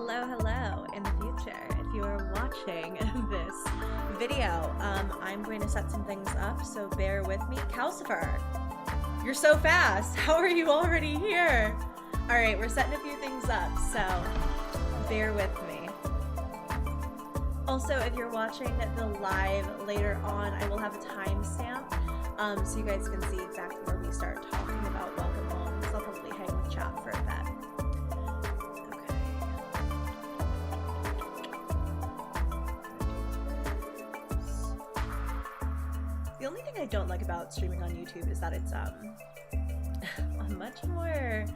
hello in the future. If you are watching this video, I'm going to set some things up, so bear with me. Calcifer, you're so fast. How are you already here? All right, we're setting a few things up, so bear with me. Also, if you're watching the live later on, I will have a timestamp, so you guys can see exactly where we start talking about Welcome Home. So I'll probably hang with chat for a bit. The only thing I don't like about streaming on YouTube is that it's a much more,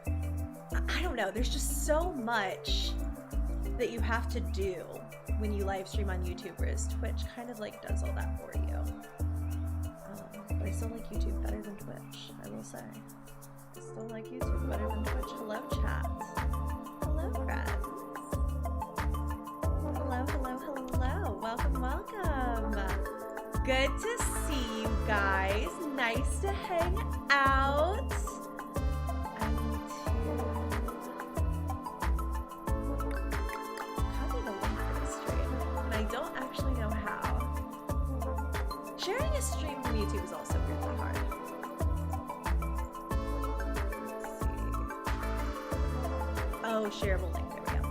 I don't know, there's just so much that you have to do when you live stream on YouTube, whereas Twitch kind of like does all that for you. But I still like YouTube better than Twitch, I will say. I still like YouTube better than Twitch. Hello, chat. Hello, friends. Hello. Welcome. Good to see you guys. Nice to hang out. I need to copy the link for the stream, and I don't actually know how. Sharing a stream from YouTube is also really hard. Let's see. Oh, shareable link. There we go.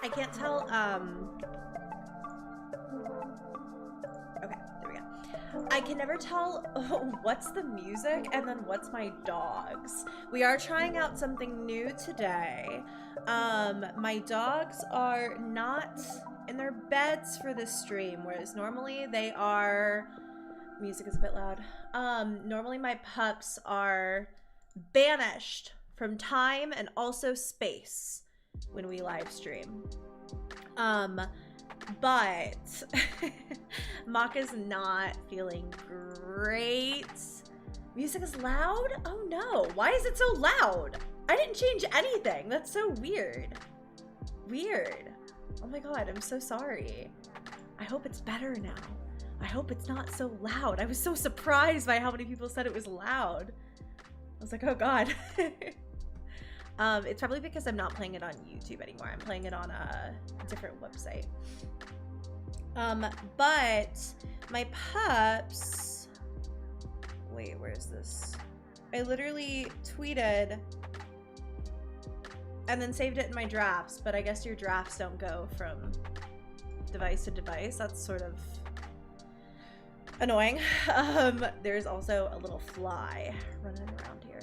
I can't tell, okay, there we go. I can never tell what's the music and then what's my dogs. We are trying out something new today. My dogs are not in their beds for this stream, whereas normally they are, music is a bit loud. Normally my pups are banished from time and also space when we live stream. But Maka's not feeling great. Music is loud? Oh no, why is it so loud? I didn't change anything. That's so weird. Oh my god, I'm so sorry. I hope it's better now. I hope it's not so loud. I was so surprised by how many people said it was loud. I was like, oh god. It's probably because I'm not playing it on YouTube anymore. I'm playing it on a different website. But my pups, wait, where's this? I literally tweeted and then saved it in my drafts, but I guess your drafts don't go from device to device. That's sort of annoying. There's also a little fly running around here.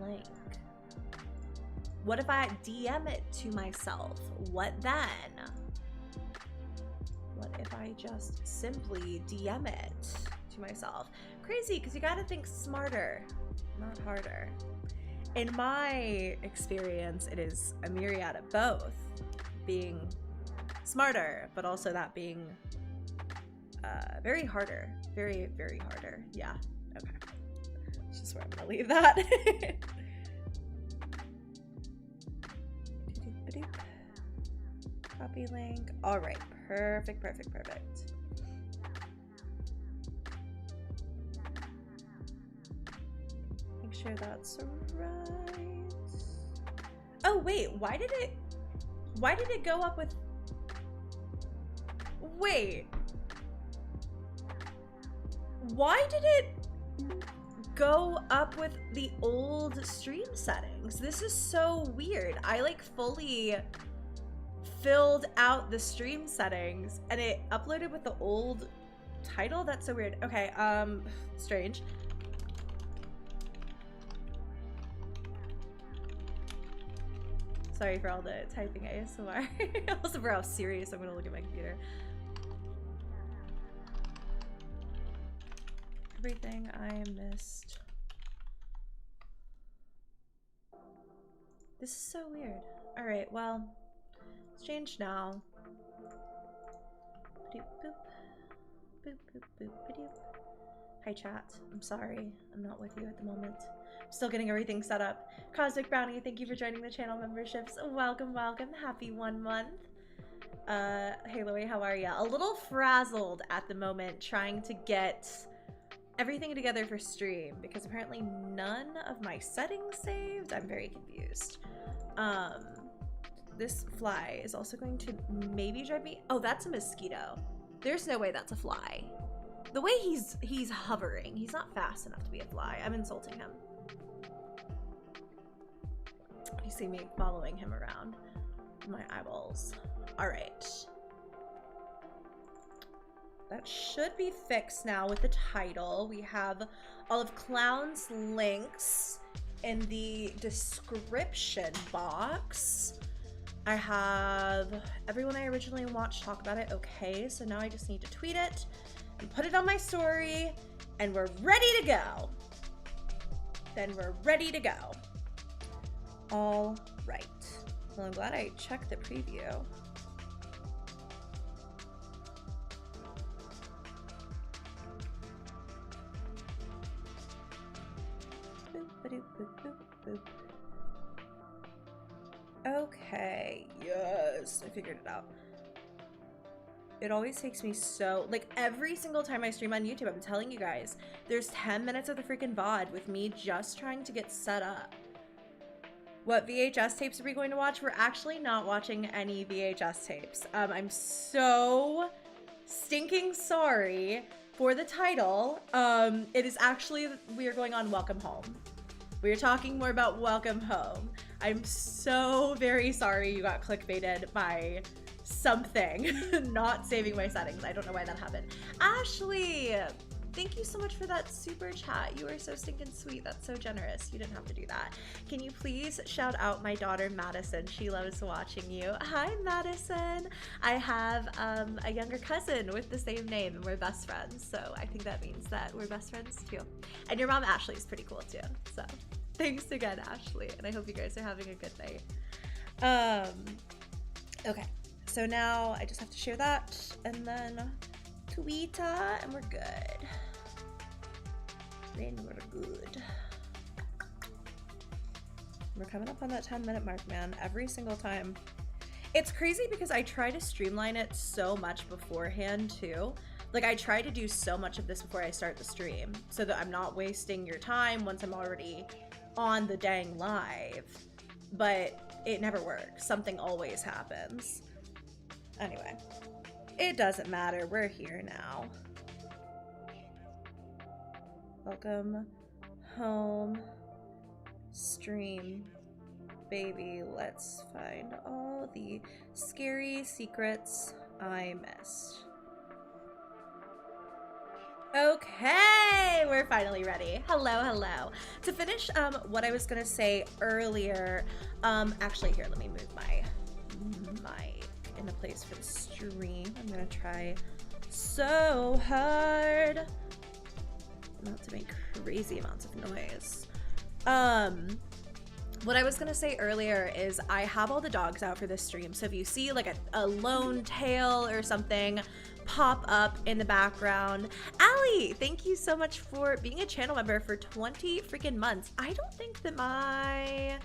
Link. What if I DM it to myself? What then? What if I just simply DM it to myself? Crazy, because you gotta think smarter, not harder. In my experience, it is a myriad of both. Being smarter, but also that being very harder. Very, very harder. Yeah, okay. That's just where I'm gonna leave that. Copy link. All right, perfect. Make sure that's right. Oh wait, why did it go up with, wait, why did it go up with the old stream settings? This is so weird. I like fully filled out the stream settings and it uploaded with the old title. That's so weird. Okay, strange. Sorry for all the typing ASMR. Also for how serious I'm gonna look at my computer. Everything I missed. This is so weird. All right, well, it's changed now. Hi chat, I'm sorry, I'm not with you at the moment. I'm still getting everything set up. Cosmic Brownie, thank you for joining the channel memberships. Welcome. Happy 1 month. Hey Loey, how are ya? A little frazzled at the moment, trying to get everything together for stream because apparently none of my settings saved. I'm very confused. This fly is also going to maybe drive me. Oh, that's a mosquito. There's no way that's a fly. The way he's hovering, he's not fast enough to be a fly. I'm insulting him. You see me following him around. My eyeballs. All right. That should be fixed now with the title. We have all of Clown's links in the description box. I have everyone I originally watched talk about it. Okay, so now I just need to tweet it and put it on my story, and we're ready to go. Then we're ready to go. All right. Well, I'm glad I checked the preview. Okay, yes, I figured it out. It always takes me so, like every single time I stream on YouTube, I'm telling you guys, there's 10 minutes of the freaking VOD with me just trying to get set up. What VHS tapes are we going to watch? We're actually not watching any VHS tapes. I'm so stinking sorry for the title. It is actually, we are going on Welcome Home. We are talking more about Welcome Home. I'm so very sorry you got clickbaited by something not saving my settings. I don't know why that happened. Ashley, thank you so much for that super chat. You are so stinking sweet. That's so generous. You didn't have to do that. Can you please shout out my daughter Madison? She loves watching you. Hi Madison. I have a younger cousin with the same name and we're best friends. So I think that means that we're best friends too. And your mom Ashley is pretty cool too. So thanks again, Ashley. And I hope you guys are having a good night. Okay. So now I just have to share that and then tweet and we're good. Then we're good. We're coming up on that 10-minute mark, man. Every single time. It's crazy because I try to streamline it so much beforehand too. Like I try to do so much of this before I start the stream so that I'm not wasting your time once I'm already on the dang live. But it never works. Something always happens. Anyway, it doesn't matter. We're here now. Welcome home stream, baby. Let's find all the scary secrets I missed. Okay, we're finally ready. Hello, hello. To finish what I was gonna say earlier, actually here, let me move my mic in a place for the stream. I'm gonna try so hard not to make crazy amounts of noise. What I was gonna say earlier is I have all the dogs out for this stream, so if you see like a lone tail or something pop up in the background. Allie, thank you so much for being a channel member for 20 freaking months. I don't think that my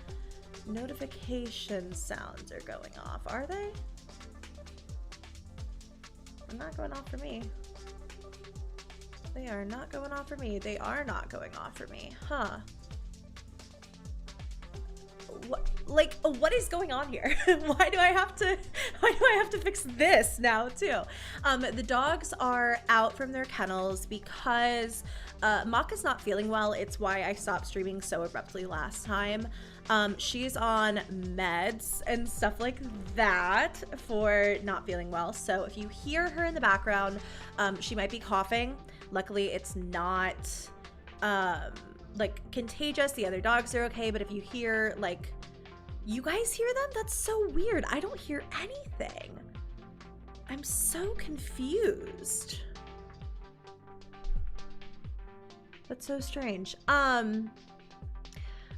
notification sounds are going off, are they? They're not going off for me. They are not going off for me. They are not going off for me. Huh. What is going on here? why do I have to fix this now too? The dogs are out from their kennels because Maka's not feeling well. It's why I stopped streaming so abruptly last time. She's on meds and stuff like that for not feeling well. So if you hear her in the background, she might be coughing. Luckily, it's not like contagious. The other dogs are okay, but if you hear like, you guys hear them? That's so weird. I don't hear anything. I'm so confused. That's so strange.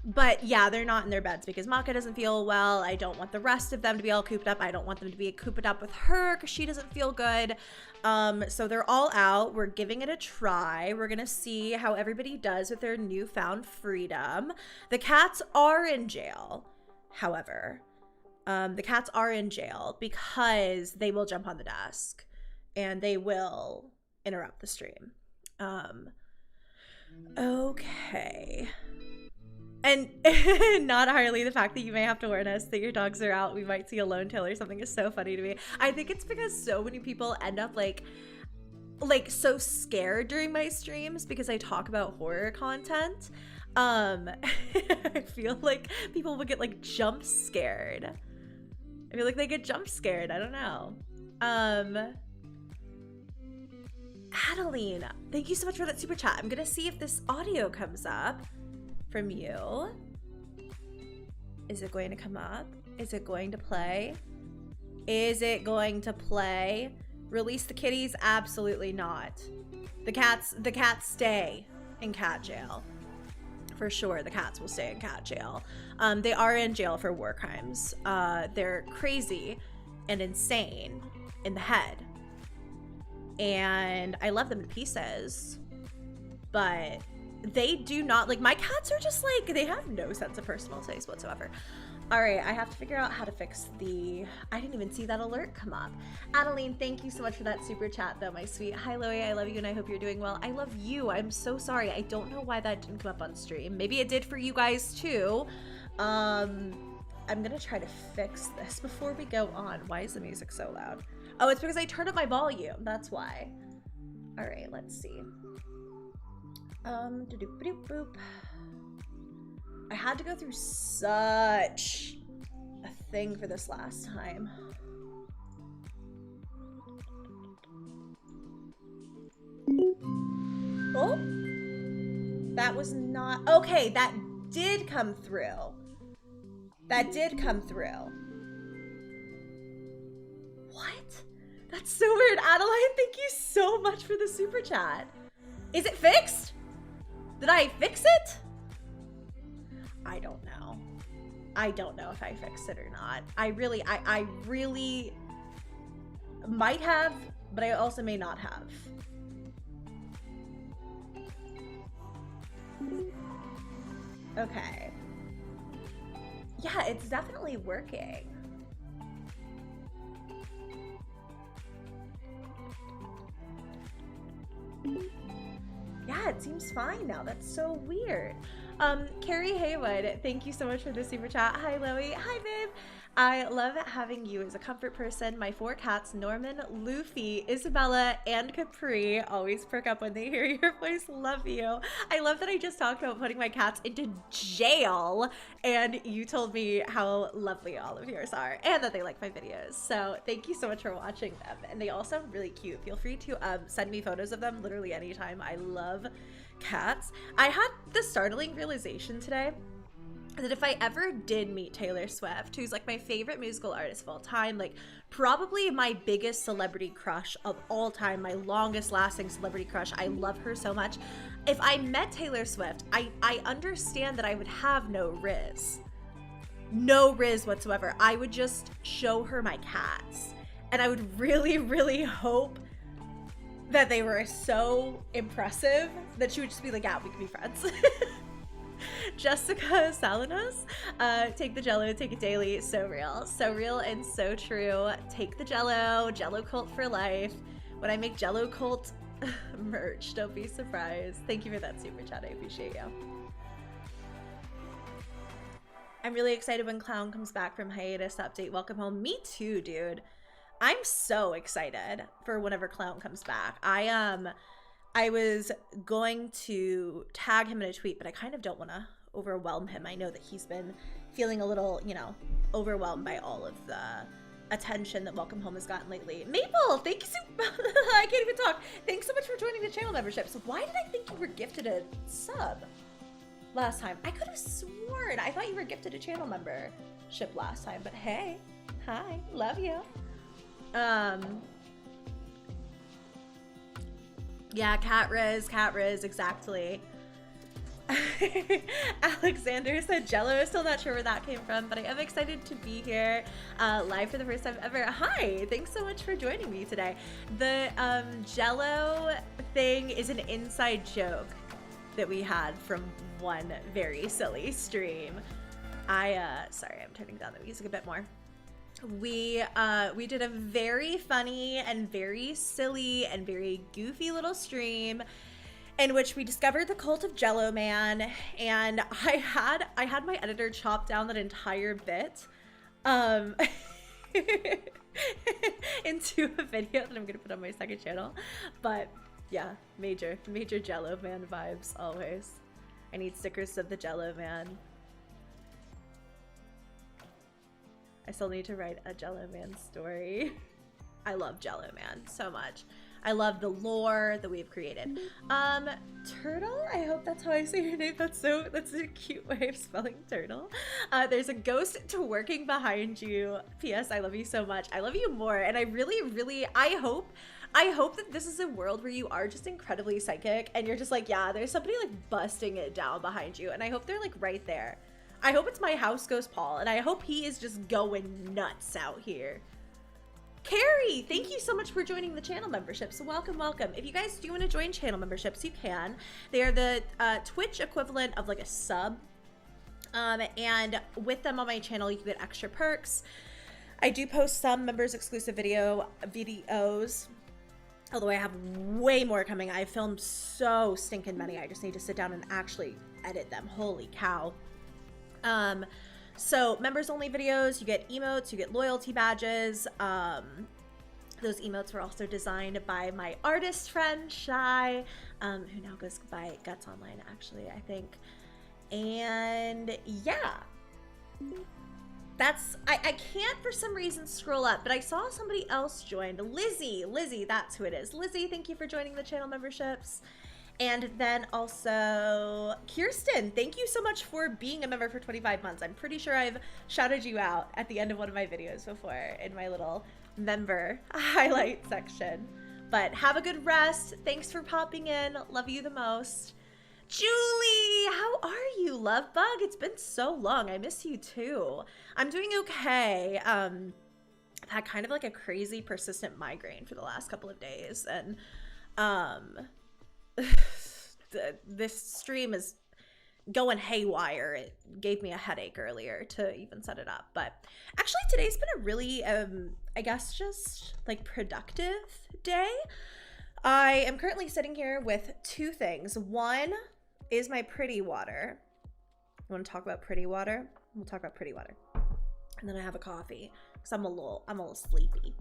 But yeah, they're not in their beds because Maka doesn't feel well. I don't want the rest of them to be all cooped up. I don't want them to be cooped up with her because she doesn't feel good. So they're all out. We're giving it a try. We're gonna see how everybody does with their newfound freedom. The cats are in jail, however. The cats are in jail because they will jump on the desk and they will interrupt the stream. Okay. And not Harley, the fact that you may have to warn us that your dogs are out, we might see a lone tail or something is so funny to me. I think it's because so many people end up like so scared during my streams because I talk about horror content. I feel like people would get like jump scared. I feel like they get jump scared. I don't know. Adeline, thank you so much for that super chat. I'm gonna see if this audio comes up from you. Is it going to come up? Is it going to play? Is it going to play? Release the kitties? Absolutely not. The cats stay in cat jail. For sure, the cats will stay in cat jail. They are in jail for war crimes. They're crazy and insane in the head. And I love them to pieces. But they do not, like, my cats are just like, they have no sense of personal space whatsoever. All right, I have to figure out how to fix I didn't even see that alert come up. Adeline, thank you so much for that super chat though, my sweet. Hi, Loey, I love you and I hope you're doing well. I love you. I'm so sorry. I don't know why that didn't come up on stream. Maybe it did for you guys too. I'm gonna try to fix this before we go on. Why is the music so loud? Oh, it's because I turned up my volume. That's why. All right, let's see. Boop. I had to go through such a thing for this last time. Oh, that was not, okay, that did come through. That did come through. What? That's so weird. Adeline, thank you so much for the super chat. Is it fixed? Did I fix it? I don't know. I don't know if I fixed it or not. I really might have, but I also may not have. Okay. Yeah, it's definitely working. Yeah, it seems fine now. That's so weird. Carrie Haywood, thank you so much for the super chat. Hi, Loey. Hi, babe. I love having you as a comfort person. My 4 cats, Norman, Luffy, Isabella, and Capri, always perk up when they hear your voice. Love you. I love that I just talked about putting my cats into jail, and you told me how lovely all of yours are, and that they like my videos. So thank you so much for watching them. And they all sound really cute. Feel free to send me photos of them literally anytime. I love cats. I had the startling realization today that if I ever did meet Taylor Swift, who's like my favorite musical artist of all time, like probably my biggest celebrity crush of all time, my longest lasting celebrity crush, I love her so much. If I met Taylor Swift, I understand that I would have no riz whatsoever. I would just show her my cats, and I would really, really hope that they were so impressive that she would just be like, yeah, we can be friends. Jessica Salinas, take the Jello, take it daily. So real and so true. Take the Jello cult for life. When I make Jello cult merch, don't be surprised. Thank you for that super chat. I appreciate you. I'm really excited when Clown comes back from hiatus update. Welcome home. Me too, dude. I'm so excited for whenever Clown comes back. I was going to tag him in a tweet, but I kind of don't want to overwhelm him. I know that he's been feeling a little, you know, overwhelmed by all of the attention that Welcome Home has gotten lately. Maple, thank you so I can't even talk. Thanks so much for joining the channel membership. So why did I think you were gifted a sub last time? I could have sworn I thought you were gifted a channel membership last time, but hey, hi, love you. Yeah, cat riz, exactly. Alexander said Jello. Still not sure where that came from, but I am excited to be here live for the first time ever. Hi, thanks so much for joining me today. The Jello thing is an inside joke that we had from one very silly stream. Sorry, I'm turning down the music a bit more. we did a very funny and very silly and very goofy little stream in which we discovered the cult of Jello Man, and I had my editor chop down that entire bit into a video that I'm gonna put on my second channel. But yeah, major Jello Man vibes always. I need stickers of the Jello Man. I still need to write a Jello Man story. I love Jello Man so much. I love the lore that we've created. Turtle, I hope that's how I say your name. That's a cute way of spelling turtle. There's a ghost twerking behind you. P.S. I love you so much. I love you more. And I really, I hope that this is a world where you are just incredibly psychic and you're just like, yeah, there's somebody like busting it down behind you. And I hope they're like right there. I hope it's my house ghost Paul, and I hope he is just going nuts out here. Carrie, thank you so much for joining the channel membership. So welcome. If you guys do want to join channel memberships, you can. They are the Twitch equivalent of like a sub. And with them on my channel, you can get extra perks. I do post some members exclusive videos. Although I have way more coming. I filmed so stinking many. I just need to sit down and actually edit them. Holy cow. So members only videos, you get emotes, you get loyalty badges. Those emotes were also designed by my artist friend Shy, who now goes by Guts Online, actually, I think. And yeah, that's, I can't for some reason scroll up, but I saw somebody else joined. Lizzie, that's who it is. Lizzie, thank you for joining the channel memberships. And then also Kirsten, thank you so much for being a member for 25 months. I'm pretty sure I've shouted you out at the end of one of my videos before in my little member highlight section. But have a good rest. Thanks for popping in. Love you the most. Julie, how are you, love bug? It's been so long. I miss you too. I'm doing okay. I've had kind of like a crazy persistent migraine for the last couple of days, and this stream is going haywire. It gave me a headache earlier to even set it up, but actually today's been a really I guess just like productive day. I am currently sitting here with two things. One is my pretty water. You want to talk about pretty water? We'll talk about pretty water. And then I have a coffee because I'm a little sleepy.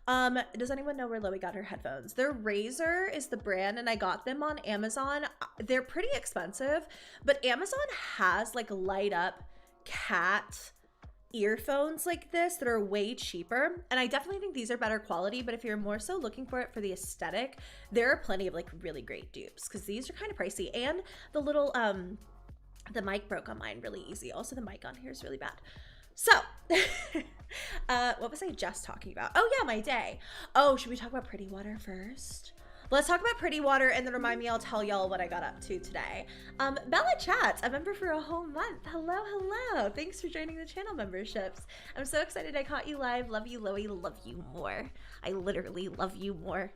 Does anyone know where Loey got her headphones? Their Razer is the brand, and I got them on Amazon. They're pretty expensive, but Amazon has like light up cat earphones like this that are way cheaper, and I definitely think these are better quality. But if you're more so looking for it for the aesthetic, there are plenty of like really great dupes, because these are kind of pricey. And the little the mic broke on mine really easy. Also, the mic on here is really bad. So, what was I just talking about? Oh yeah, my day. Oh, should we talk about Pretty Water first? Let's talk about Pretty Water, and then remind me, I'll tell y'all what I got up to today. Bella Chats, a member for a whole month. Hello. Thanks for joining the channel memberships. I'm so excited I caught you live. Love you, Loey. Love you more. I literally love you more.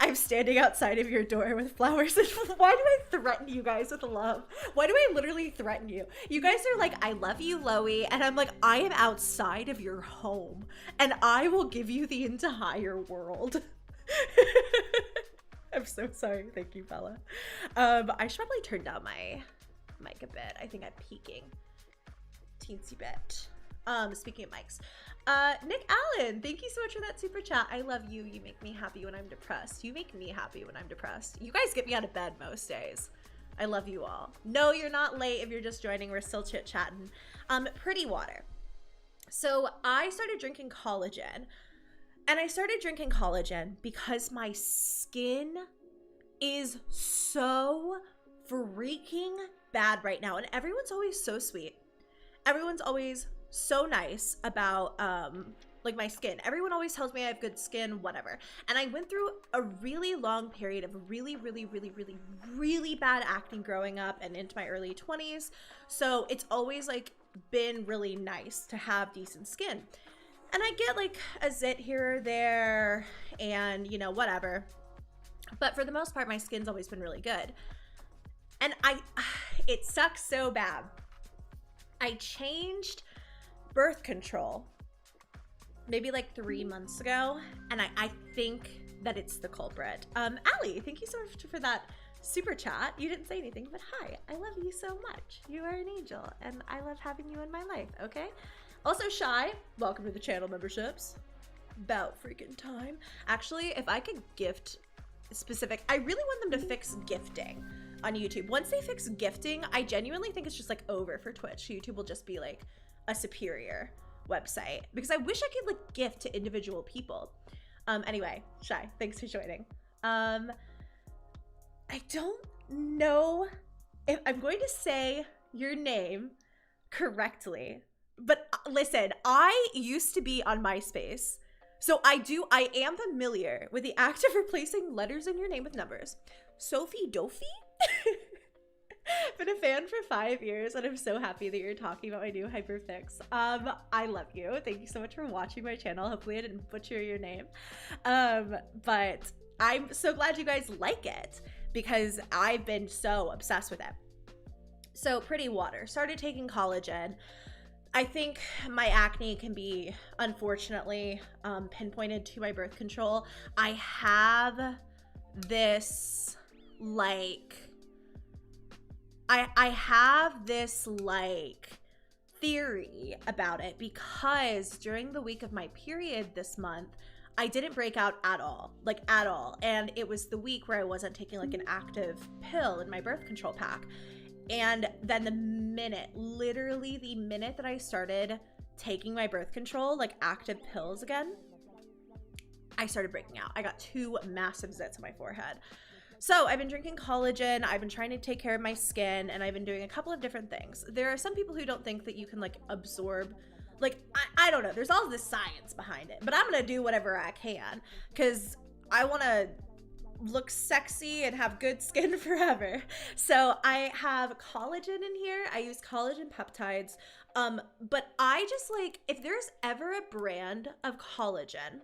I'm standing outside of your door with flowers. And why do I threaten you guys with love? Why do I literally threaten you? You guys are like, I love you, Loey. And I'm like, I am outside of your home, and I will give you the entire world. I'm so sorry. Thank you, Bella. I should probably turn down my mic a bit. I think I'm peaking teensy bit. Speaking of mics, Nick Allen, thank you so much for that super chat. I love you. You make me happy when I'm depressed. You make me happy when I'm depressed. You guys get me out of bed most days. I love you all. No, you're not late if you're just joining. We're still chit-chatting. Pretty Water. So I started drinking collagen. And I started drinking collagen because my skin is so freaking bad right now. And everyone's always so sweet. Everyone's always so nice about like my skin. Everyone always tells me I have good skin, whatever. And I went through a really long period of really bad acne growing up and into my early 20s. So it's always like been really nice to have decent skin. And I get like a zit here or there and, you know, whatever. But for the most part, my skin's always been really good. And it sucks so bad. I changed birth control maybe like 3 months ago, and I think that it's the culprit. Allie, thank you so much for that super chat. You didn't say anything, but hi, I love you so much. You are an angel, and I love having you in my life, okay? Also, Shy, welcome to the channel memberships. About freaking time. Actually, if I could gift specific, I really want them to fix gifting on YouTube. Once they fix gifting, I genuinely think it's just like over for Twitch. YouTube will just be like a superior website, because I wish I could like gift to individual people. Anyway, Shy, thanks for joining. I don't know if I'm going to say your name correctly, but listen, I used to be on MySpace, so I am familiar with the act of replacing letters in your name with numbers. Sophie Dophie? Been a fan for 5 years, and I'm so happy that you're talking about my new Hyperfix. I love you. Thank you so much for watching my channel. Hopefully I didn't butcher your name. But I'm so glad you guys like it, because I've been so obsessed with it. So Pretty Water, started taking collagen. I think my acne can be, unfortunately, pinpointed to my birth control. I have this like, I have this like theory about it, because during the week of my period this month, I didn't break out at all, like at all. And it was the week where I wasn't taking like an active pill in my birth control pack. And then the minute, literally the minute that I started taking my birth control, like active pills again, I started breaking out. I got 2 massive zits on my forehead. So I've been drinking collagen, I've been trying to take care of my skin, and I've been doing a couple of different things. There are some people who don't think that you can like absorb, like, I don't know, there's all this science behind it, but I'm gonna do whatever I can, because I wanna look sexy and have good skin forever. So I have collagen in here. I use collagen peptides, but I just like, if there's ever a brand of collagen,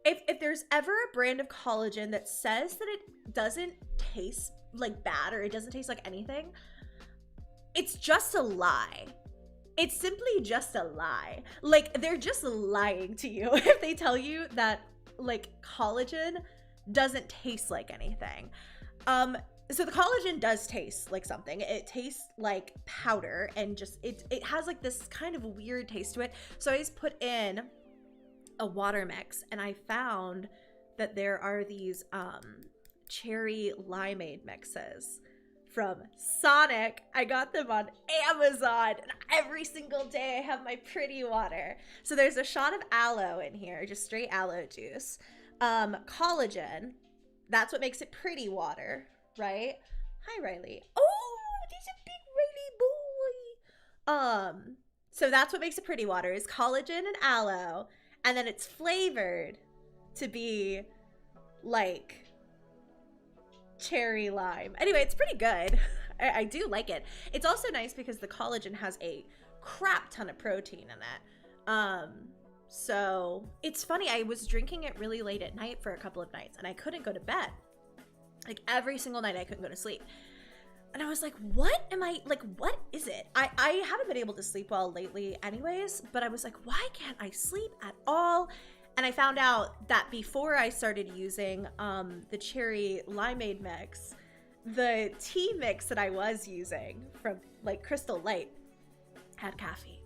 if there's ever a brand of collagen that says that it doesn't taste like bad, or it doesn't taste like anything, it's just a lie. It's simply just a lie. Like, they're just lying to you if they tell you that like collagen doesn't taste like anything. So the collagen does taste like something. It tastes like powder, and just it has like this kind of weird taste to it. So I just put in a water mix, and I found that there are these cherry limeade mixes from Sonic. I got them on Amazon, and every single day I have my Pretty Water. So there's a shot of aloe in here, just straight aloe juice. Collagen, that's what makes it Pretty Water, right? Hi, Riley. Oh, there's a big Riley boy. So that's what makes it Pretty Water, is collagen and aloe, and then it's flavored to be like cherry lime. Anyway, it's pretty good. I do like it. It's also nice because the collagen has a crap ton of protein in it. So it's funny, I was drinking it really late at night for a couple of nights, and I couldn't go to bed. Like every single night I couldn't go to sleep. And I was like, what am I, like, what is it? I haven't been able to sleep well lately anyways, but I was like, why can't I sleep at all? And I found out that before I started using the cherry limeade mix, the tea mix that I was using from like Crystal Light had caffeine.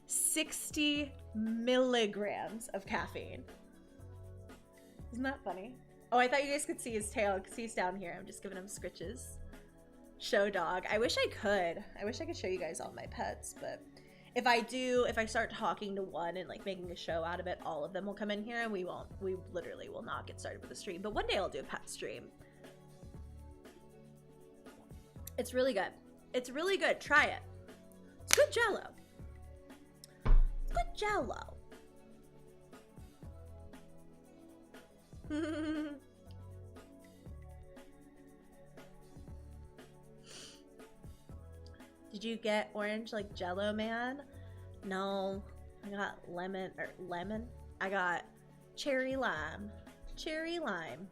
60 milligrams of caffeine. Isn't that funny? Oh, I thought you guys could see his tail, because he's down here. I'm just giving him scritches. Show dog. I wish I could. I wish I could show you guys all my pets, but if I start talking to one and like making a show out of it, all of them will come in here, and we literally will not get started with the stream. But one day I'll do a pet stream. It's really good. It's really good. Try it. It's good jello. It's good jello. Did you get orange like Jello Man? No, I got lemon. I got cherry lime. Cherry lime.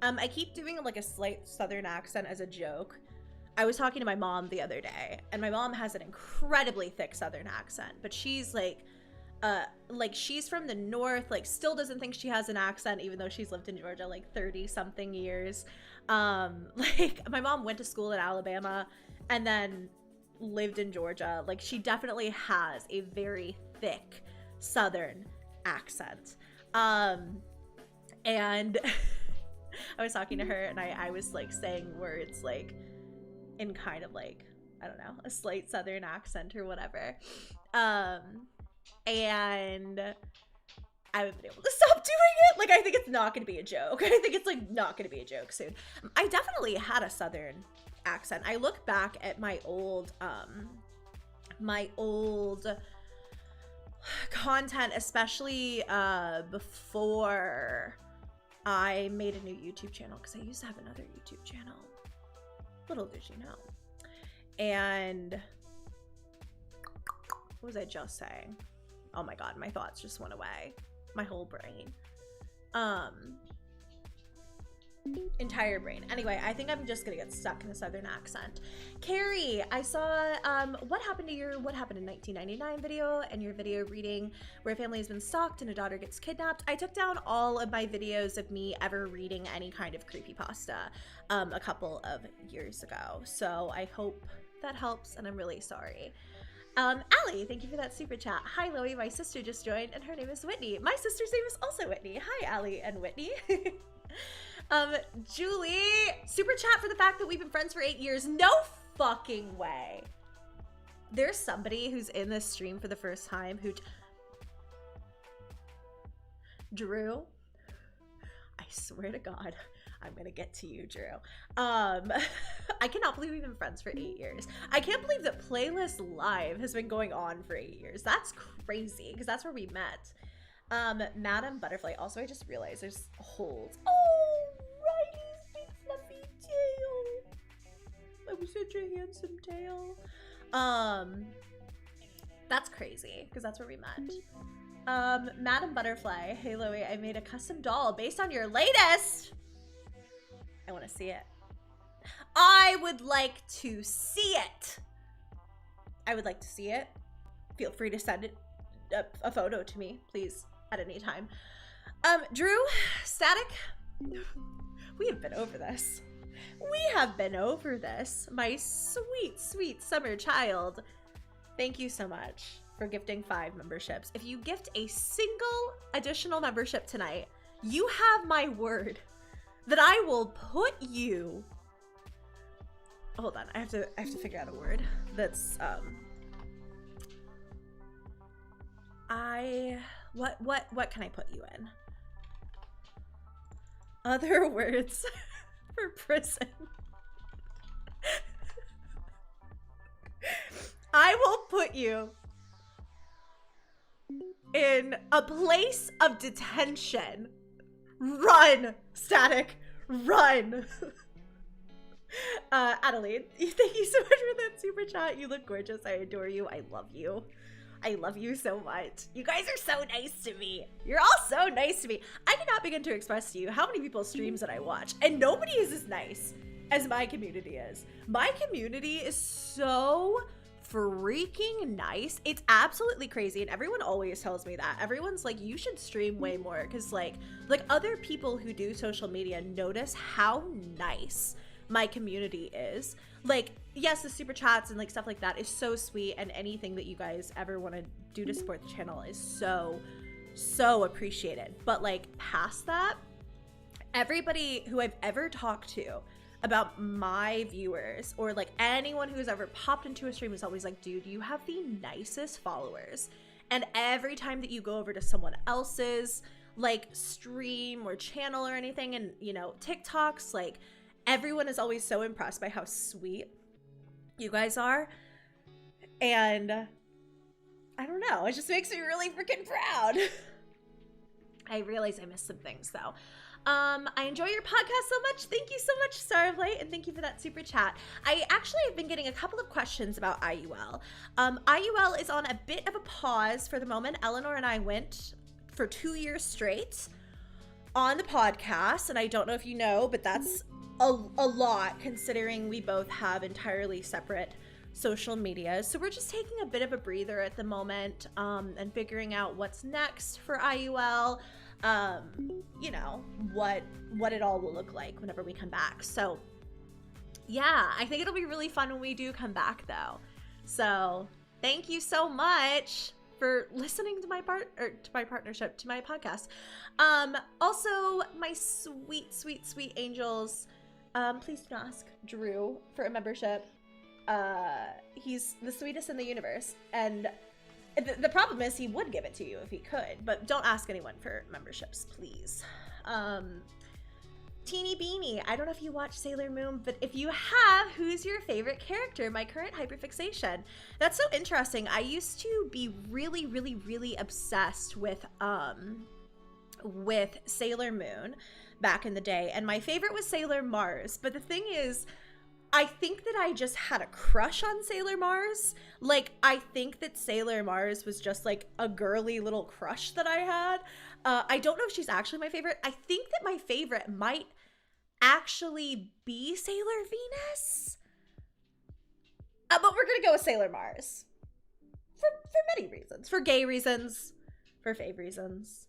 I keep doing like a slight southern accent as a joke. I was talking to my mom the other day, and my mom has an incredibly thick southern accent, but she's like like she's from the north, like still doesn't think she has an accent even though she's lived in Georgia like 30 something years. Like my mom went to school in Alabama and then lived in Georgia. Like she definitely has a very thick southern accent. And I was talking to her and I was like saying words like in kind of like, I don't know, a slight southern accent or whatever. And I haven't been able to stop doing it. Like, I think it's not going to be a joke. I think it's like not going to be a joke soon. I definitely had a southern accent. I look back at my old content, especially before I made a new YouTube channel, because I used to have another YouTube channel. Little did you know. And what was I just saying? Oh my god, my thoughts just went away. My whole brain. Entire brain. Anyway, I think I'm just gonna get stuck in a southern accent. Carrie, I saw what happened in 1999 video and your video reading where a family has been stalked and a daughter gets kidnapped. I took down all of my videos of me ever reading any kind of creepypasta a couple of years ago. So I hope that helps, and I'm really sorry. Allie, thank you for that super chat. Hi, Loey. My sister just joined, and her name is Whitney. My sister's name is also Whitney. Hi, Allie and Whitney. Julie, super chat for the fact that we've been friends for 8 years. No fucking way. There's somebody who's in this stream for the first time who... Drew, I swear to God, I'm gonna get to you, Drew. I cannot believe we've been friends for 8 years. I can't believe that Playlist Live has been going on for 8 years. That's crazy, because that's where we met. Madam Butterfly. Also, I just realized there's holes. Oh, Riley's big fluffy tail. That was such a handsome tail. That's crazy, because that's where we met. Madam Butterfly. Hey, Loey, I made a custom doll based on your latest. I want to see it. I would like to see it. I would like to see it. Feel free to send it a photo to me, please, at any time. Drew, Static, we have been over this. We have been over this. My sweet, sweet summer child. Thank you so much for gifting 5 memberships. If you gift a single additional membership tonight, you have my word that I will put you... Hold on, I have to figure out a word that's what can I put you in? Other words for prison. I will put you in a place of detention. Run, Static, run. Adelaide, thank you so much for that super chat. You look gorgeous. I adore you. I love you. I love you so much. You guys are so nice to me. You're all so nice to me. I cannot begin to express to you how many people's streams that I watch, and nobody is as nice as my community is. My community is so freaking nice. It's absolutely crazy, and everyone always tells me that. Everyone's like, you should stream way more, because like other people who do social media notice how nice my community is. Like, yes, the super chats and like stuff like that is so sweet, and anything that you guys ever want to do to support the channel is so appreciated. But like past that, everybody who I've ever talked to about my viewers, or like anyone who's ever popped into a stream, is always like, dude, you have the nicest followers. And every time that you go over to someone else's like stream or channel or anything, and you know, TikToks, like everyone is always so impressed by how sweet you guys are. And I don't know, it just makes me really freaking proud. I realize I missed some things though. I enjoy your podcast so much. Thank you so much, Star of Light, and thank you for that super chat. I actually have been getting a couple of questions about IUL. IUL is on a bit of a pause for the moment. Eleanor and I went for 2 years straight on the podcast, and I don't know if you know, but that's a lot, considering we both have entirely separate social media. So we're just taking a bit of a breather at the moment, and figuring out what's next for IUL, you know, what it all will look like whenever we come back. So yeah, I think it'll be really fun when we do come back though. So thank you so much for listening to my partnership, to my podcast. Also, my sweet, sweet, sweet angels, please don't ask Drew for a membership. He's the sweetest in the universe, and the problem is he would give it to you if he could, but don't ask anyone for memberships, please. Teeny Beanie, I don't know if you watch Sailor Moon, but if you have, who's your favorite character? My current hyperfixation. That's so interesting. I used to be really, really, really obsessed with Sailor Moon back in the day, and my favorite was Sailor Mars. But the thing is, I think that I just had a crush on Sailor Mars. Like, I think that Sailor Mars was just like a girly little crush that I had. I don't know if she's actually my favorite. I think that my favorite might actually be Sailor Venus. But we're gonna go with Sailor Mars. For many reasons. For gay reasons. For fave reasons.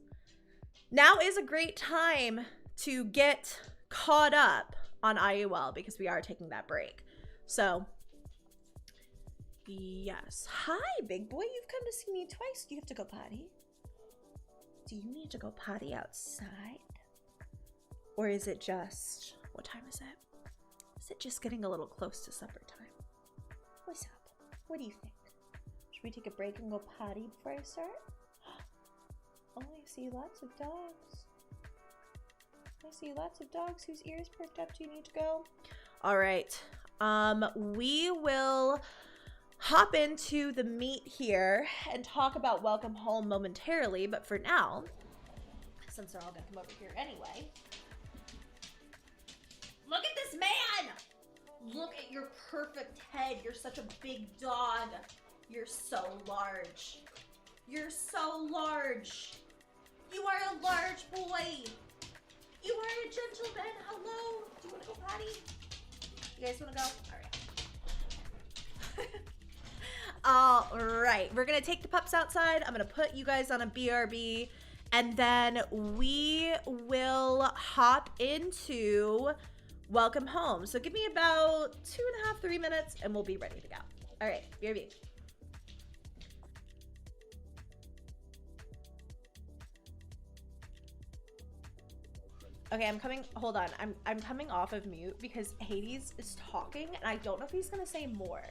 Now is a great time to get caught up on IUL because we are taking that break. So, yes. Hi, big boy. You've come to see me twice. Do you have to go potty? Do you need to go potty outside? Or is it just, what time is it? Is it just getting a little close to supper time? What's up? What do you think? Should we take a break and go potty before I start? Oh, I see lots of dogs. I see lots of dogs whose ears perked up. Do you need to go? All right. We will hop into the meat here and talk about Welcome Home momentarily. But for now, since they're all going to come over here anyway, look at this man! Look at your perfect head. You're such a big dog. You're so large. You're so large. You are a large boy. You are a gentleman. Hello. Do you want to go potty? You guys want to go? All right. All right. We're going to take the pups outside. I'm going to put you guys on a BRB. And then we will hop into Welcome Home. So give me about 2.5, 3 minutes and we'll be ready to go. All right. BRB. Okay, I'm coming, hold on. I'm coming off of mute because Hades is talking and I don't know if he's gonna say more.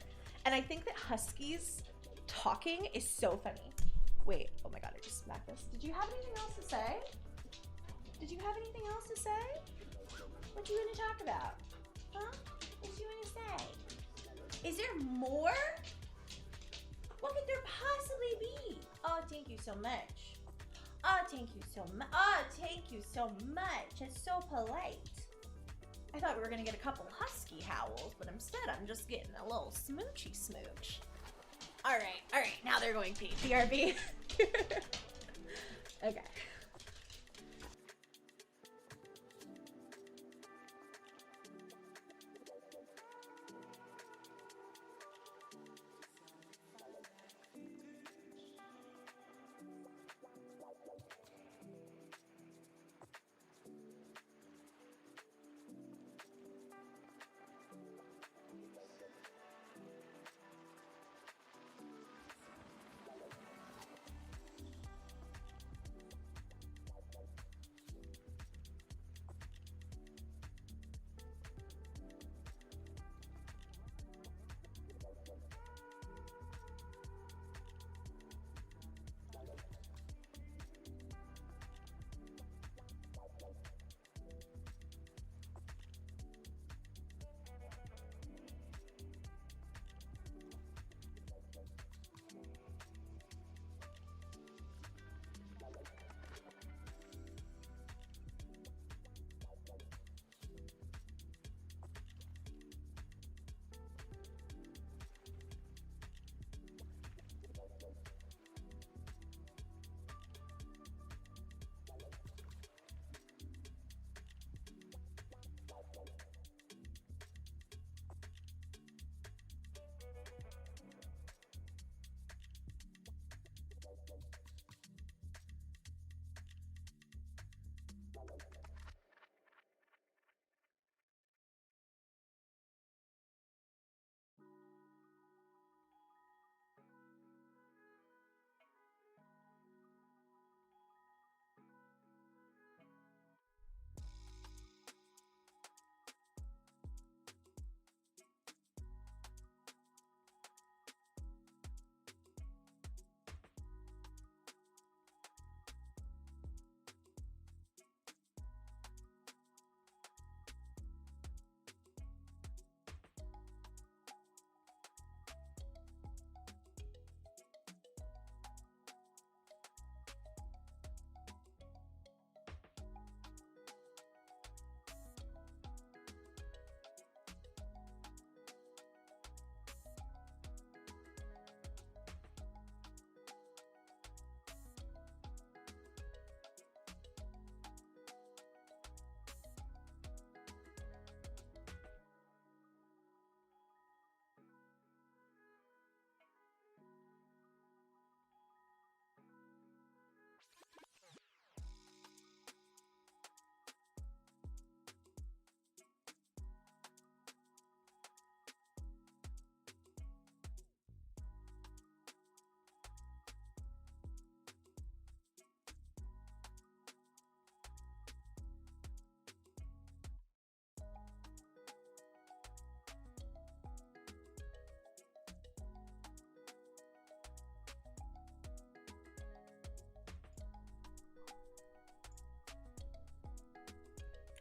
And I think that Husky's talking is so funny. Wait, oh my God, I just smacked this. Did you have anything else to say? Did you have anything else to say? What do you want to talk about? Huh? What do you want to say? Is there more? What could there possibly be? Oh, thank you so much. Oh, thank you so much. Oh, thank you so much. It's so polite. I thought we were going to get a couple husky howls, but instead I'm just getting a little smoochy smooch. All right. Now they're going pee. BRB. Okay.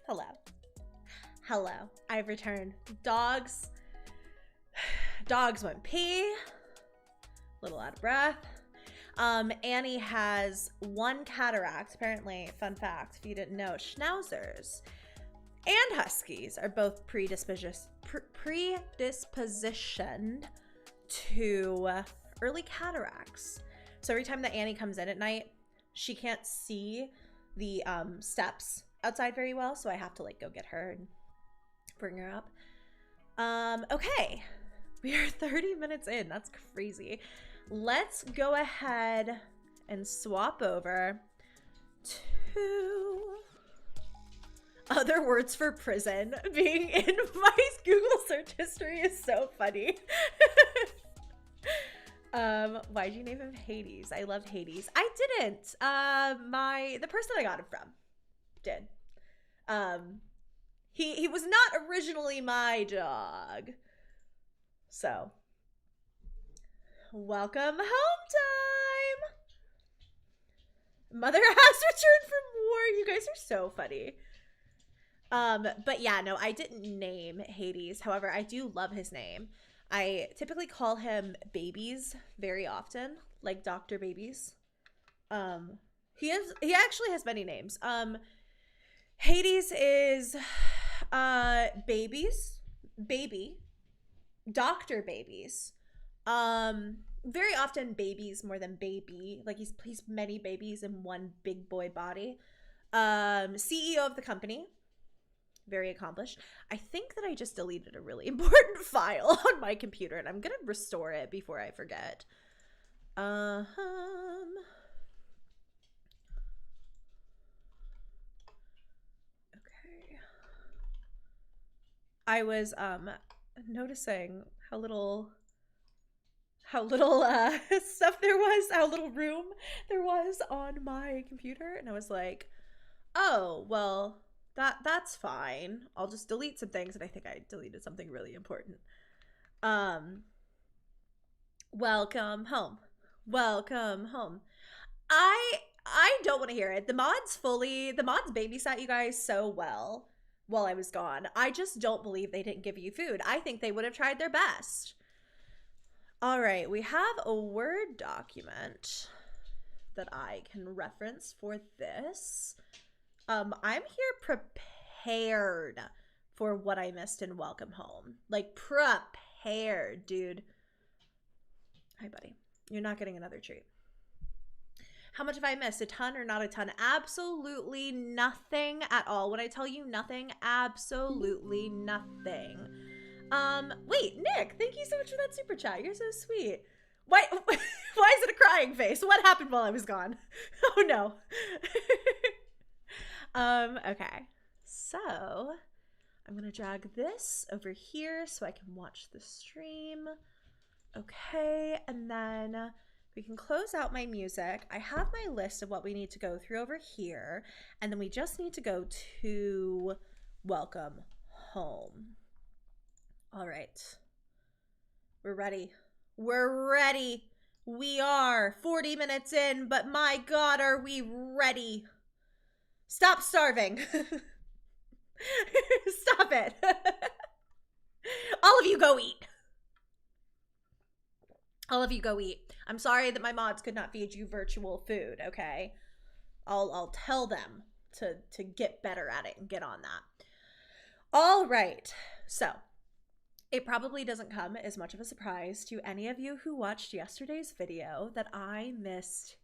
Hello. Hello. I've returned. Dogs went pee. Little out of breath. Annie has 1 cataract. Apparently, fun fact, if you didn't know, schnauzers and huskies are both predispositioned to early cataracts. So every time that Annie comes in at night, she can't see the steps outside very well, so I have to like go get her and bring her up. Okay, we are 30 minutes in. That's crazy. Let's go ahead and swap over to other words for prison. Being in my Google search history is so funny. Why'd you name him Hades? I loved Hades. I didn't. The person I got him from did. He was not originally my dog. So, welcome home time. Mother has returned from war. You guys are so funny. But yeah, no, I didn't name Hades. However, I do love his name. I typically call him Babies very often, like Dr. Babies. He actually has many names. Hades is baby, Dr. Babies. Very often babies more than baby. Like he's many babies in one big boy body. CEO of the company. Very accomplished. I think that I just deleted a really important file on my computer and I'm gonna restore it before I forget. Okay. I was noticing how little stuff there was, how little room there was on my computer, and I was like, oh well, that's fine. I'll just delete some things, and I think I deleted something really important. Welcome home. Welcome home. I don't want to hear it. The mods babysat you guys so well while I was gone. I just don't believe they didn't give you food. I think they would have tried their best. All right, we have a Word document that I can reference for this. I'm here prepared for what I missed in Welcome Home. Like, prepared, dude. Hi, buddy. You're not getting another treat. How much have I missed? A ton or not a ton? Absolutely nothing at all. When I tell you nothing, absolutely nothing. Wait, Nick, thank you so much for that super chat. You're so sweet. Why is it a crying face? What happened while I was gone? Oh, no. Okay. So, I'm going to drag this over here so I can watch the stream. Okay, and then we can close out my music. I have my list of what we need to go through over here, and then we just need to go to Welcome Home. All right. We're ready. We're ready. We are 40 minutes in, but my God, are we ready? Stop starving. Stop it. All of you go eat. All of you go eat. I'm sorry that my mods could not feed you virtual food, okay? I'll tell them to get better at it and get on that. All right. So, it probably doesn't come as much of a surprise to any of you who watched yesterday's video that I missed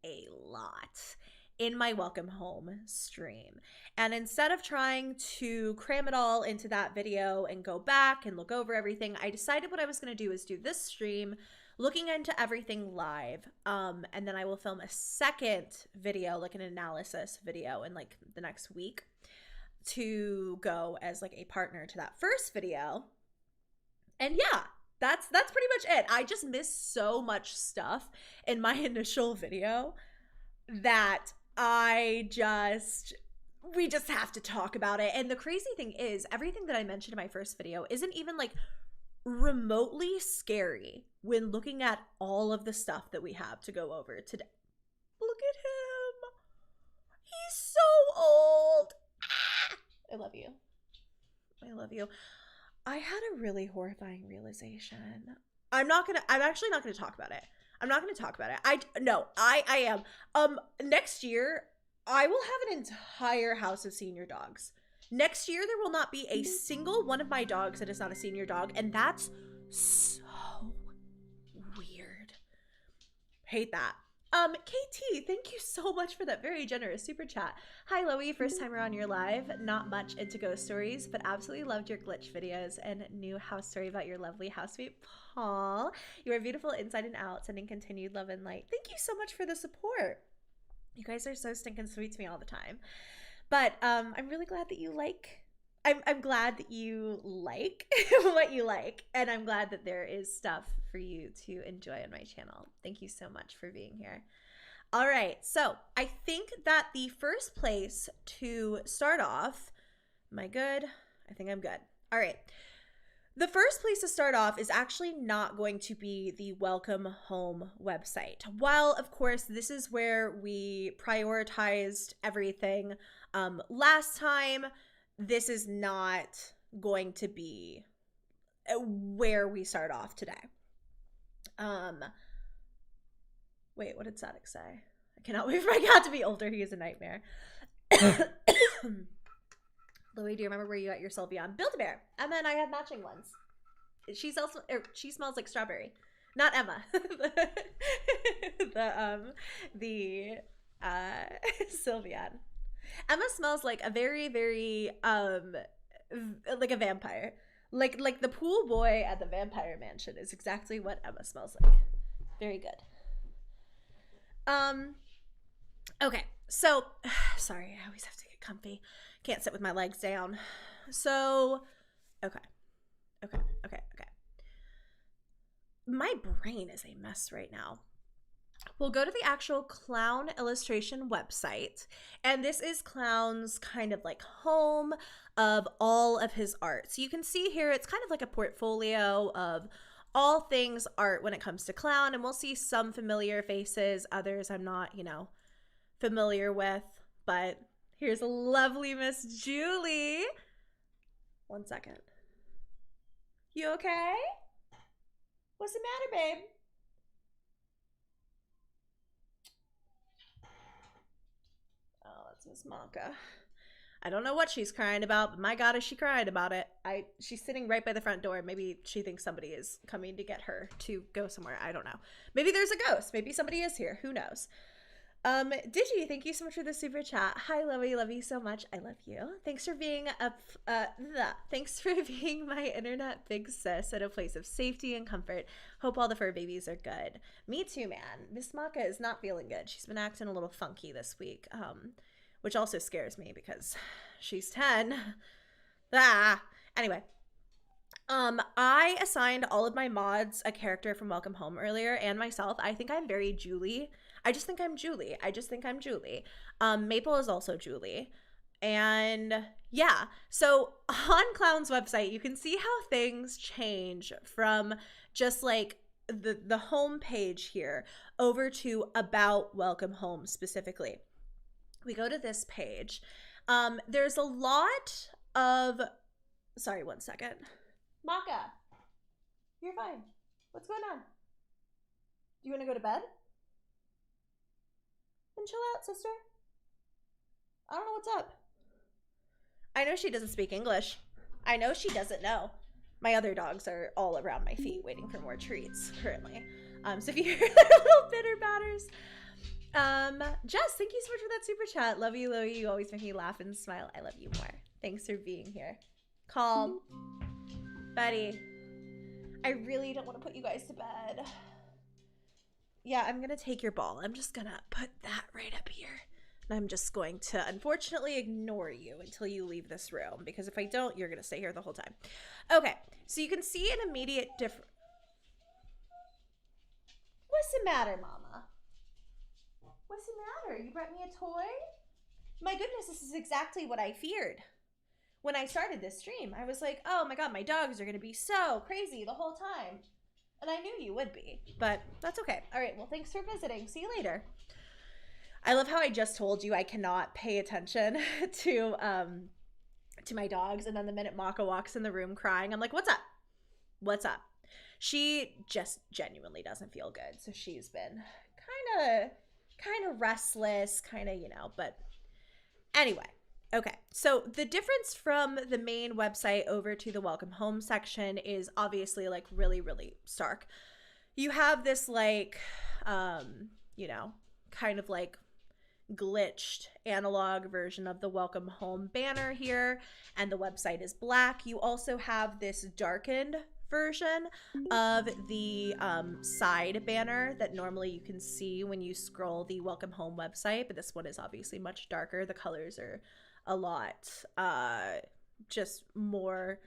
a lot in my Welcome Home stream. And instead of trying to cram it all into that video and go back and look over everything, I decided what I was going to do is do this stream looking into everything live, and then I will film a second video, like an analysis video, in like the next week to go as like a partner to that first video. And yeah, that's pretty much it. I just missed so much stuff in my initial video that we just have to talk about it. And the crazy thing is, everything that I mentioned in my first video isn't even like remotely scary when looking at all of the stuff that we have to go over today. Look at him. He's so old. love you. I love you. I had a really horrifying realization. I'm actually not gonna talk about it. I'm not gonna talk about it. I am. Next year, I will have an entire house of senior dogs. Next year, there will not be a single one of my dogs that is not a senior dog, and that's so weird. Hate that. KT, thank you so much for that very generous super chat. Hi, Loey. First timer on your live. Not much into ghost stories, but absolutely loved your glitch videos and new house story about your lovely housemate, Paul. You are beautiful inside and out, sending continued love and light. Thank you so much for the support. You guys are so stinking sweet to me all the time. But I'm really glad that you like. I'm glad that you like what you like, and I'm glad that there is stuff for you to enjoy on my channel. Thank you so much for being here. All right, so I think that the first place to start off, am I good? I think I'm good. All right. The first place to start off is actually not going to be the Welcome Home website. While, of course, this is where we prioritized everything last time, this is not going to be where we start off today. Wait, what did Sadik say? I cannot wait for my cat to be older. He is a nightmare. Louie, do you remember where you got your Sylveon? Build-A-Bear. And then I have matching ones. She smells like strawberry. Not Emma. the Sylveon. Emma smells like a very, very, like a vampire. Like the pool boy at the Vampire Mansion is exactly what Emma smells like. Very good. Okay, so, sorry, I always have to get comfy. Can't sit with my legs down. So, okay. My brain is a mess right now. We'll go to the actual Clown illustration website, and this is Clown's kind of like home of all of his art. So you can see here, it's kind of like a portfolio of all things art when it comes to Clown, and we'll see some familiar faces, others I'm not, familiar with, but here's a lovely Miss Julie. 1 second. You okay? What's the matter, babe? Oh, that's Miss Monka. I don't know what she's crying about, but my God, is she crying about it. She's sitting right by the front door. Maybe she thinks somebody is coming to get her to go somewhere. I don't know. Maybe there's a ghost. Maybe somebody is here. Who knows? Digi, thank you so much for the super chat. Hi, Loey. Love you so much. I love you. Thanks for being thanks for being my internet big sis at a place of safety and comfort. Hope all the fur babies are good. Me too, man. Miss Maka is not feeling good. She's been acting a little funky this week, which also scares me because she's 10. Anyway. I assigned all of my mods a character from Welcome Home earlier, and myself. I think I'm very Julie. I just think I'm Julie. Maple is also Julie. And yeah, so on Clown's website, you can see how things change from just like the home page here over to About Welcome Home specifically. We go to this page. There's a lot of, sorry, 1 second. Maka, you're fine. What's going on? Do you want to go to bed? Then chill out, sister. I don't know what's up. I know she doesn't speak English. I know she doesn't know. My other dogs are all around my feet waiting for more treats currently. So if you hear their little bitter batters. Jess, thank you so much for that super chat. Love you, Loey. You always make me laugh and smile. I love you more. Thanks for being here. Calm. Betty, I really don't want to put you guys to bed. Yeah, I'm going to take your ball. I'm just going to put that right up here. And I'm just going to, unfortunately, ignore you until you leave this room. Because if I don't, you're going to stay here the whole time. Okay, so you can see an immediate difference. What's the matter, Mama? What's the matter? You brought me a toy? My goodness, this is exactly what I feared. When I started this stream, I was like, oh my God, my dogs are going to be so crazy the whole time. And I knew you would be, but that's okay. All right, well, thanks for visiting. See you later. I love how I just told you I cannot pay attention to to my dogs. And then the minute Maka walks in the room crying, I'm like, what's up? What's up? She just genuinely doesn't feel good. So she's been kind of restless, kind of, but anyway. Okay, so the difference from the main website over to the welcome home section is obviously like really, really stark. You have this like, kind of like glitched analog version of the welcome home banner here, and the website is black. You also have this darkened version of the side banner that normally you can see when you scroll the welcome home website, but this one is obviously much darker. The colors are a lot just more,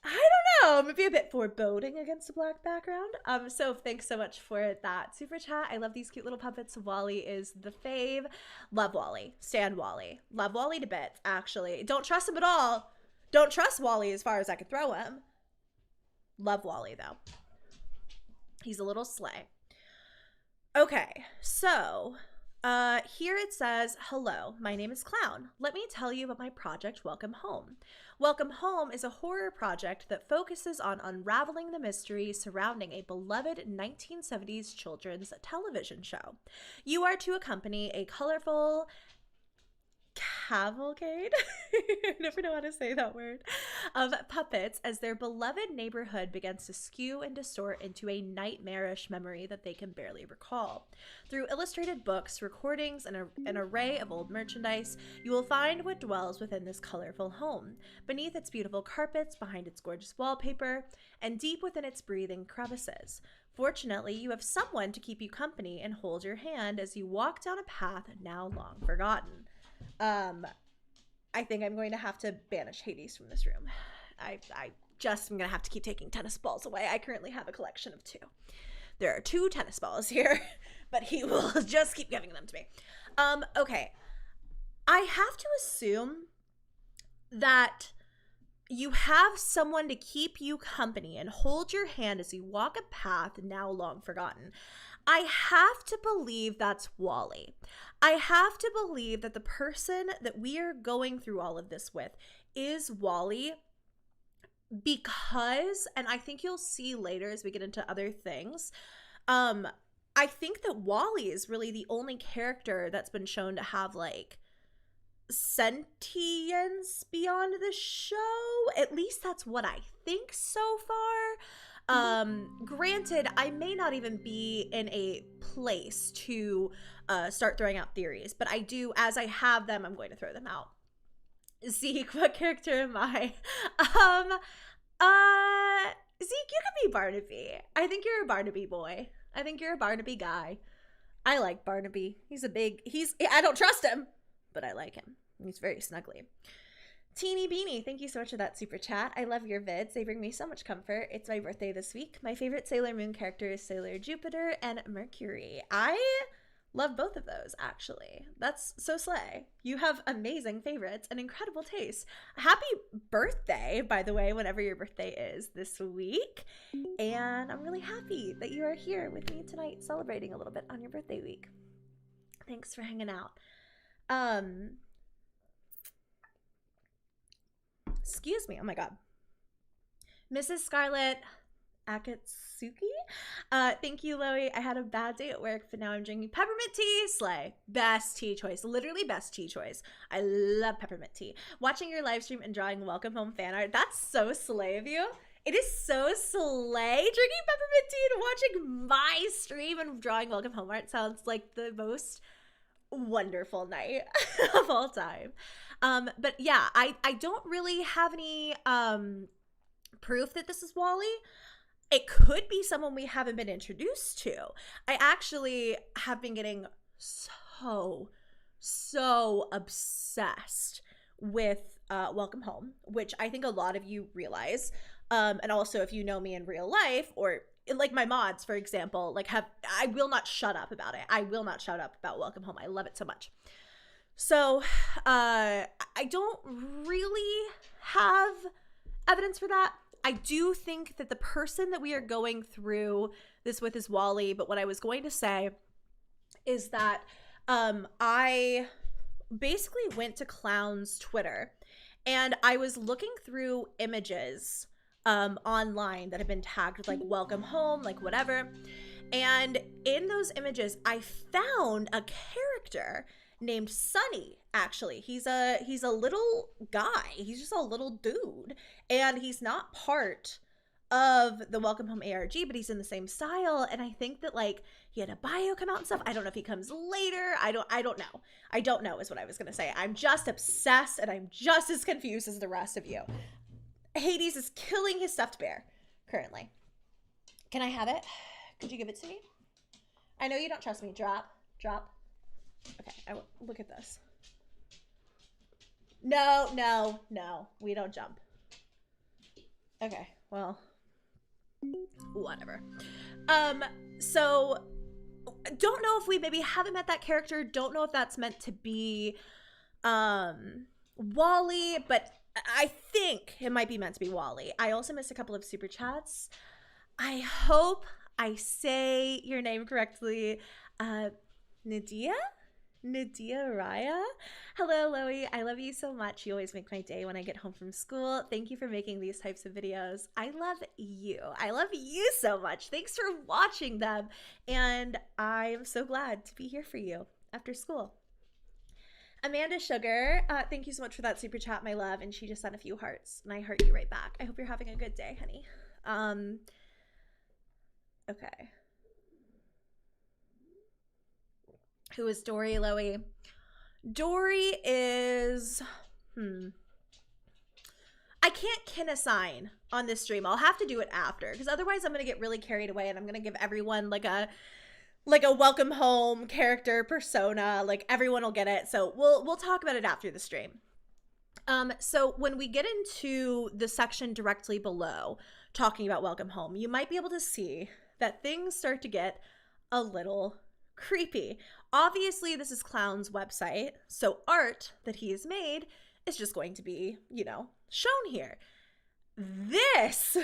I don't know, maybe a bit foreboding against a black background. So thanks so much for that super chat. I love these cute little puppets. Wally is the fave. Love Wally. Stand Wally. Love Wally to bits, actually. Don't trust him at all. Don't trust Wally as far as I could throw him. Love Wally, though. He's a little slay. Okay, so here it says, hello, my name is Clown. Let me tell you about my project, Welcome Home. Welcome Home is a horror project that focuses on unraveling the mystery surrounding a beloved 1970s children's television show. You are to accompany a colorful cavalcade, I never know how to say that word, of puppets as their beloved neighborhood begins to skew and distort into a nightmarish memory that they can barely recall. Through illustrated books, recordings, and an array of old merchandise, you will find what dwells within this colorful home, beneath its beautiful carpets, behind its gorgeous wallpaper, and deep within its breathing crevices. Fortunately, you have someone to keep you company and hold your hand as you walk down a path now long forgotten. I think I'm going to have to banish Hades from this room. I just am going to have to keep taking tennis balls away. I currently have a collection of 2. There are 2 tennis balls here, but he will just keep giving them to me. Okay. I have to assume that you have someone to keep you company and hold your hand as you walk a path now long forgotten. I have to believe that's Wally. I have to believe that the person that we are going through all of this with is Wally because, and I think you'll see later as we get into other things, I think that Wally is really the only character that's been shown to have like sentience beyond the show. At least that's what I think so far. Granted, I may not even be in a place to start throwing out theories, but I do, as I have them, I'm going to throw them out. Zeke, what character am I? Zeke, you could be Barnaby. I think you're a Barnaby boy. I think you're a Barnaby guy. I like Barnaby. I don't trust him, but I like him. He's very snuggly. Teeny Beanie, thank you so much for that super chat. I love your vids. They bring me so much comfort. It's my birthday this week. My favorite Sailor Moon character is Sailor Jupiter and Mercury. I love both of those, actually. That's so slay. You have amazing favorites and incredible taste. Happy birthday, by the way, whenever your birthday is this week. And I'm really happy that you are here with me tonight celebrating a little bit on your birthday week. Thanks for hanging out. Excuse me. Oh my God. Mrs. Scarlett Akatsuki. Thank you, Loey. I had a bad day at work, but now I'm drinking peppermint tea. Slay. Best tea choice. Literally best tea choice. I love peppermint tea. Watching your live stream and drawing welcome home fan art. That's so slay of you. It is so slay. Drinking peppermint tea and watching my stream and drawing welcome home art sounds like the most wonderful night of all time. But yeah, I don't really have any proof that this is Wally. It could be someone we haven't been introduced to. I actually have been getting so obsessed with Welcome Home, which I think a lot of you realize. And also if you know me in real life, or like my mods, for example, like I will not shut up about it. I will not shut up about Welcome Home. I love it so much. So I don't really have evidence for that. I do think that the person that we are going through this with is Wally, but what I was going to say is that I basically went to Clown's Twitter And I was looking through images online that have been tagged with like welcome home, like whatever. And in those images, I found a character named Sunny. Actually, he's a little guy. He's just a little dude, and he's not part of the Welcome Home ARG, but he's in the same style. And I think that like he had a bio come out and stuff. I don't know if he comes later. I don't know. I don't know is what I was gonna say. I'm just obsessed, and I'm just as confused as the rest of you. Hades is killing his stuffed bear currently. Can I have it? Could you give it to me? I know you don't trust me. Drop. Okay, look at this. No. We don't jump. Okay, well, whatever. So don't know if we maybe haven't met that character. Don't know if that's meant to be Wally, but I think it might be meant to be Wally. I also missed a couple of super chats. I hope I say your name correctly. Nadia Raya. Hello, Loey. I love you so much. You always make my day when I get home from school. Thank you for making these types of videos. I love you. I love you so much. Thanks for watching them. And I'm so glad to be here for you after school. Amanda Sugar, thank you so much for that super chat, my love. And she just sent a few hearts, and I heart you right back. I hope you're having a good day, honey. Okay. Who is Dory, Loey? Dory is, I can't kin a sign on this stream. I'll have to do it after, because otherwise I'm going to get really carried away, and I'm going to give everyone like a welcome home character persona. Like everyone will get it. So we'll talk about it after the stream. So when we get into the section directly below talking about welcome home, you might be able to see that things start to get a little creepy. Obviously, this is Clown's website, so art that he has made is just going to be, you know, shown here. This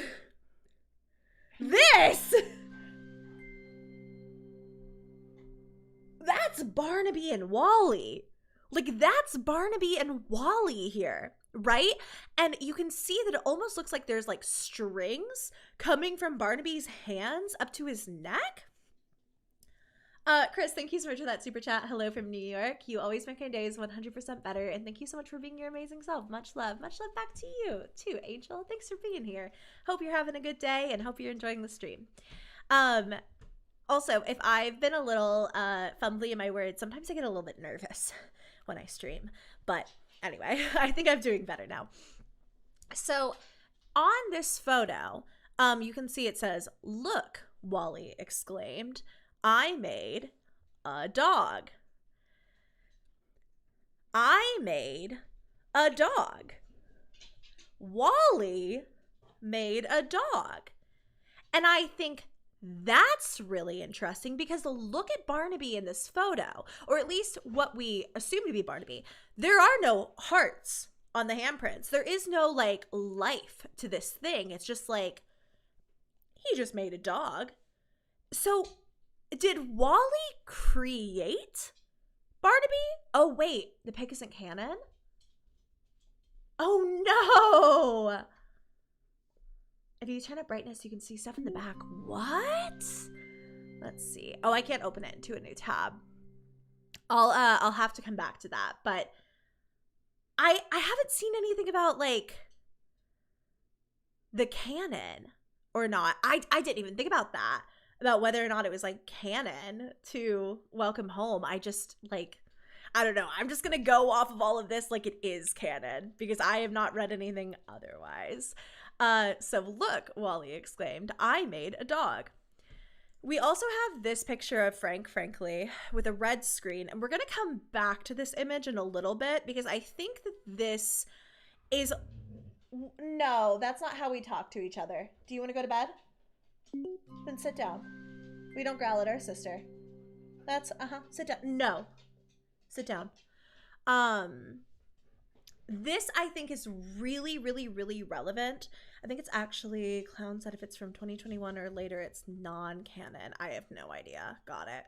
that's Barnaby and Wally. Like, that's Barnaby and Wally here, right? And you can see that it almost looks like there's like strings coming from Barnaby's hands up to his neck. Chris, thank you so much for that super chat. Hello from New York. You always make our days 100% better, and thank you so much for being your amazing self. Much love back to you too, Angel. Thanks for being here. Hope you're having a good day, and hope you're enjoying the stream. Also, if I've been a little fumbly in my words, sometimes I get a little bit nervous when I stream. But anyway, I think I'm doing better now. So on this photo, you can see it says, "Look," Wally exclaimed, "I made a dog. I made a dog. Wally made a dog." And I think that's really interesting, because look at Barnaby in this photo, or at least what we assume to be Barnaby. There are no hearts on the handprints. There is no like life to this thing. It's just like, he just made a dog. So did Wally create Barnaby? Oh wait, the pic isn't canon? Oh no! If you turn up brightness, you can see stuff in the back. What? Let's see. Oh, I can't open it into a new tab. I'll have to come back to that. But I haven't seen anything about like the canon or not. I didn't even think about that, about whether or not it was like canon to Welcome Home. I just like, I don't know. I'm just gonna go off of all of this like it is canon, because I have not read anything otherwise. So look, Wally exclaimed, "I made a dog." We also have this picture of Frank, frankly, with a red screen. And we're going to come back to this image in a little bit, because I think that this is... No, that's not how we talk to each other. Do you want to go to bed? Then sit down. We don't growl at our sister. That's, sit down. No. Sit down. This, I think, is really, really, really relevant. I think it's actually, Clown said if it's from 2021 or later, it's non-canon. I have no idea. Got it.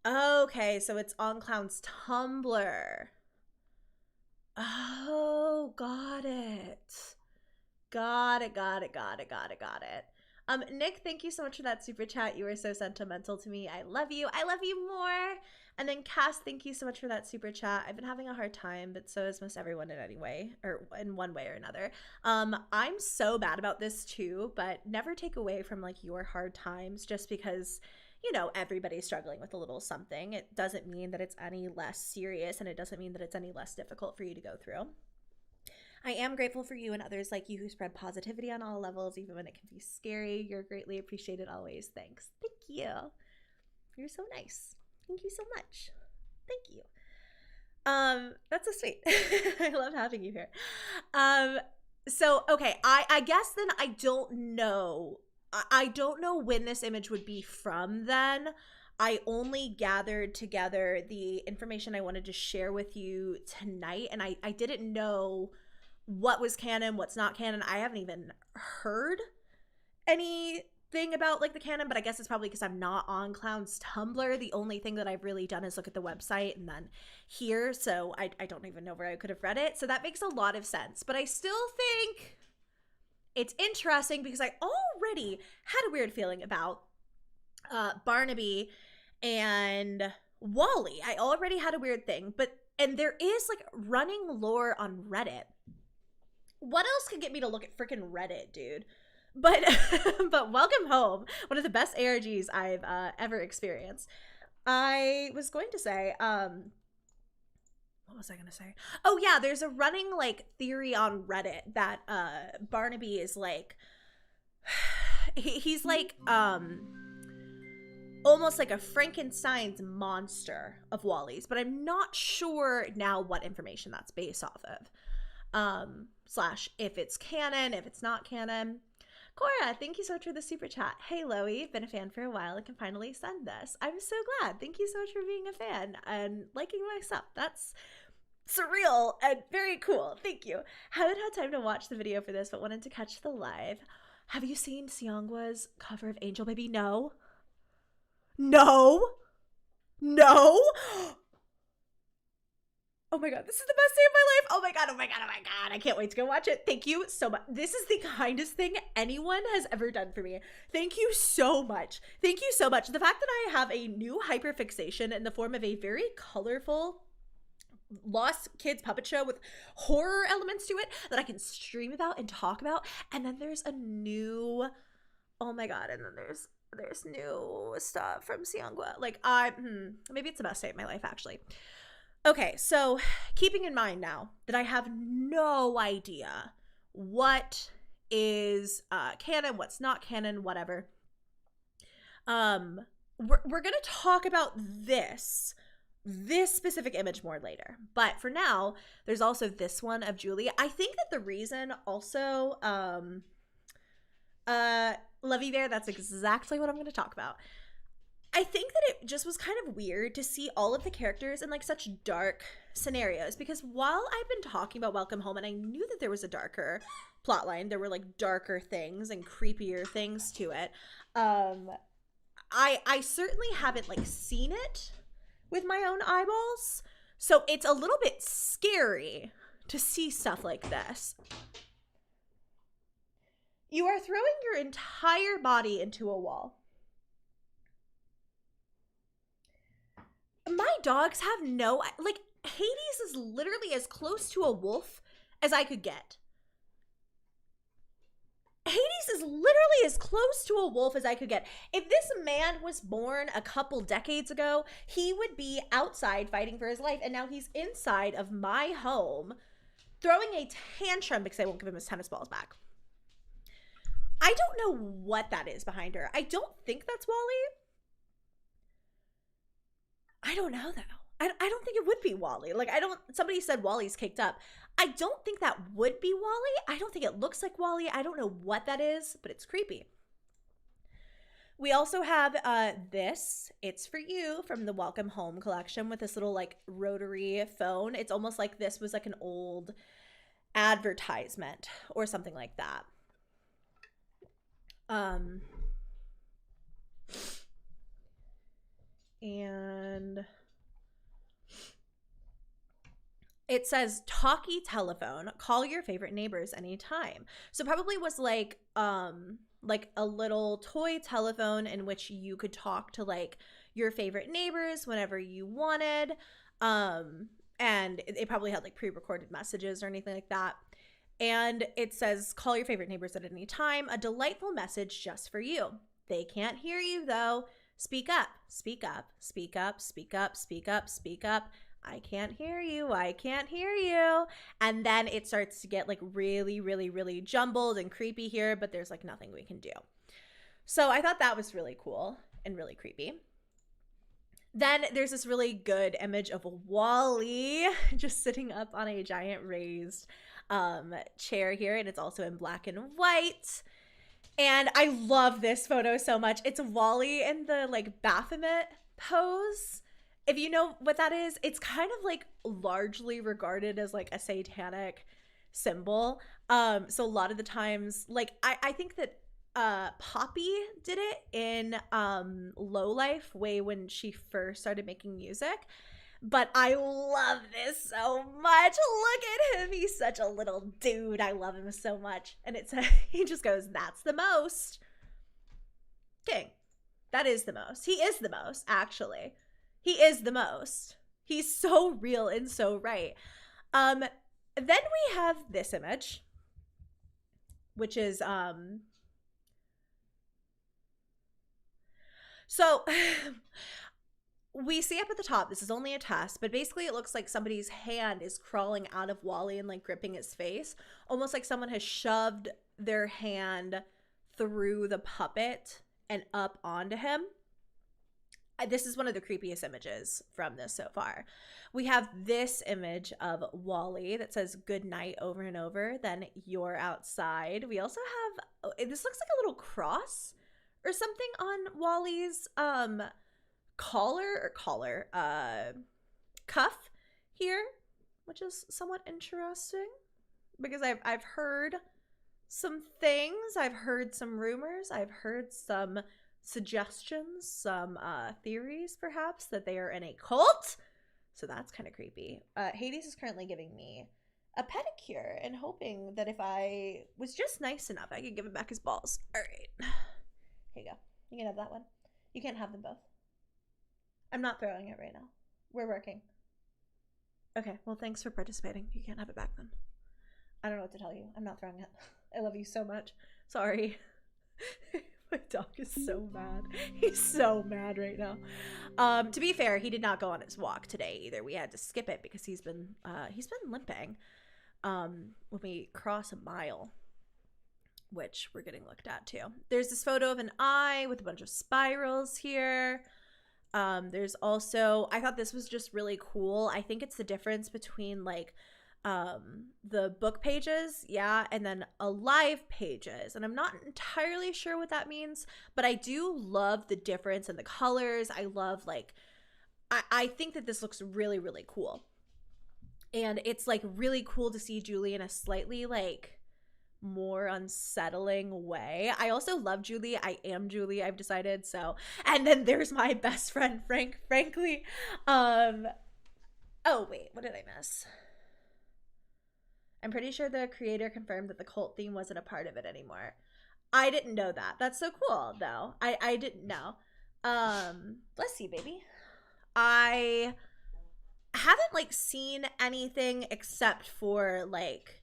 Okay, so it's on Clown's Tumblr. Oh, got it. Got it. Nick, thank you so much for that super chat. You were so sentimental to me. I love you. I love you more. And then Cass, thank you so much for that super chat. I've been having a hard time, but so has most everyone in any way, or in one way or another. I'm so bad about this too, but never take away from like your hard times just because, you know, everybody's struggling with a little something. It doesn't mean that it's any less serious, and it doesn't mean that it's any less difficult for you to go through. I am grateful for you and others like you who spread positivity on all levels, even when it can be scary. You're greatly appreciated always. Thanks. Thank you. You're so nice. Thank you so much. Thank you. That's so sweet. I love having you here. So, okay, I guess then I don't know. I don't know when this image would be from then. I only gathered together the information I wanted to share with you tonight, and I didn't know what was canon, what's not canon. I haven't even heard anything about like the canon, but I guess it's probably because I'm not on Clown's Tumblr. The only thing that I've really done is look at the website and then here, so I don't even know where I could have read it. So that makes a lot of sense, but I still think it's interesting because I already had a weird feeling about Barnaby and Wally. I already had a weird thing, and there is like running lore on Reddit. What else could get me to look at freaking Reddit, dude? But Welcome Home, one of the best ARGs I've ever experienced. I was going to say, what was I going to say? Oh yeah, there's a running like theory on Reddit that Barnaby is like, he's like almost like a Frankenstein's monster of Wally's, but I'm not sure now what information that's based off of. Slash if it's canon, if it's not canon. Cora, thank you so much for the super chat. Hey Loey, been a fan for a while. I can finally send this. I'm so glad. Thank you so much for being a fan and liking my stuff. That's surreal and very cool. Thank you. Haven't had time to watch the video for this, but wanted to catch the live. Have you seen Seongwa's cover of Angel Baby? No. Oh my god, this is the best day of my life. Oh my god. I can't wait to go watch it. Thank you so much. This is the kindest thing anyone has ever done for me. Thank you so much. Thank you so much. The fact that I have a new hyperfixation in the form of a very colorful Lost Kids puppet show with horror elements to it that I can stream about and talk about. And then there's a new, oh my god, and then there's new stuff from Seongwa. Like maybe it's the best day of my life actually. Okay, so keeping in mind now that I have no idea what is canon, what's not canon, whatever. We're gonna talk about this specific image more later. But for now, there's also this one of Julie. I think that the reason also, Lovey Bear, that's exactly what I'm gonna talk about. I think that it just was kind of weird to see all of the characters in like such dark scenarios, because while I've been talking about Welcome Home and I knew that there was a darker plotline, there were like darker things and creepier things to it. I certainly haven't like seen it with my own eyeballs, so it's a little bit scary to see stuff like this. You are throwing your entire body into a wall. My dogs have no, like, Hades is literally as close to a wolf as I could get. Hades is literally as close to a wolf as I could get. If this man was born a couple decades ago, he would be outside fighting for his life, and now he's inside of my home throwing a tantrum because I won't give him his tennis balls back. I don't know what that is behind her. I don't think that's Wally. I don't know though. I don't think it would be Wally. Like, somebody said Wally's kicked up. I don't think that would be Wally. I don't think it looks like Wally. I don't know what that is, but it's creepy. We also have this, It's For You, from the Welcome Home collection with this little like rotary phone. It's almost like this was like an old advertisement or something like that. And it says talkie telephone, call your favorite neighbors anytime. So probably was like a little toy telephone in which you could talk to like your favorite neighbors whenever you wanted. And it probably had like pre-recorded messages or anything like that. And it says call your favorite neighbors at any time, a delightful message just for you. They can't hear you though. Speak up, speak up, speak up, speak up, speak up, speak up. I can't hear you. I can't hear you. And then it starts to get like really, really, really jumbled and creepy here, but there's like nothing we can do. So I thought that was really cool and really creepy. Then there's this really good image of Wally just sitting up on a giant raised chair here, and it's also in black and white. And I love this photo so much. It's Wally in the like Baphomet pose. If you know what that is, it's kind of like largely regarded as like a satanic symbol. So a lot of the times, like I think that Poppy did it in Low Life way when she first started making music. But I love this so much. Look at him. He's such a little dude. I love him so much. And it's he just goes, that's the most. King. That is the most. He is the most, actually. He is the most. He's so real and so right. Then we have this image, which is so we see up at the top, this is only a test, but basically it looks like somebody's hand is crawling out of Wally and like gripping his face, almost like someone has shoved their hand through the puppet and up onto him. This is one of the creepiest images from this so far. We have this image of Wally that says good night over and over, then you're outside. We also have, this looks like a little cross or something on Wally's cuff here, which is somewhat interesting because I've heard some things. I've heard some rumors. I've heard some suggestions, some theories perhaps that they are in a cult. So that's kind of creepy. Hades is currently giving me a pedicure and hoping that if I was just nice enough, I could give him back his balls. All right. Here you go. You can have that one. You can't have them both. I'm not throwing it right now. We're working. Okay, well, thanks for participating. You can't have it back then. I don't know what to tell you. I'm not throwing it. I love you so much. Sorry. My dog is so mad. He's so mad right now. To be fair, he did not go on his walk today either. We had to skip it because he's been limping when we cross a mile, which we're getting looked at too. There's this photo of an eye with a bunch of spirals here. There's also, I thought this was just really cool. I think it's the difference between like the book pages, yeah, and then alive pages. And I'm not entirely sure what that means, but I do love the difference in the colors. I love like, I think that this looks really, really cool. And it's like really cool to see Julie in a slightly like more unsettling way. I also love Julie. I am Julie, I've decided. So, and then there's my best friend, frankly. Oh, wait, what did I miss? I'm pretty sure the creator confirmed that the cult theme wasn't a part of it anymore. I didn't know that. That's so cool, though. I didn't know. Bless you, baby. I haven't, like, seen anything except for, like,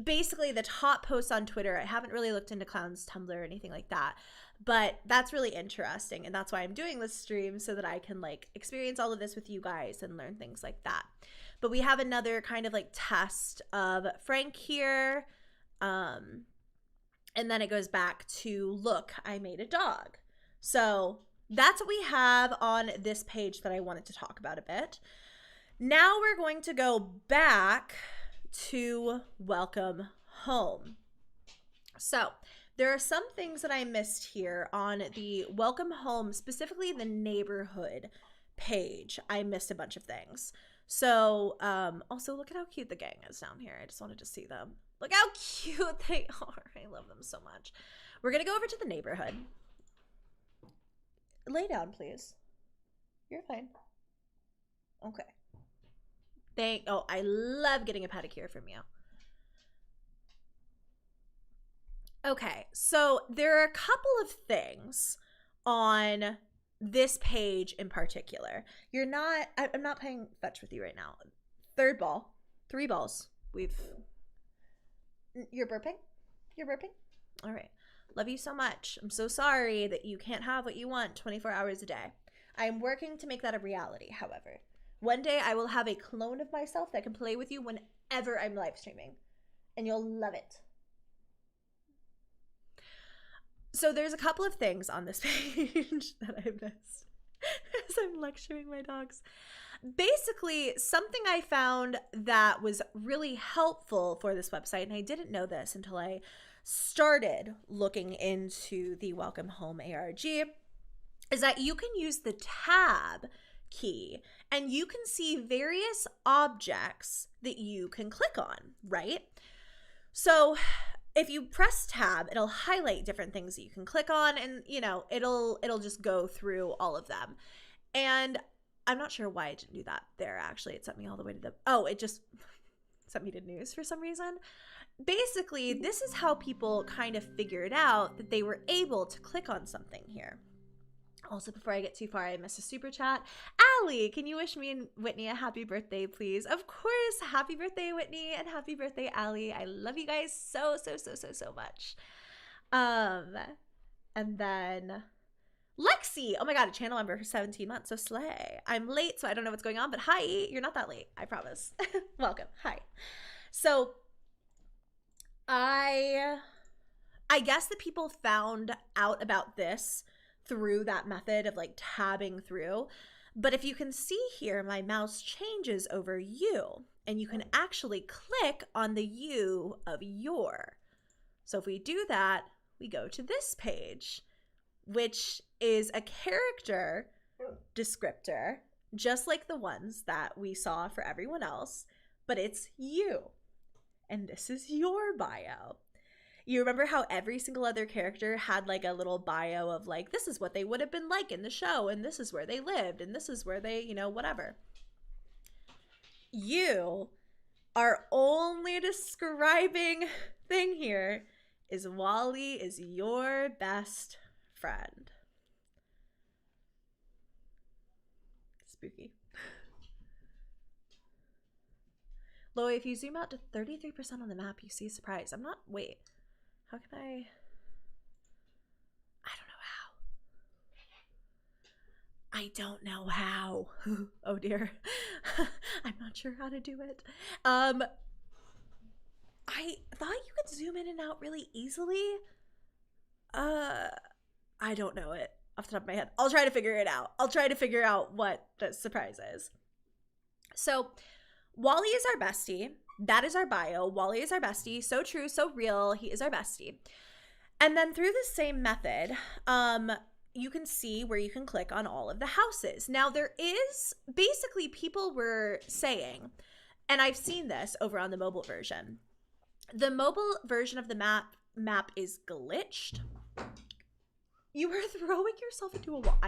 basically the top posts on Twitter. I haven't really looked into Clown's Tumblr or anything like that. But that's really interesting, and that's why I'm doing this stream, so that I can, like, experience all of this with you guys and learn things like that. But we have another kind of like test of Frank here. And then it goes back to, look, I made a dog. So that's what we have on this page that I wanted to talk about a bit. Now we're going to go back to Welcome Home. So there are some things that I missed here on the Welcome Home, specifically the neighborhood page. I missed a bunch of things. So, also look at how cute the gang is down here. I just wanted to see them. Look how cute they are. I love them so much. We're going to go over to the neighborhood. Lay down, please. You're fine. Okay. Oh, I love getting a pedicure from you. Okay, so there are a couple of things on this page in particular. I'm not playing fetch with you right now. Third ball, 3 balls. You're burping? You're burping? All right. Love you so much. I'm so sorry that you can't have what you want 24 hours a day. I am working to make that a reality, however. One day I will have a clone of myself that can play with you whenever I'm live streaming, and you'll love it. So there's a couple of things on this page that I missed as I'm lecturing my dogs. Basically, something I found that was really helpful for this website, and I didn't know this until I started looking into the Welcome Home ARG, is that you can use the tab key and you can see various objects that you can click on, right? So if you press tab, it'll highlight different things that you can click on, and it'll just go through all of them. And I'm not sure why it didn't do that there. Actually, it sent me all the way to it just sent me to news for some reason. Basically, this is how people kind of figured out that they were able to click on something here. Also, before I get too far, I missed a super chat. Allie, can you wish me and Whitney a happy birthday, please? Of course. Happy birthday, Whitney, and happy birthday, Allie. I love you guys so much. And then Lexi. Oh my God, a channel member for 17 months. So slay. I'm late, so I don't know what's going on, but hi. You're not that late. I promise. Welcome. Hi. So I guess that people found out about this through that method of like tabbing through. But if you can see here, my mouse changes over you, and you can actually click on the you of your. So if we do that, we go to this page, which is a character descriptor, just like the ones that we saw for everyone else, but it's you. And this is your bio. You remember how every single other character had like a little bio of like, this is what they would have been like in the show, and this is where they lived, and this is where they, whatever. You, our only describing thing here is Wally is your best friend. Spooky. Loey, if you zoom out to 33% on the map, you see a surprise. Wait. How can I don't know how. Oh dear. I'm not sure how to do it. I thought you could zoom in and out really easily. I don't know it off the top of my head. I'll try to figure it out. I'll try to figure out what the surprise is. So Wally is our bestie. That is our bio. Wally is our bestie. So true, so real. He is our bestie. And then through the same method, you can see where you can click on all of the houses. Now there is, basically people were saying, and I've seen this over on the mobile version. The mobile version of the map is glitched. You are throwing yourself into a wall.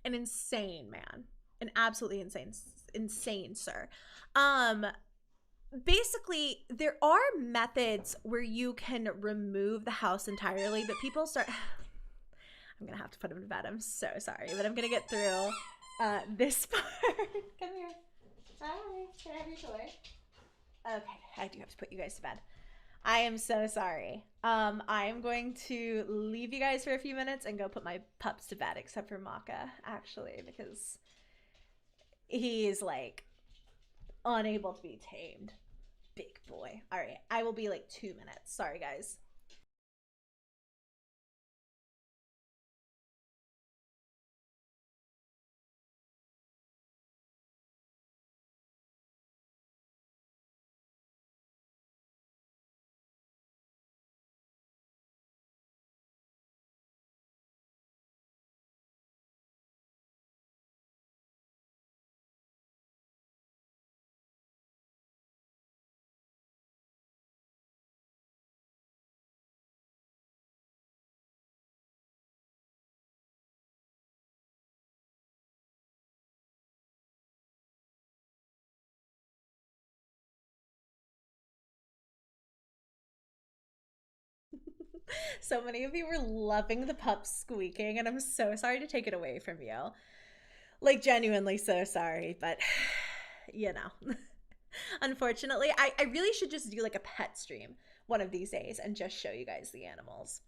An insane man. An absolutely insane sir. Basically, there are methods where you can remove the house entirely, but people start... I'm going to have to put him to bed. I'm so sorry, but I'm going to get through this part. Come here. Hi. Can I have your toy? Okay, I do have to put you guys to bed. I am so sorry. I am going to leave you guys for a few minutes and go put my pups to bed, except for Maka, actually, because he's like unable to be tamed. Big boy. All right, I will be like 2 minutes. Sorry, guys. So many of you were loving the pup squeaking, and I'm so sorry to take it away from you. Like, genuinely so sorry, but you know. Unfortunately, I really should just do like a pet stream one of these days and just show you guys the animals.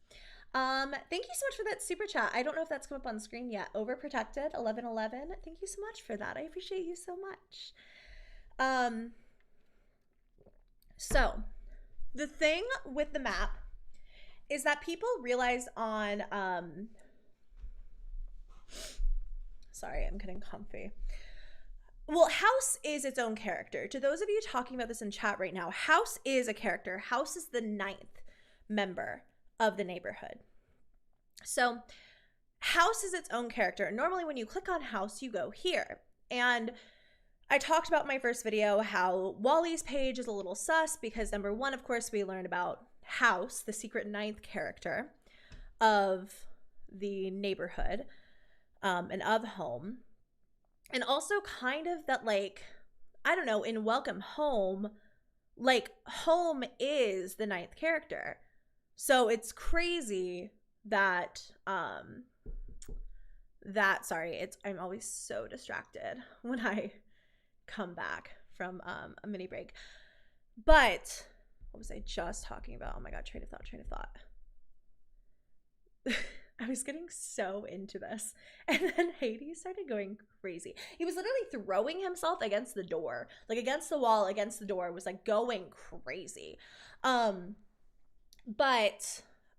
Thank you so much for that super chat. I don't know if that's come up on screen yet. Overprotected 1111. Thank you so much for that. I appreciate you so much. So the thing with the map is that people realize on sorry, I'm getting comfy. Well, House is its own character. To those of you talking about this in chat right now, House is a character. House is the 9th member of the neighborhood. So House is its own character. Normally when you click on House, you go here. And I talked about in my first video how Wally's page is a little sus because number one, of course, we learned about House, the secret 9th character of the neighborhood and of home. And also kind of that, like, I don't know, in Welcome Home, like, home is the 9th character. So it's crazy that, sorry, I'm always so distracted when I come back from a mini break. But, what was I just talking about? Oh my God, train of thought. I was getting so into this. And then Hades started going crazy. He was literally throwing himself against the door. Like against the wall, against the door. Was like going crazy. But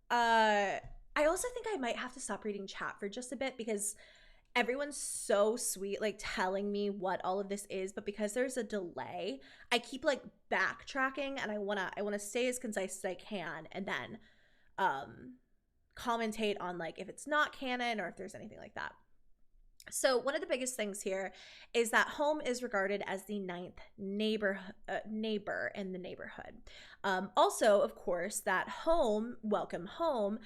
I also think I might have to stop reading chat for just a bit because everyone's so sweet, like telling me what all of this is. But because there's a delay, I keep like backtracking and I wanna stay as concise as I can and then commentate on like if it's not canon or if there's anything like that. So one of the biggest things here is that home is regarded as the 9th neighbor in the neighborhood. Also, of course, that home, welcome home,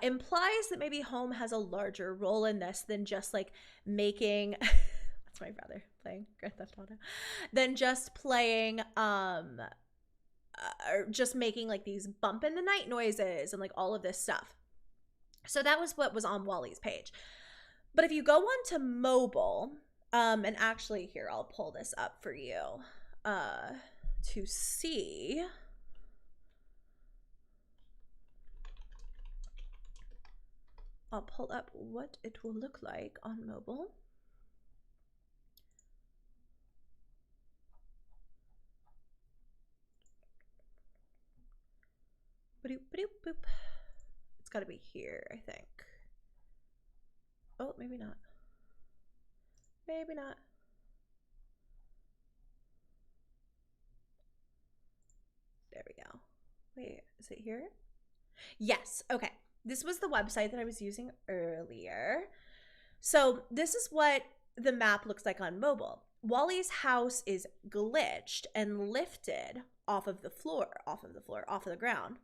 implies that maybe home has a larger role in this than just like making that's my brother playing Grand Theft Auto, than just playing or just making like these bump in the night noises and like all of this stuff. So that was what was on Wally's page. But if you go on to mobile, and actually here, I'll pull this up for you to see. I'll pull up what it will look like on mobile. Boop. It's got to be here, I think. Oh, maybe not. Maybe not. There we go. Wait, is it here? Yes, okay. This was the website that I was using earlier. So this is what the map looks like on mobile. Wally's house is glitched and lifted off of the ground.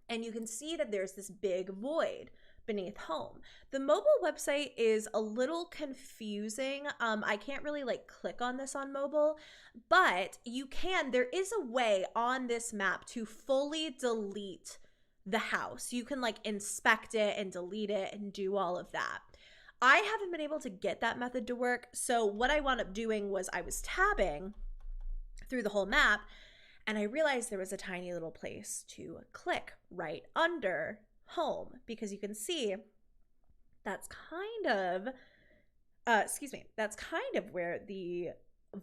And you can see that there's this big void beneath home. The mobile website is a little confusing. I can't really like click on this on mobile, but there is a way on this map to fully delete the house. You can like inspect it and delete it and do all of that. I haven't been able to get that method to work. So what I wound up doing was I was tabbing through the whole map and I realized there was a tiny little place to click right under home because you can see that's kind of where the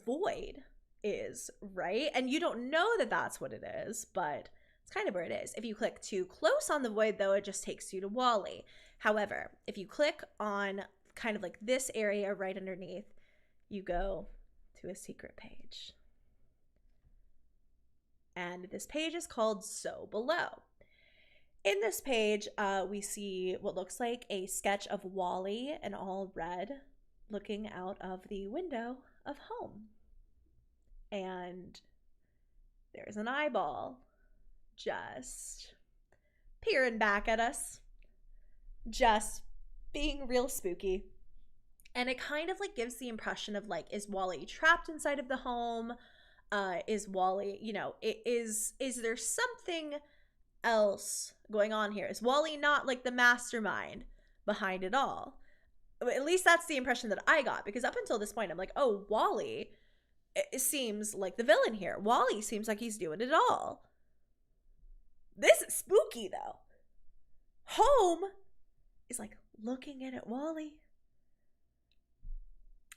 void is, right? And you don't know that that's what it is, but it's kind of where it is. If you click too close on the void though, it just takes you to Wally. However, if you click on kind of like this area right underneath, you go to a secret page. And this page is called So Below. In this page, we see what looks like a sketch of Wally in all red looking out of the window of home. And there's an eyeball just peering back at us, just being real spooky. And it kind of like gives the impression of like, is Wally trapped inside of the home? Is Wally, is there something else going on here? Is Wally not like the mastermind behind it all? At least that's the impression that I got, because up until this point, I'm like, oh, Wally, it seems like the villain here. Wally seems like he's doing it all. This is spooky, though. Home is like looking in at Wally.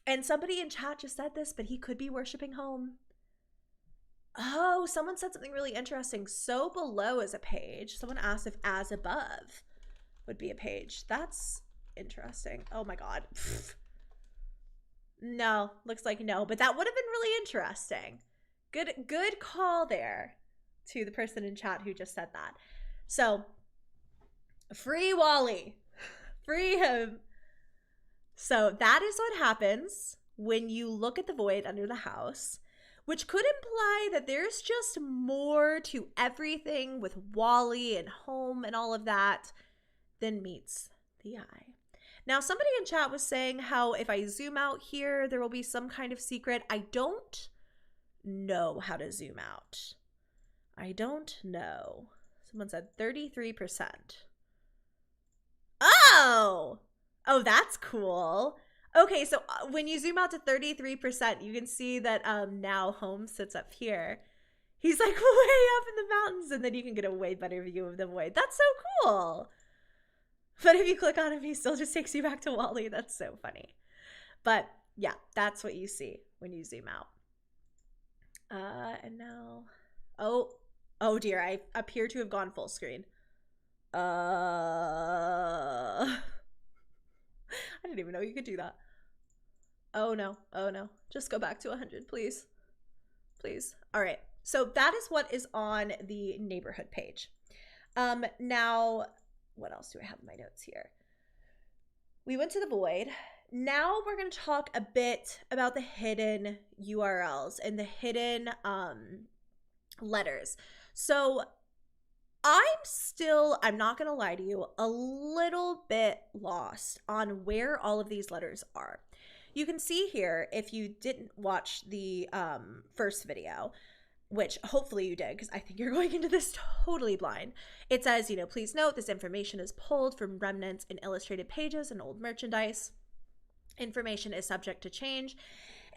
And somebody in chat just said this, but he could be worshiping Home. Oh, someone said something really interesting. So below is a page. Someone asked if as above would be a page. That's interesting. Oh my God. No, looks like no, but that would have been really interesting. Good call there to the person in chat who just said that. So, free Wally. Free him. So that is what happens when you look at the void under the house, which could imply that there's just more to everything with Wally and Home and all of that than meets the eye. Now, somebody in chat was saying how if I zoom out here, there will be some kind of secret. I don't know how to zoom out. I don't know. Someone said 33%. Oh! Oh, that's cool. Okay, so when you zoom out to 33%, you can see that now Home sits up here. He's like way up in the mountains, and then you can get a way better view of the void. That's so cool. But if you click on him, he still just takes you back to Wally. That's so funny. But yeah, that's what you see when you zoom out. And now, oh dear, I appear to have gone full screen. I didn't even know you could do that. Oh no, just go back to 100, please. Please. All right, so that is what is on the neighborhood page. Now, what else do I have in my notes here? We went to the void. Now we're going to talk a bit about the hidden URLs and the hidden letters. So I'm not going to lie to you, a little bit lost on where all of these letters are. You can see here, if you didn't watch the first video, which hopefully you did, because I think you're going into this totally blind. It says, please note this information is pulled from remnants in illustrated pages and old merchandise. Information is subject to change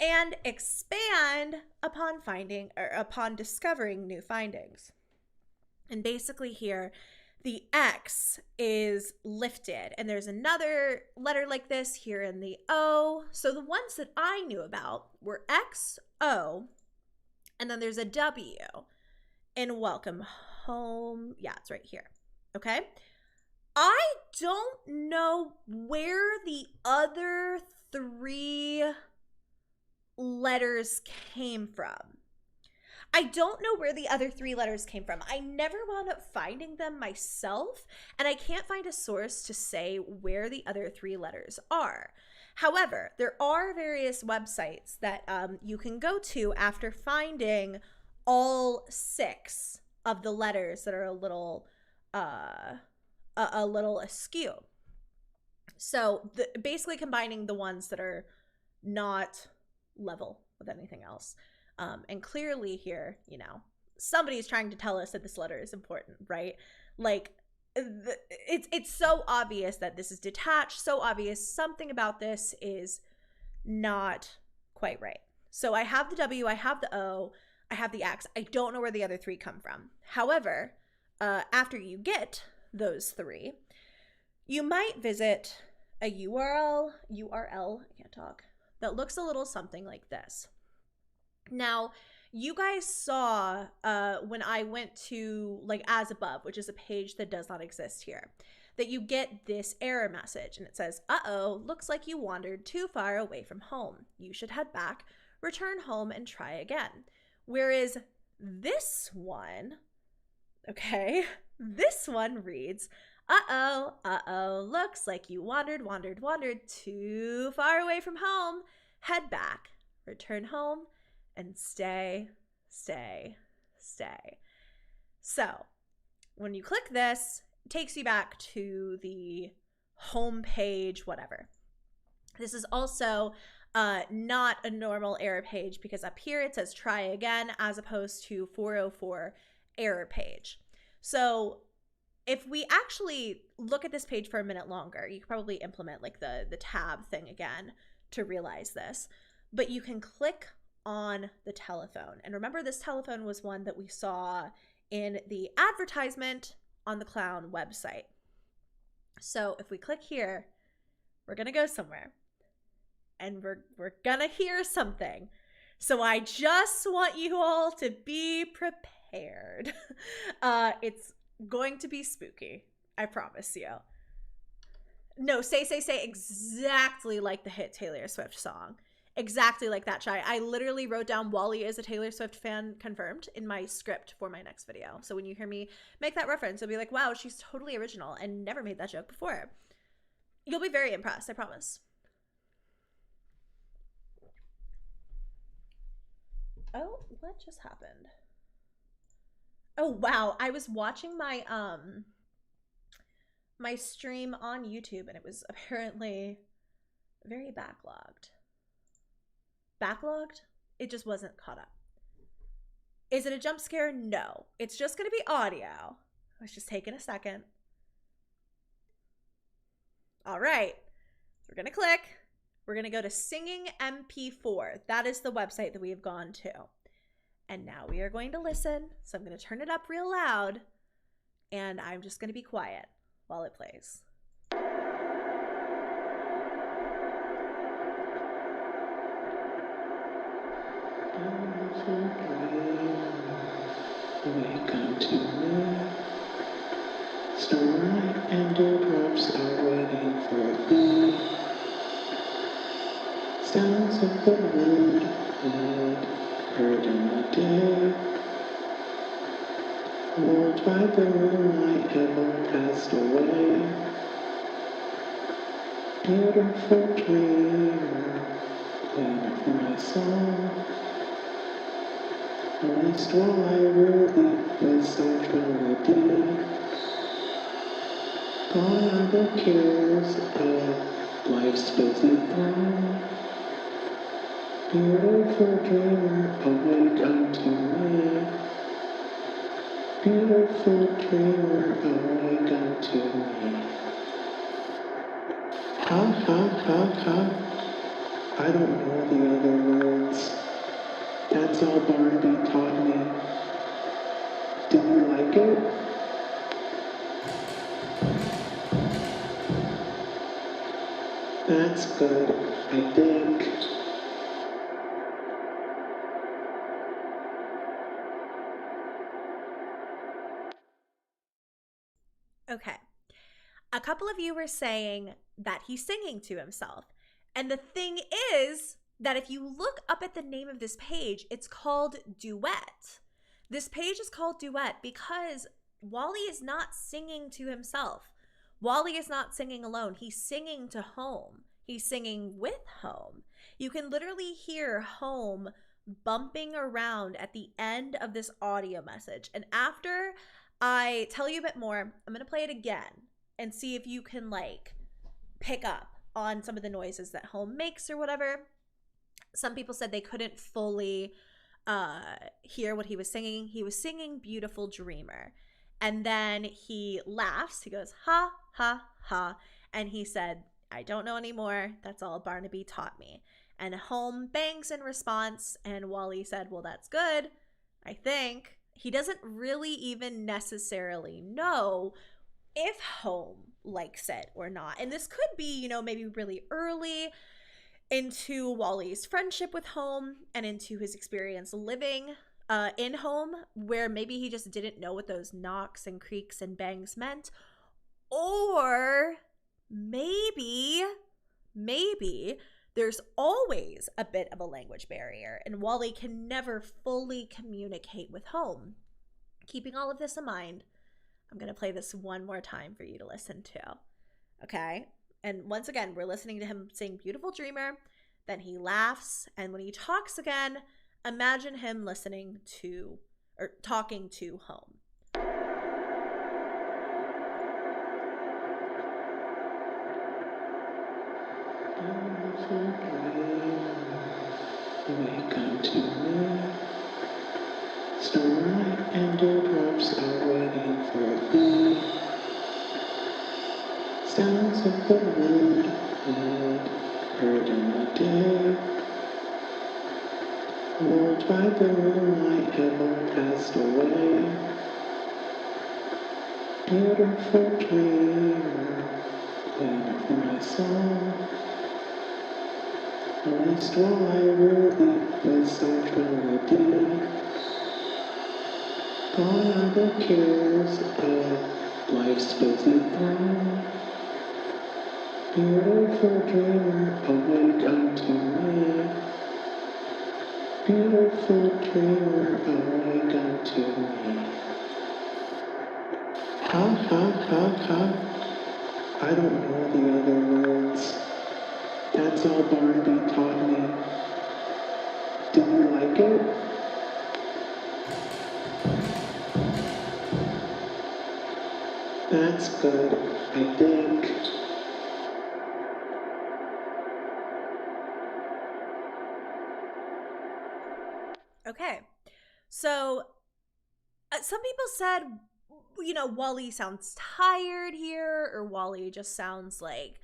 and expand upon discovering new findings. And basically here, the X is lifted, and there's another letter like this here in the O. So the ones that I knew about were X, O, and then there's a W in welcome home. Yeah, it's right here. Okay. I don't know where the other 3 letters came from. I don't know where the other 3 letters came from. I never wound up finding them myself, and I can't find a source to say where the other 3 letters are. However, there are various websites that you can go to after finding all 6 of the letters that are a little askew. So basically combining the ones that are not level with anything else. And clearly here, somebody's trying to tell us that this letter is important, right? Like, it's so obvious that this is detached, so obvious something about this is not quite right. So I have the W, I have the O, I have the X. I don't know where the other 3 come from. However, after you get those 3, you might visit a URL, I can't talk, that looks a little something like this. Now, you guys saw when I went to as above, which is a page that does not exist here, that you get this error message, and it says, uh-oh, looks like you wandered too far away from home. You should head back, return home, and try again. Whereas this one, okay, this one reads, uh-oh, looks like you wandered too far away from home. Head back, return home, and stay. So when you click this, it takes you back to the home page, whatever. This is also not a normal error page, because up here it says try again as opposed to 404 error page. So if we actually look at this page for a minute longer, you could probably implement like the tab thing again to realize this. But you can click on the telephone. And remember, this telephone was one that we saw in the advertisement on the clown website. So if we click here, we're going to go somewhere. And we're going to hear something. So I just want you all to be prepared. It's going to be spooky. I promise you. No, say exactly like the hit Taylor Swift song. Exactly like that, Chai. I literally wrote down Wally is a Taylor Swift fan confirmed in my script for my next video. So when you hear me make that reference, you'll be like, wow, she's totally original and never made that joke before. You'll be very impressed, I promise. Oh, what just happened? Oh, wow. I was watching my my stream on YouTube and it was apparently very backlogged. Backlogged? It just wasn't caught up. Is it a jump scare? No. It's just going to be audio. It's just taking a second. All right. We're going to click. We're going to go to Singing MP4. That is the website that we have gone to. And now we are going to listen. So I'm going to turn it up real loud. And I'm just going to be quiet while it plays. Welcome to me. Starlight and dewdrops are waiting for thee. Sounds of the wood heard in the day. Lulled by the moonlight have all passed away. Beautiful dreamer, queen of my soul. At least while I really with soft melody. Gone are the cares of life's busy throng. Beautiful dreamer, awake unto me. Beautiful dreamer, awake unto me. Ha ha ha ha. I don't know the other words. That's all Barnaby taught me. Did you like it? That's good, I think. Okay. A couple of you were saying that he's singing to himself. And the thing is that if you look up at the name of this page, it's called Duet. This page is called Duet because Wally is not singing to himself. Wally is not singing alone. He's singing to Home. He's singing with Home. You can literally hear Home bumping around at the end of this audio message. And after I tell you a bit more, I'm going to play it again and see if you can like pick up on some of the noises that Home makes or whatever. Some people said they couldn't fully hear what he was singing. He was singing Beautiful Dreamer. And then he laughs. He goes, ha, ha, ha. And he said, I don't know anymore. That's all Barnaby taught me. And Home bangs in response. And Wally said, well, that's good, I think. He doesn't really even necessarily know if Home likes it or not. And this could be, you know, maybe really early into Wally's friendship with Home and into his experience living in Home, where maybe he just didn't know what those knocks and creaks and bangs meant. Or maybe there's always a bit of a language barrier and Wally can never fully communicate with Home. Keeping all of this in mind, I'm going to play this one more time for you to listen to. Okay? And once again, we're listening to him sing Beautiful Dreamer. Then he laughs. And when he talks again, imagine him listening to or talking to Home. Welcome to me. Starlight and dewdrops are waiting or E. Sounds of the world heard in the day. Lulled by the moonlight, heaven passed away. Beautiful dreamer, playing for my song. Least while I really was tranquility. Gone are the cares of life's busy throng. Beautiful dreamer, awake unto me. Beautiful dreamer, awake unto me. Ha ha ha ha. I don't know the other words. That's all Barnaby taught me. Do you like it? That's good, I think. Okay, so some people said, Wally sounds tired here, or Wally just sounds like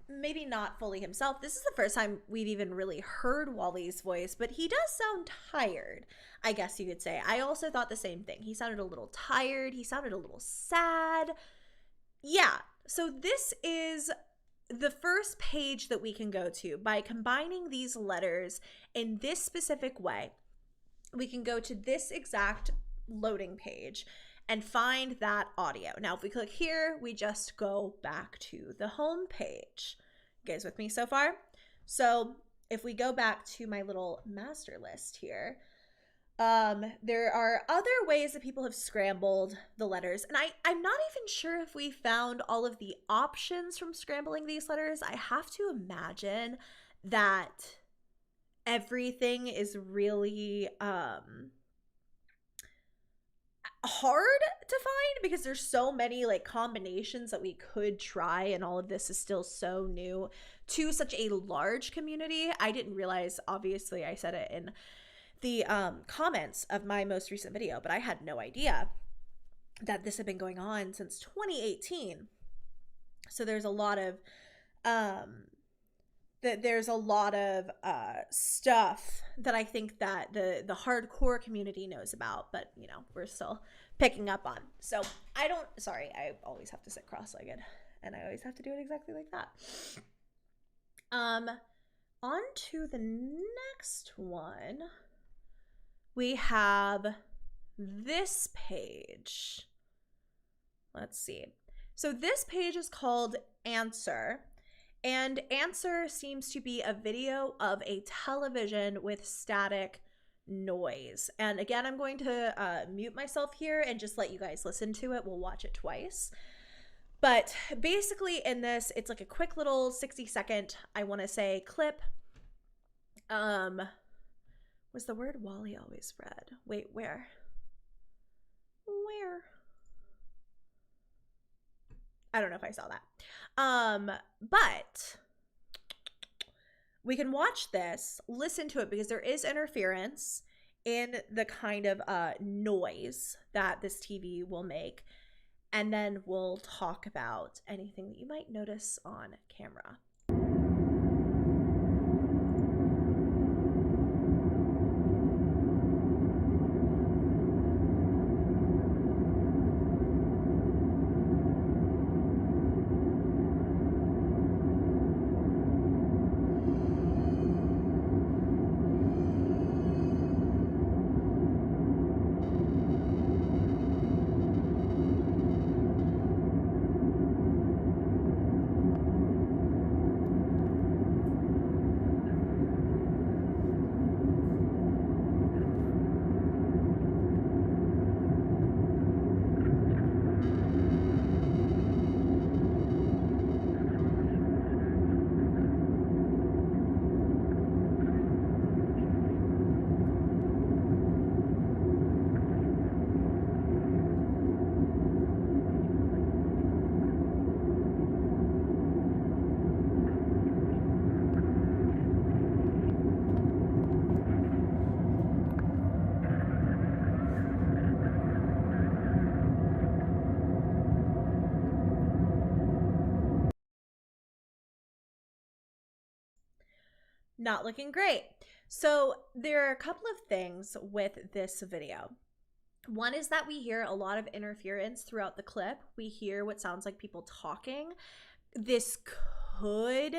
maybe not fully himself. This is the first time we've even really heard Wally's voice, but he does sound tired, I guess you could say. I also thought the same thing. He sounded a little tired. He sounded a little sad. Yeah, so this is the first page that we can go to. By combining these letters in this specific way, we can go to this exact loading page and find that audio. Now, if we click here, we just go back to the home page. You guys with me so far? So if we go back to my little master list here, there are other ways that people have scrambled the letters, and I'm not even sure if we found all of the options from scrambling these letters. I have to imagine that everything is really hard to find because there's so many like combinations that we could try, and all of this is still so new to such a large community. I didn't realize, obviously I said it in the comments of my most recent video, but I had no idea that this had been going on since 2018. So there's a lot of stuff that I think that the hardcore community knows about, but we're still picking up on. So I always have to sit cross-legged, and I always have to do it exactly like that. On to the next one. We have this page. Let's see. So this page is called Answer. And Answer seems to be a video of a television with static noise. And again, I'm going to mute myself here and just let you guys listen to it. We'll watch it twice. But basically in this, it's like a quick little 60-second, I want to say, clip. Was the word Wally always read? Wait, where? I don't know if I saw that. But we can watch this, listen to it, because there is interference in the kind of noise that this TV will make. And then we'll talk about anything that you might notice on camera. Not looking great. So there are a couple of things with this video. One is that we hear a lot of interference throughout the clip. We hear what sounds like people talking. This could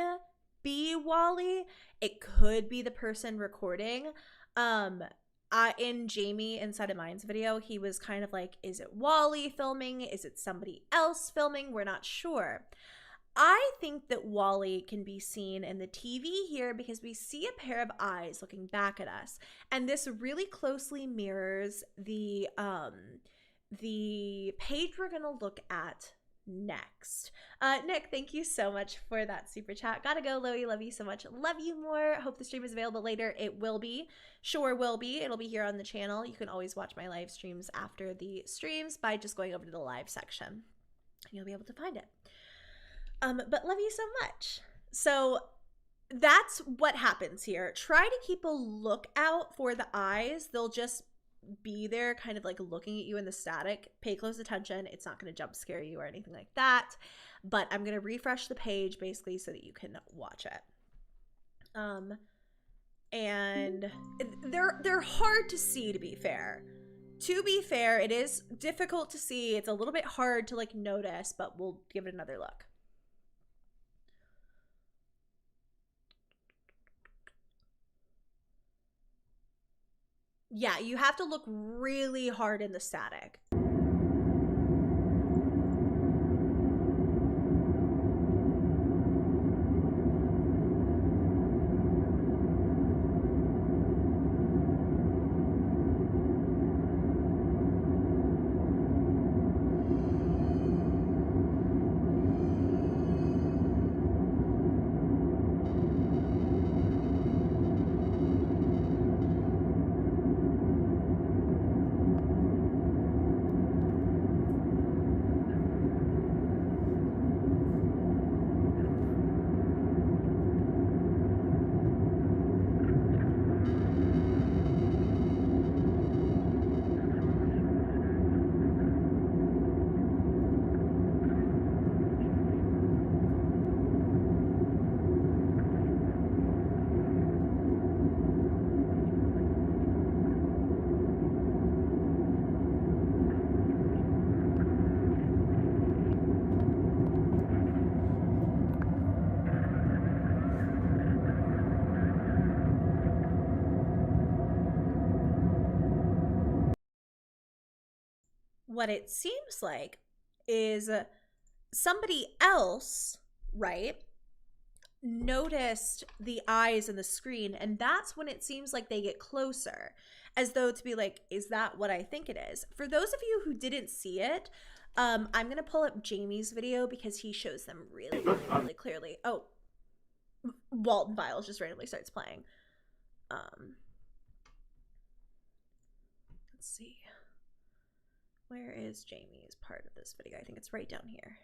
be Wally. It could be the person recording. In Jamie Inside of Mine's video, he was kind of like, is it Wally filming? Is it somebody else filming? We're not sure. I think that Wally can be seen in the TV here because we see a pair of eyes looking back at us. And this really closely mirrors the page we're going to look at next. Nick, thank you so much for that super chat. Gotta go, Loey. Love you so much. Love you more. Hope the stream is available later. It will be. Sure will be. It'll be here on the channel. You can always watch my live streams after the streams by just going over to the live section. And you'll be able to find it. But love you so much. So that's what happens here. Try to keep a lookout for the eyes. They'll just be there kind of like looking at you in the static. Pay close attention. It's not going to jump scare you or anything like that. But I'm going to refresh the page basically so that you can watch it. And they're hard to see, to be fair. To be fair, it is difficult to see. It's a little bit hard to like notice, but we'll give it another look. Yeah, you have to look really hard in the static. What it seems like is somebody else, right, noticed the eyes in the screen, and that's when it seems like they get closer, as though to be like, is that what I think it is? For those of you who didn't see it, I'm going to pull up Jamie's video because he shows them really, really clearly. Oh, Walton Files just randomly starts playing. Let's see. Where is Jamie's part of this video? I think it's right down here.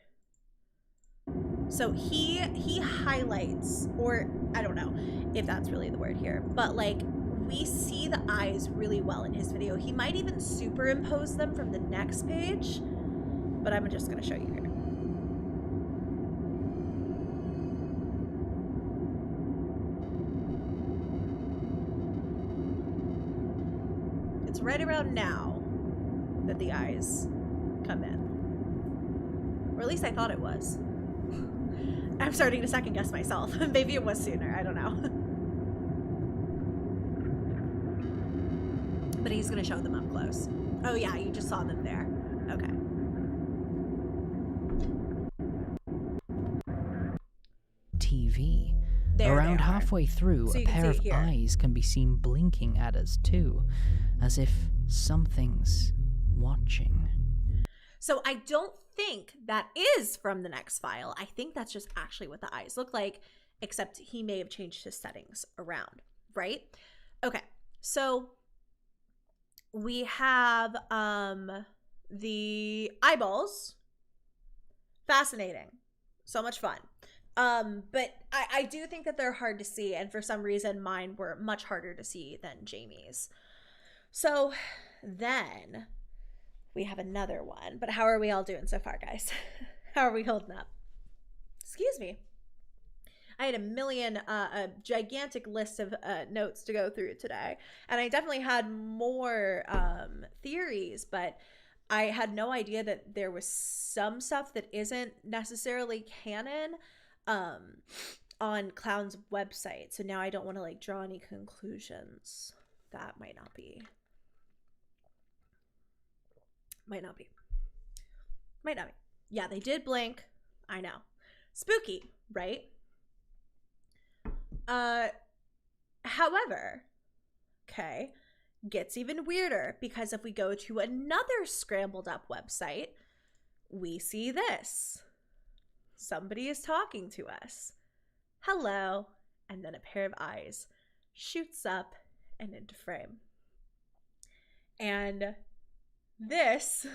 So he highlights, or I don't know if that's really the word here, but like we see the eyes really well in his video. He might even superimpose them from the next page, but I'm just going to show you here. It's right around now that the eyes come in. Or at least I thought it was. I'm starting to second guess myself. Maybe it was sooner. I don't know. But he's going to show them up close. Oh yeah, you just saw them there. Okay. TV. There Around they are. halfway through, So a you can pair see of it here. eyes can be seen blinking at us too, as if something's watching. So I don't think that is from the next file. I think that's just actually what the eyes look like, except he may have changed his settings around, right? Okay, so we have the eyeballs. Fascinating. So much fun. But I do think that they're hard to see, and for some reason mine were much harder to see than Jamie's. So then we have another one. But how are we all doing so far, guys? How are we holding up? Excuse me. I had a gigantic list of notes to go through today. And I definitely had more theories, but I had no idea that there was some stuff that isn't necessarily canon on Clown's website. So now I don't want to like draw any conclusions. That might not be. Yeah, they did blink. I know. Spooky, right? However, okay, gets even weirder because if we go to another scrambled up website, we see this. Somebody is talking to us. Hello. And then a pair of eyes shoots up and into frame. And this,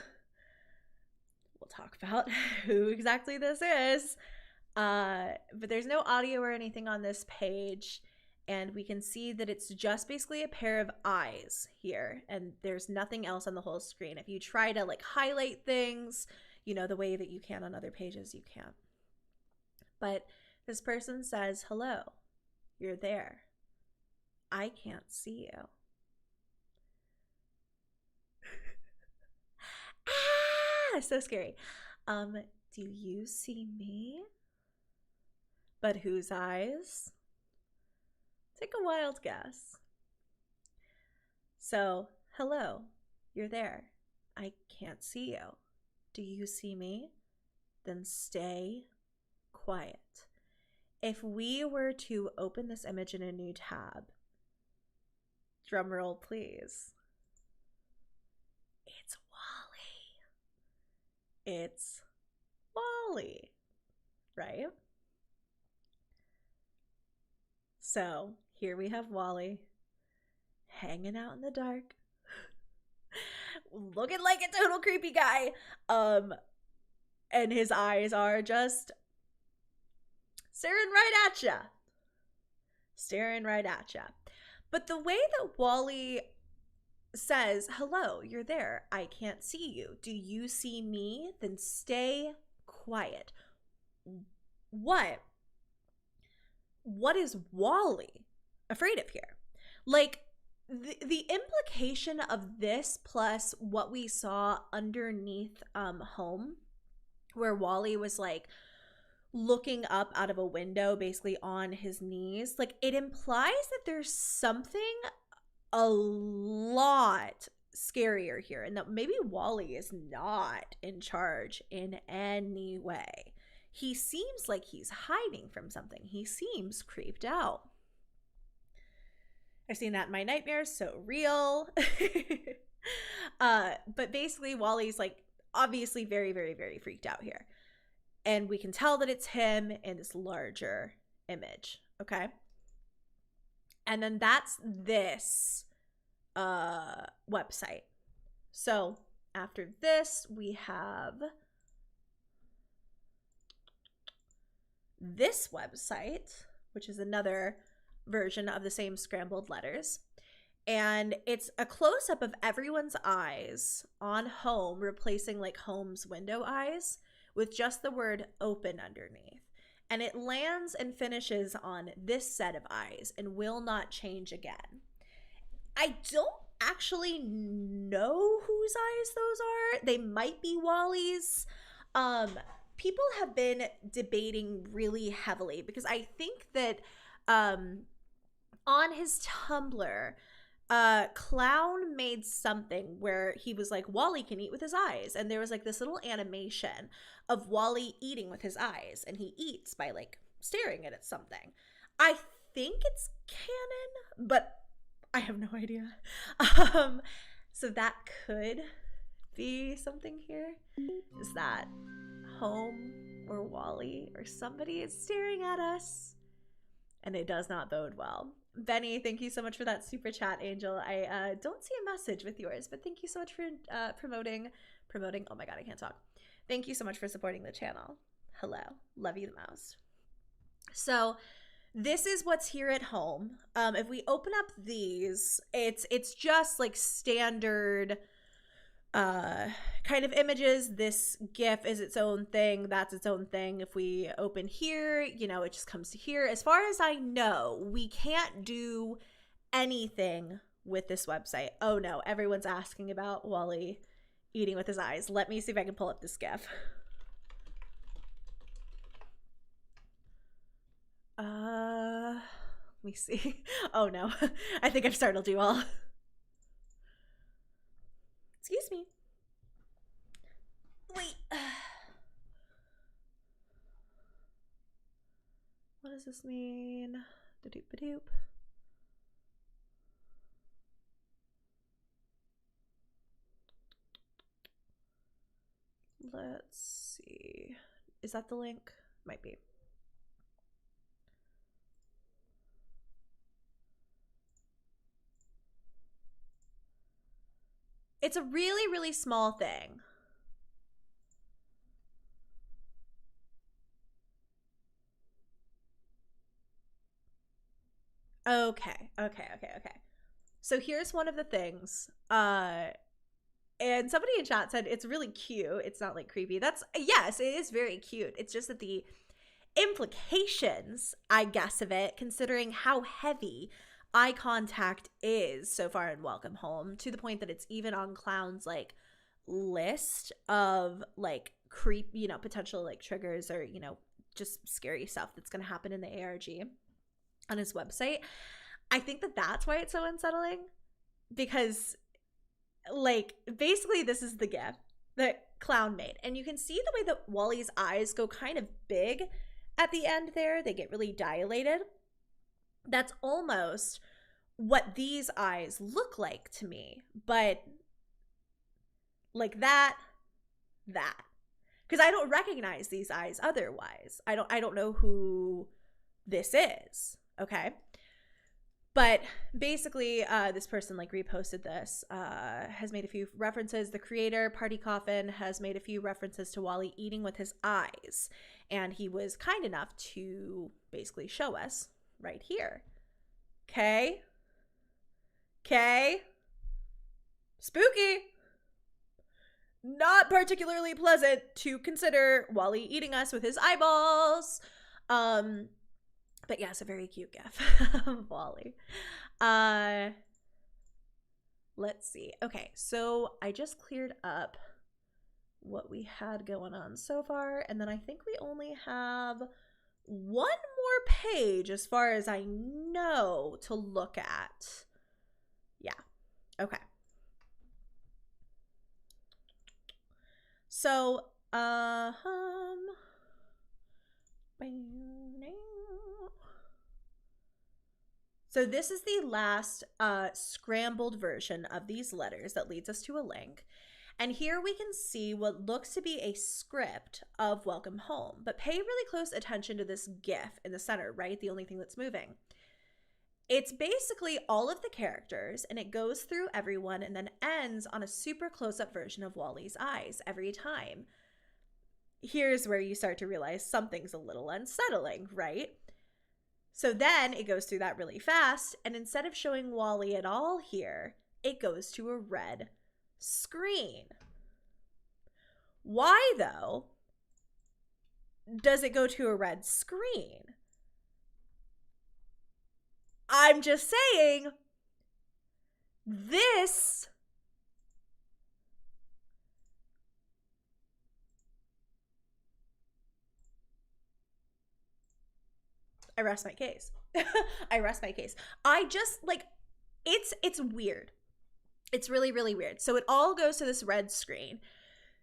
we'll talk about who exactly this is. But there's no audio or anything on this page. And we can see that it's just basically a pair of eyes here. And there's nothing else on the whole screen. If you try to like highlight things, you know, the way that you can on other pages, you can't. But this person says, hello, you're there. I can't see you. Ah, so scary. Do you see me? But whose eyes? Take a wild guess. So, hello, you're there. I can't see you. Do you see me? Then stay quiet. If we were to open this image in a new tab, drum roll please. It's Wally. It's Wally, right? So here we have Wally hanging out in the dark, looking like a total creepy guy. And his eyes are just staring right at ya. But the way that Wally says, hello, you're there. I can't see you. Do you see me? Then stay quiet. What is Wally afraid of here? Like, the implication of this plus what we saw underneath home, where Wally was like looking up out of a window basically on his knees, like it implies that there's something a lot scarier here, and that maybe Wally is not in charge in any way. He seems like he's hiding from something. He seems creeped out. I've seen that in my nightmares, so real. But basically Wally's like obviously very, very, very freaked out here. And we can tell that it's him in this larger image, okay? And then that's this website. So after this, we have this website, which is another version of the same scrambled letters. And it's a close-up of everyone's eyes on home, replacing like home's window eyes with just the word open underneath. And it lands and finishes on this set of eyes and will not change again. I don't actually know whose eyes those are. They might be Wally's. People have been debating really heavily because I think that on his Tumblr, Clown made something where he was like, Wally can eat with his eyes. And there was like this little animation of Wally eating with his eyes. And he eats by like staring at something. I think it's canon, but I have no idea. So that could be something here. Is that home or Wally or somebody is staring at us? And it does not bode well. Benny, thank you so much for that super chat, Angel. I don't see a message with yours, but thank you so much for promoting. Oh my God, I can't talk. Thank you so much for supporting the channel. Hello. Love you the most. So this is what's here at home. If we open up these, it's just like standard kind kind of images. This GIF is its own thing. That's its own thing. If we open here, you know, it just comes to here. As far as I know, we can't do anything with this website. Oh no, everyone's asking about Wally eating with his eyes. Let me see if I can pull up this GIF. Let me see. Oh no, I think I've startled you all. Excuse me. Wait. What does this mean? Da-doop-a-doop. Let's see. Is that the link? Might be. It's a really, really small thing. Okay. So here's one of the things. And somebody in chat said it's really cute. It's not like creepy. Yes, it is very cute. It's just that the implications, I guess, of it, considering how heavy eye contact is so far in Welcome Home, to the point that it's even on Clown's like list of like creep, you know, potential like triggers or, you know, just scary stuff that's going to happen in the ARG on his website. I think that that's why it's so unsettling, because like basically this is the GIF that Clown made, and you can see the way that Wally's eyes go kind of big at the end there. They get really dilated. That's almost what these eyes look like to me, but like that, because I don't recognize these eyes otherwise. I don't know who this is. Okay. But basically, this person like reposted this, has made a few references. The creator, Party Coffin, has made a few references to Wally eating with his eyes. And he was kind enough to basically show us right here. Okay. Spooky. Not particularly pleasant to consider Wally eating us with his eyeballs. But yes, a very cute GIF of Wally. Let's see. Okay, so I just cleared up what we had going on so far, and then I think we only have one more page as far as I know to look at. Yeah. Okay. So, so this is the last scrambled version of these letters that leads us to a link. And here we can see what looks to be a script of Welcome Home. But pay really close attention to this GIF in the center, right? The only thing that's moving. It's basically all of the characters, and it goes through everyone and then ends on a super close-up version of Wally's eyes every time. Here's where you start to realize something's a little unsettling, right? So then it goes through that really fast, and instead of showing Wally at all here, it goes to a red screen. Why, though, does it go to a red screen? I'm just saying, this I rest my case. I rest my case. I just like, it's weird. It's really, really weird. So it all goes to this red screen.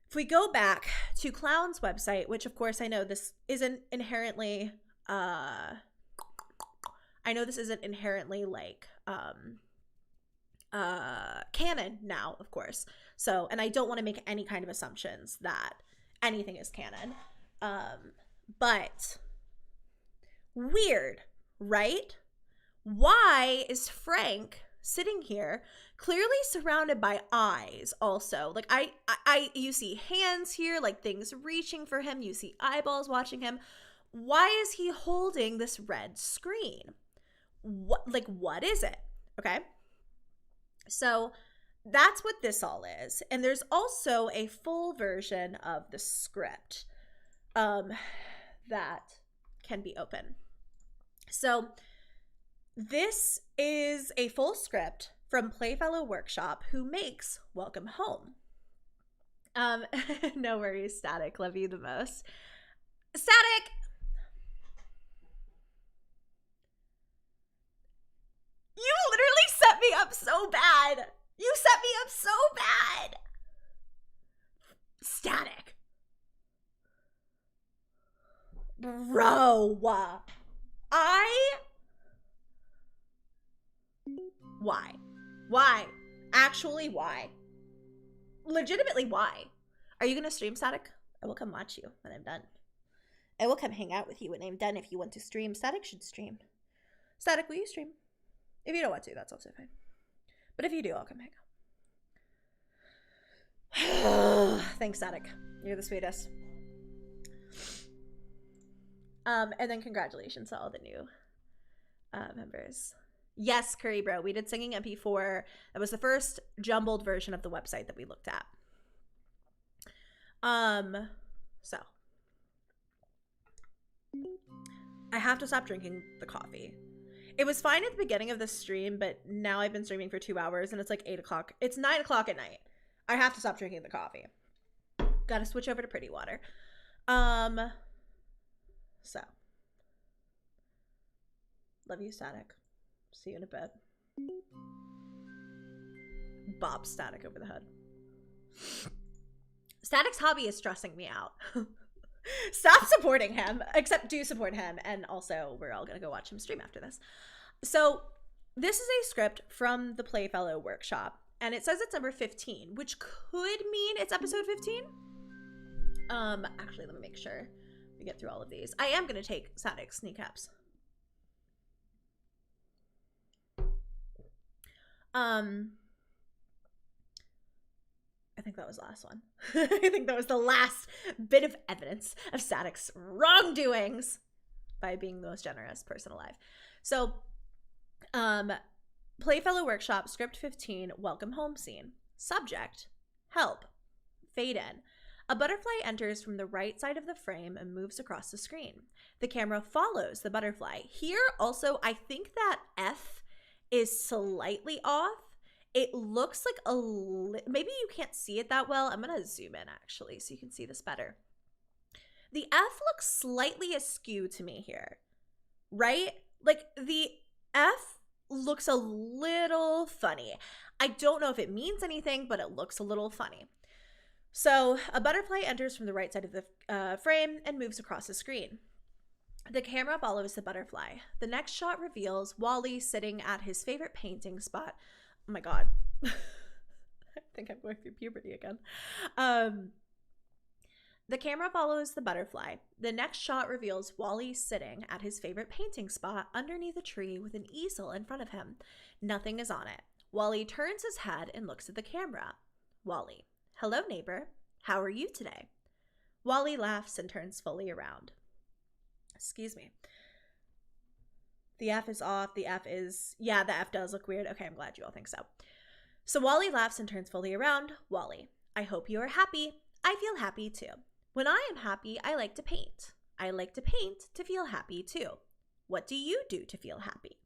If we go back to Clown's website, which of course I know this isn't inherently, like, canon now, of course. So, and I don't want to make any kind of assumptions that anything is canon. But weird, right? Why is Frank sitting here clearly surrounded by eyes also? Like you see hands here, like things reaching for him. You see eyeballs watching him. Why is he holding this red screen? What is it? Okay. So that's what this all is. And there's also a full version of the script that can be open. So this is a full script from Playfellow Workshop, who makes Welcome Home. No worries, Static. Love you the most. Static! You literally set me up so bad. You set me up so bad. Static. Bro. Why? Why? Actually, why? Legitimately, why? Are you going to stream, Static? I will come watch you when I'm done. I will come hang out with you when I'm done if you want to stream. Static should stream. Static, will you stream? If you don't want to, that's also fine. But if you do, I'll come hang out. Thanks, Static. You're the sweetest. And then congratulations to all the new members. Yes, Curry Bro. We did Singing MP4. That was the first jumbled version of the website that we looked at. So I have to stop drinking the coffee. It was fine at the beginning of the stream, but now I've been streaming for 2 hours and it's like 8 o'clock. It's 9 o'clock at night. I have to stop drinking the coffee. Gotta switch over to pretty water. So love you, Static. See you in a bit. Bob Static over the head. Static's hobby is stressing me out. Stop supporting him, except do support him. And also, we're all going to go watch him stream after this. So this is a script from the Playfellow Workshop, and it says it's number 15, which could mean it's episode 15. Actually, let me make sure we get through all of these. I am going to take Static's kneecaps. I think that was the last one. I think that was the last bit of evidence of Static's wrongdoings by being the most generous person alive. So, Playfellow Workshop, script 15, welcome home scene. Subject, help. Fade in. A butterfly enters from the right side of the frame and moves across the screen. The camera follows the butterfly. Here, also, I think that F is slightly off. It looks like maybe you can't see it that well. I'm going to zoom in, actually, so you can see this better. The F looks slightly askew to me here, right? Like, the F looks a little funny. I don't know if it means anything, but it looks a little funny. So, a butterfly enters from the right side of the frame and moves across the screen. The camera follows the butterfly. The next shot reveals Wally sitting at his favorite painting spot. Oh my God. I think I'm going through puberty again. The camera follows the butterfly. The next shot reveals Wally sitting at his favorite painting spot underneath a tree with an easel in front of him. Nothing is on it. Wally turns his head and looks at the camera. Wally, hello, neighbor. How are you today? Wally laughs and turns fully around. Excuse me. The F is off. The F is, yeah, the F does look weird. Okay, I'm glad you all think so. So Wally laughs and turns fully around. Wally, I hope you are happy. I feel happy too. When I am happy, I like to paint. I like to paint to feel happy too. What do you do to feel happy?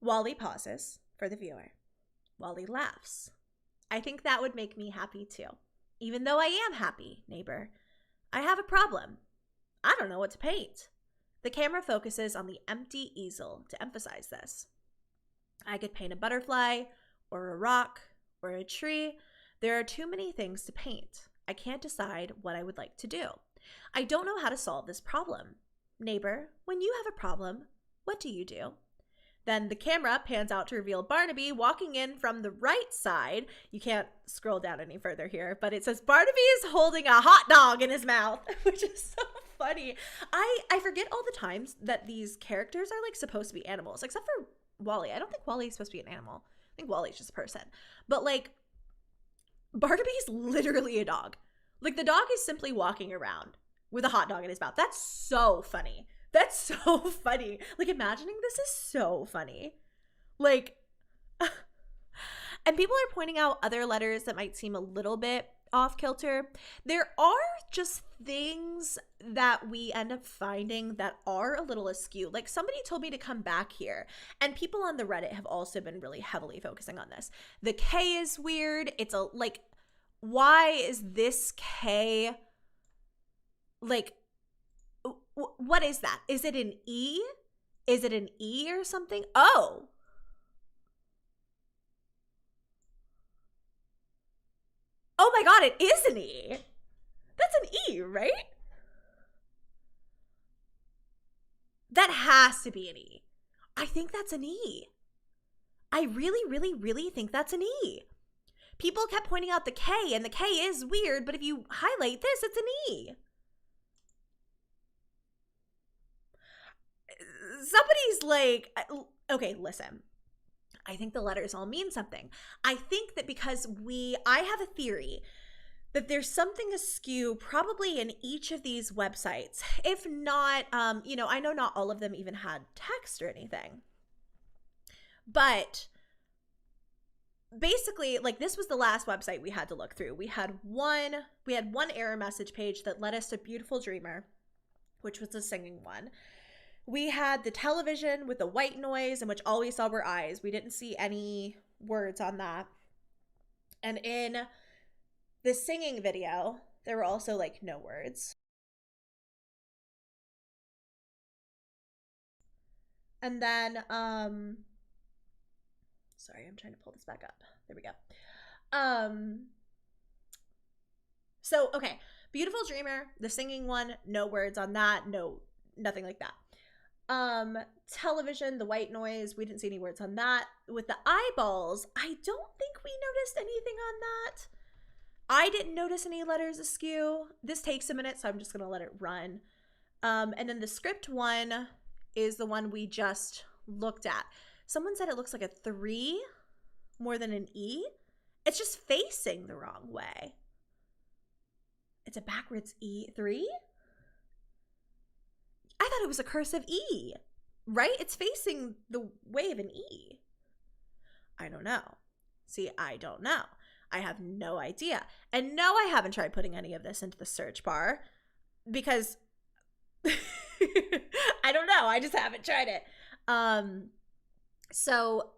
Wally pauses for the viewer. Wally laughs. I think that would make me happy too. Even though I am happy, neighbor, I have a problem. I don't know what to paint. The camera focuses on the empty easel to emphasize this. I could paint a butterfly, or a rock, or a tree. There are too many things to paint. I can't decide what I would like to do. I don't know how to solve this problem. Neighbor, when you have a problem, what do you do? Then the camera pans out to reveal Barnaby walking in from the right side. You can't scroll down any further here, but it says Barnaby is holding a hot dog in his mouth, which is so funny. I forget all the times that these characters are like supposed to be animals, except for Wally. I don't think Wally is supposed to be an animal. I think Wally's just a person. But like, Barnaby's literally a dog. Like, the dog is simply walking around with a hot dog in his mouth. That's so funny. That's so funny. Like, imagining this is so funny. Like, And people are pointing out other letters that might seem a little bit off kilter. There are just things that we end up finding that are a little askew. Like somebody told me to come back here, and people on the Reddit have also been really heavily focusing on this. The K is weird. It's a like, why is this K like, what is that? Is it an E? Is it an E or something? Oh, oh my God, it is an E. That's an E, right? That has to be an E. I think that's an E. I really, really, really think that's an E. People kept pointing out the K, and the K is weird, but if you highlight this, it's an E. Somebody's like, okay, listen. I think the letters all mean something. I think that because I have a theory that there's something askew probably in each of these websites. If not, I know not all of them even had text or anything. But basically, like, this was the last website we had to look through. We had one error message page that led us to Beautiful Dreamer, which was the singing one. We had the television with the white noise in which all we saw were eyes. We didn't see any words on that. And in the singing video, there were also like no words. And then, sorry, I'm trying to pull this back up. There we go. So, okay, Beautiful Dreamer, the singing one, no words on that, nothing like that. Television, the white noise, we didn't see any words on that. With the eyeballs, I don't think we noticed anything on that. I didn't notice any letters askew. This takes a minute, so I'm just gonna let it run. And then the script one is the one we just looked at. Someone said it looks like a 3 more than an E. It's just facing the wrong way. It's a backwards E3? I thought it was a cursive E, right? It's facing the way of an E. I don't know. See, I don't know. I have no idea. And no, I haven't tried putting any of this into the search bar because I don't know. I just haven't tried it. So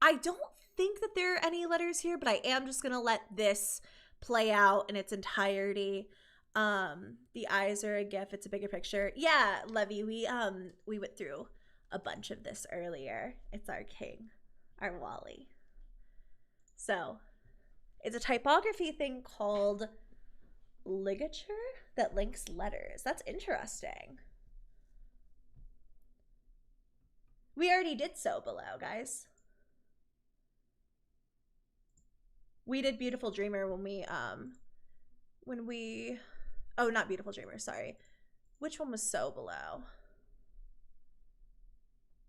I don't think that there are any letters here, but I am just going to let this play out in its entirety. The eyes are a GIF. It's a bigger picture. Yeah, Levy, we went through a bunch of this earlier. It's our king, our Wally. So it's a typography thing called ligature that links letters. That's interesting. We already did so below, guys. We did Beautiful Dreamer when we oh, not Beautiful Dreamer, sorry. Which one was so below?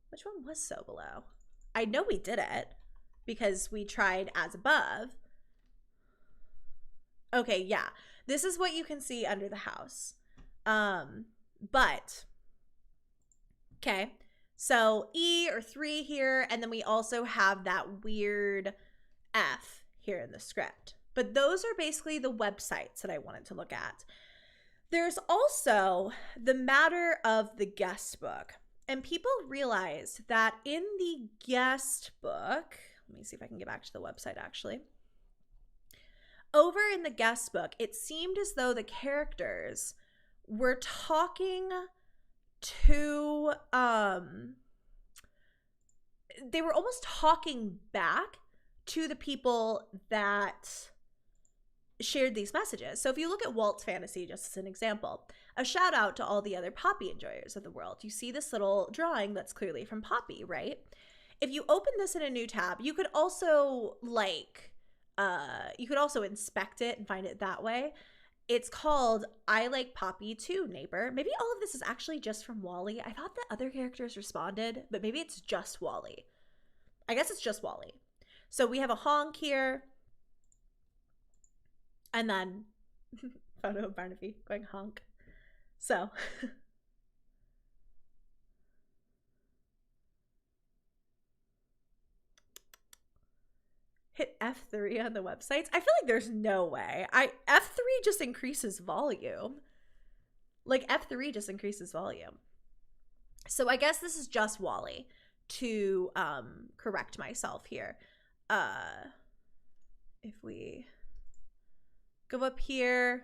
Which one was so below? I know we did it because we tried as above. Okay, yeah. This is what you can see under the house. But okay. So E or 3 here, and then we also have that weird F here in the script. But those are basically the websites that I wanted to look at. There's also the matter of the guest book. And people realized that in the guest book, let me see if I can get back to the website actually. Over in the guest book, it seemed as though the characters were talking to, they were almost talking back to the people that shared these messages. So if you look at Walt's fantasy, just as an example, a shout out to all the other Poppy enjoyers of the world. You see this little drawing that's clearly from Poppy, right? If you open this in a new tab, you could also inspect it and find it that way. It's called I Like Poppy Too, Neighbor. Maybe all of this is actually just from Wally. I thought that other characters responded, but maybe it's just Wally. I guess it's just Wally. So we have a honk here. And then photo of Barnaby going honk. So hit F3 on the websites. I feel like there's no way. F3 just increases volume. Like F3 just increases volume. So I guess this is just Wally to correct myself here. If we go up here,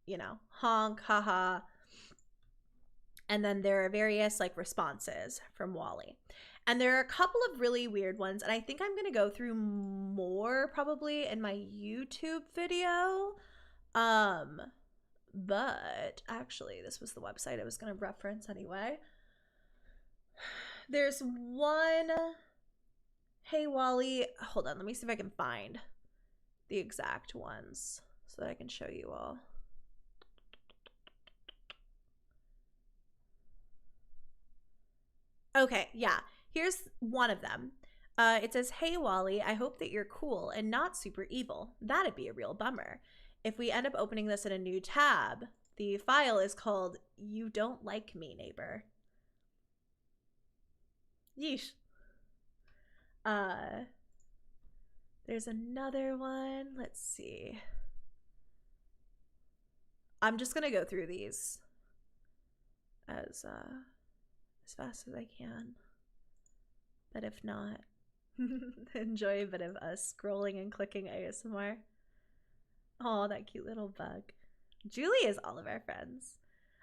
you know, honk, haha. And then there are various like responses from Wally. And there are a couple of really weird ones. And I think I'm going to go through more probably in my YouTube video. But actually, this was the website I was going to reference anyway. There's one. Hey, Wally. Hold on. Let me see if I can find the exact ones so that I can show you all. Okay, yeah. Here's one of them. It says, hey, Wally, I hope that you're cool and not super evil. That'd be a real bummer. If we end up opening this in a new tab, the file is called You Don't Like Me, Neighbor. Yeesh. There's another one. Let's see. I'm just going to go through these as fast as I can. But if not, enjoy a bit of us scrolling and clicking ASMR. Oh, that cute little bug. Julie is all of our friends.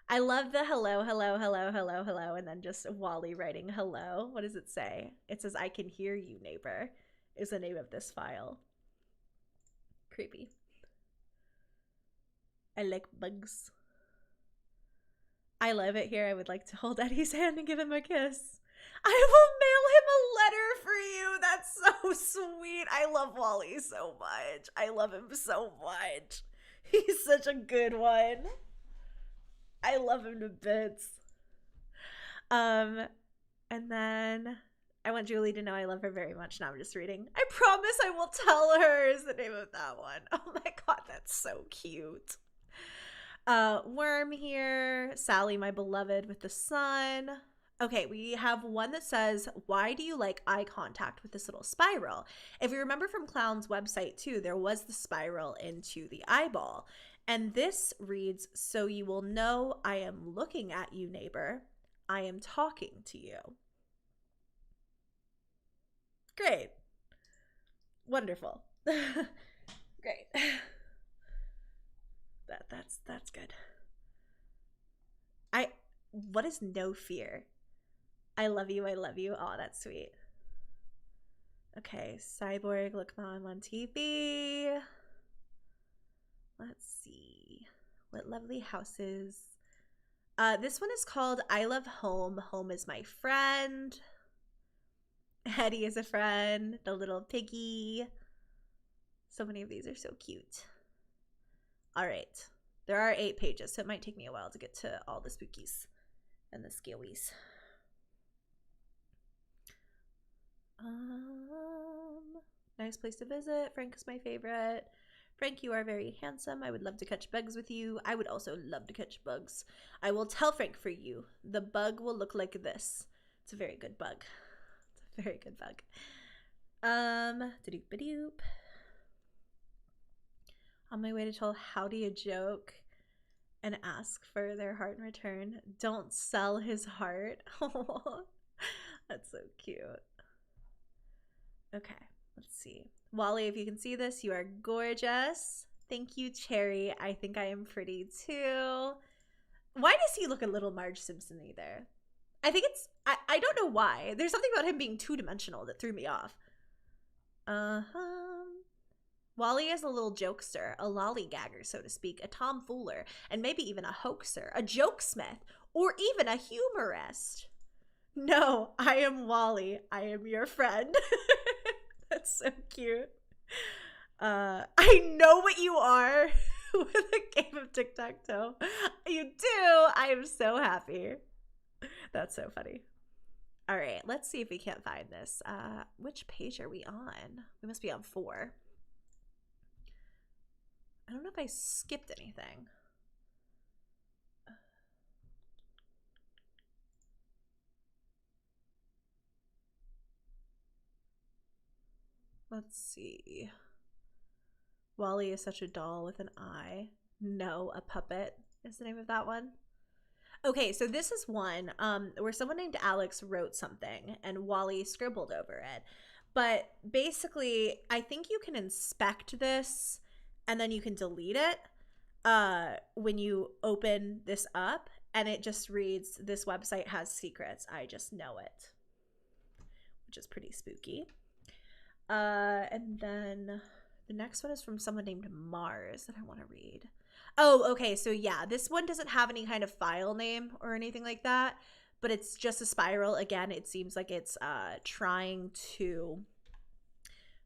I love the hello, hello, hello, hello, hello, and then just Wally writing hello. What does it say? It says, I can hear you, neighbor, is the name of this file. Creepy. I like bugs. I love it here. I would like to hold Eddie's hand and give him a kiss. I will mail him a letter for you. That's so sweet. I love Wally so much. I love him so much. He's such a good one. I love him to bits. And then I want Julie to know I love her very much. Now I'm just reading. I promise I will tell her is the name of that one. Oh my god, that's so cute. Worm here. Sally, my beloved with the sun. Okay, we have one that says, why do you like eye contact with this little spiral? If you remember from Clown's website too, there was the spiral into the eyeball. And this reads, so you will know I am looking at you, neighbor. I am talking to you. Great. Wonderful. Great. That's good. What is no fear? I love you. Oh, that's sweet. Okay, Cyborg, look mom on TV. Let's see. What lovely houses. This one is called I Love Home. Home is my friend. Eddie is a friend. The little piggy. So many of these are so cute. All right. There are 8 pages, so it might take me a while to get to all the spookies and the scaries. Nice place to visit. Frank is my favorite. Frank, you are very handsome. I would love to catch bugs with you. I would also love to catch bugs. I will tell Frank for you. The bug will look like this. It's a very good bug. It's a very good bug. Doop-a-doop. On my way to tell Howdy a joke and ask for their heart in return. Don't sell his heart. Oh, that's so cute. Okay, let's see. Wally, if you can see this, you are gorgeous. Thank you, Cherry. I think I am pretty too. Why does he look a little Marge Simpson-y there? I think it's, I don't know why. There's something about him being two-dimensional that threw me off. Wally is a little jokester, a lollygagger, so to speak, a tomfooler, and maybe even a hoaxer, a jokesmith, or even a humorist. No, I am Wally. I am your friend. That's so cute. I know what you are with a game of tic-tac-toe. You do. I am so happy. That's so funny. All right, let's see if we can't find this. Which page are we on? We must be on 4. I don't know if I skipped anything. Let's see. Wally is such a doll with an eye. No, a puppet is the name of that one. Okay, so this is one where someone named Alex wrote something and Wally scribbled over it. But basically, I think you can inspect this and then you can delete it when you open this up. And it just reads, "This website has secrets. I just know it," which is pretty spooky. And then the next one is from someone named Mars that I want to read. Oh, okay. So yeah, this one doesn't have any kind of file name or anything like that, but it's just a spiral. Again, it seems like it's trying to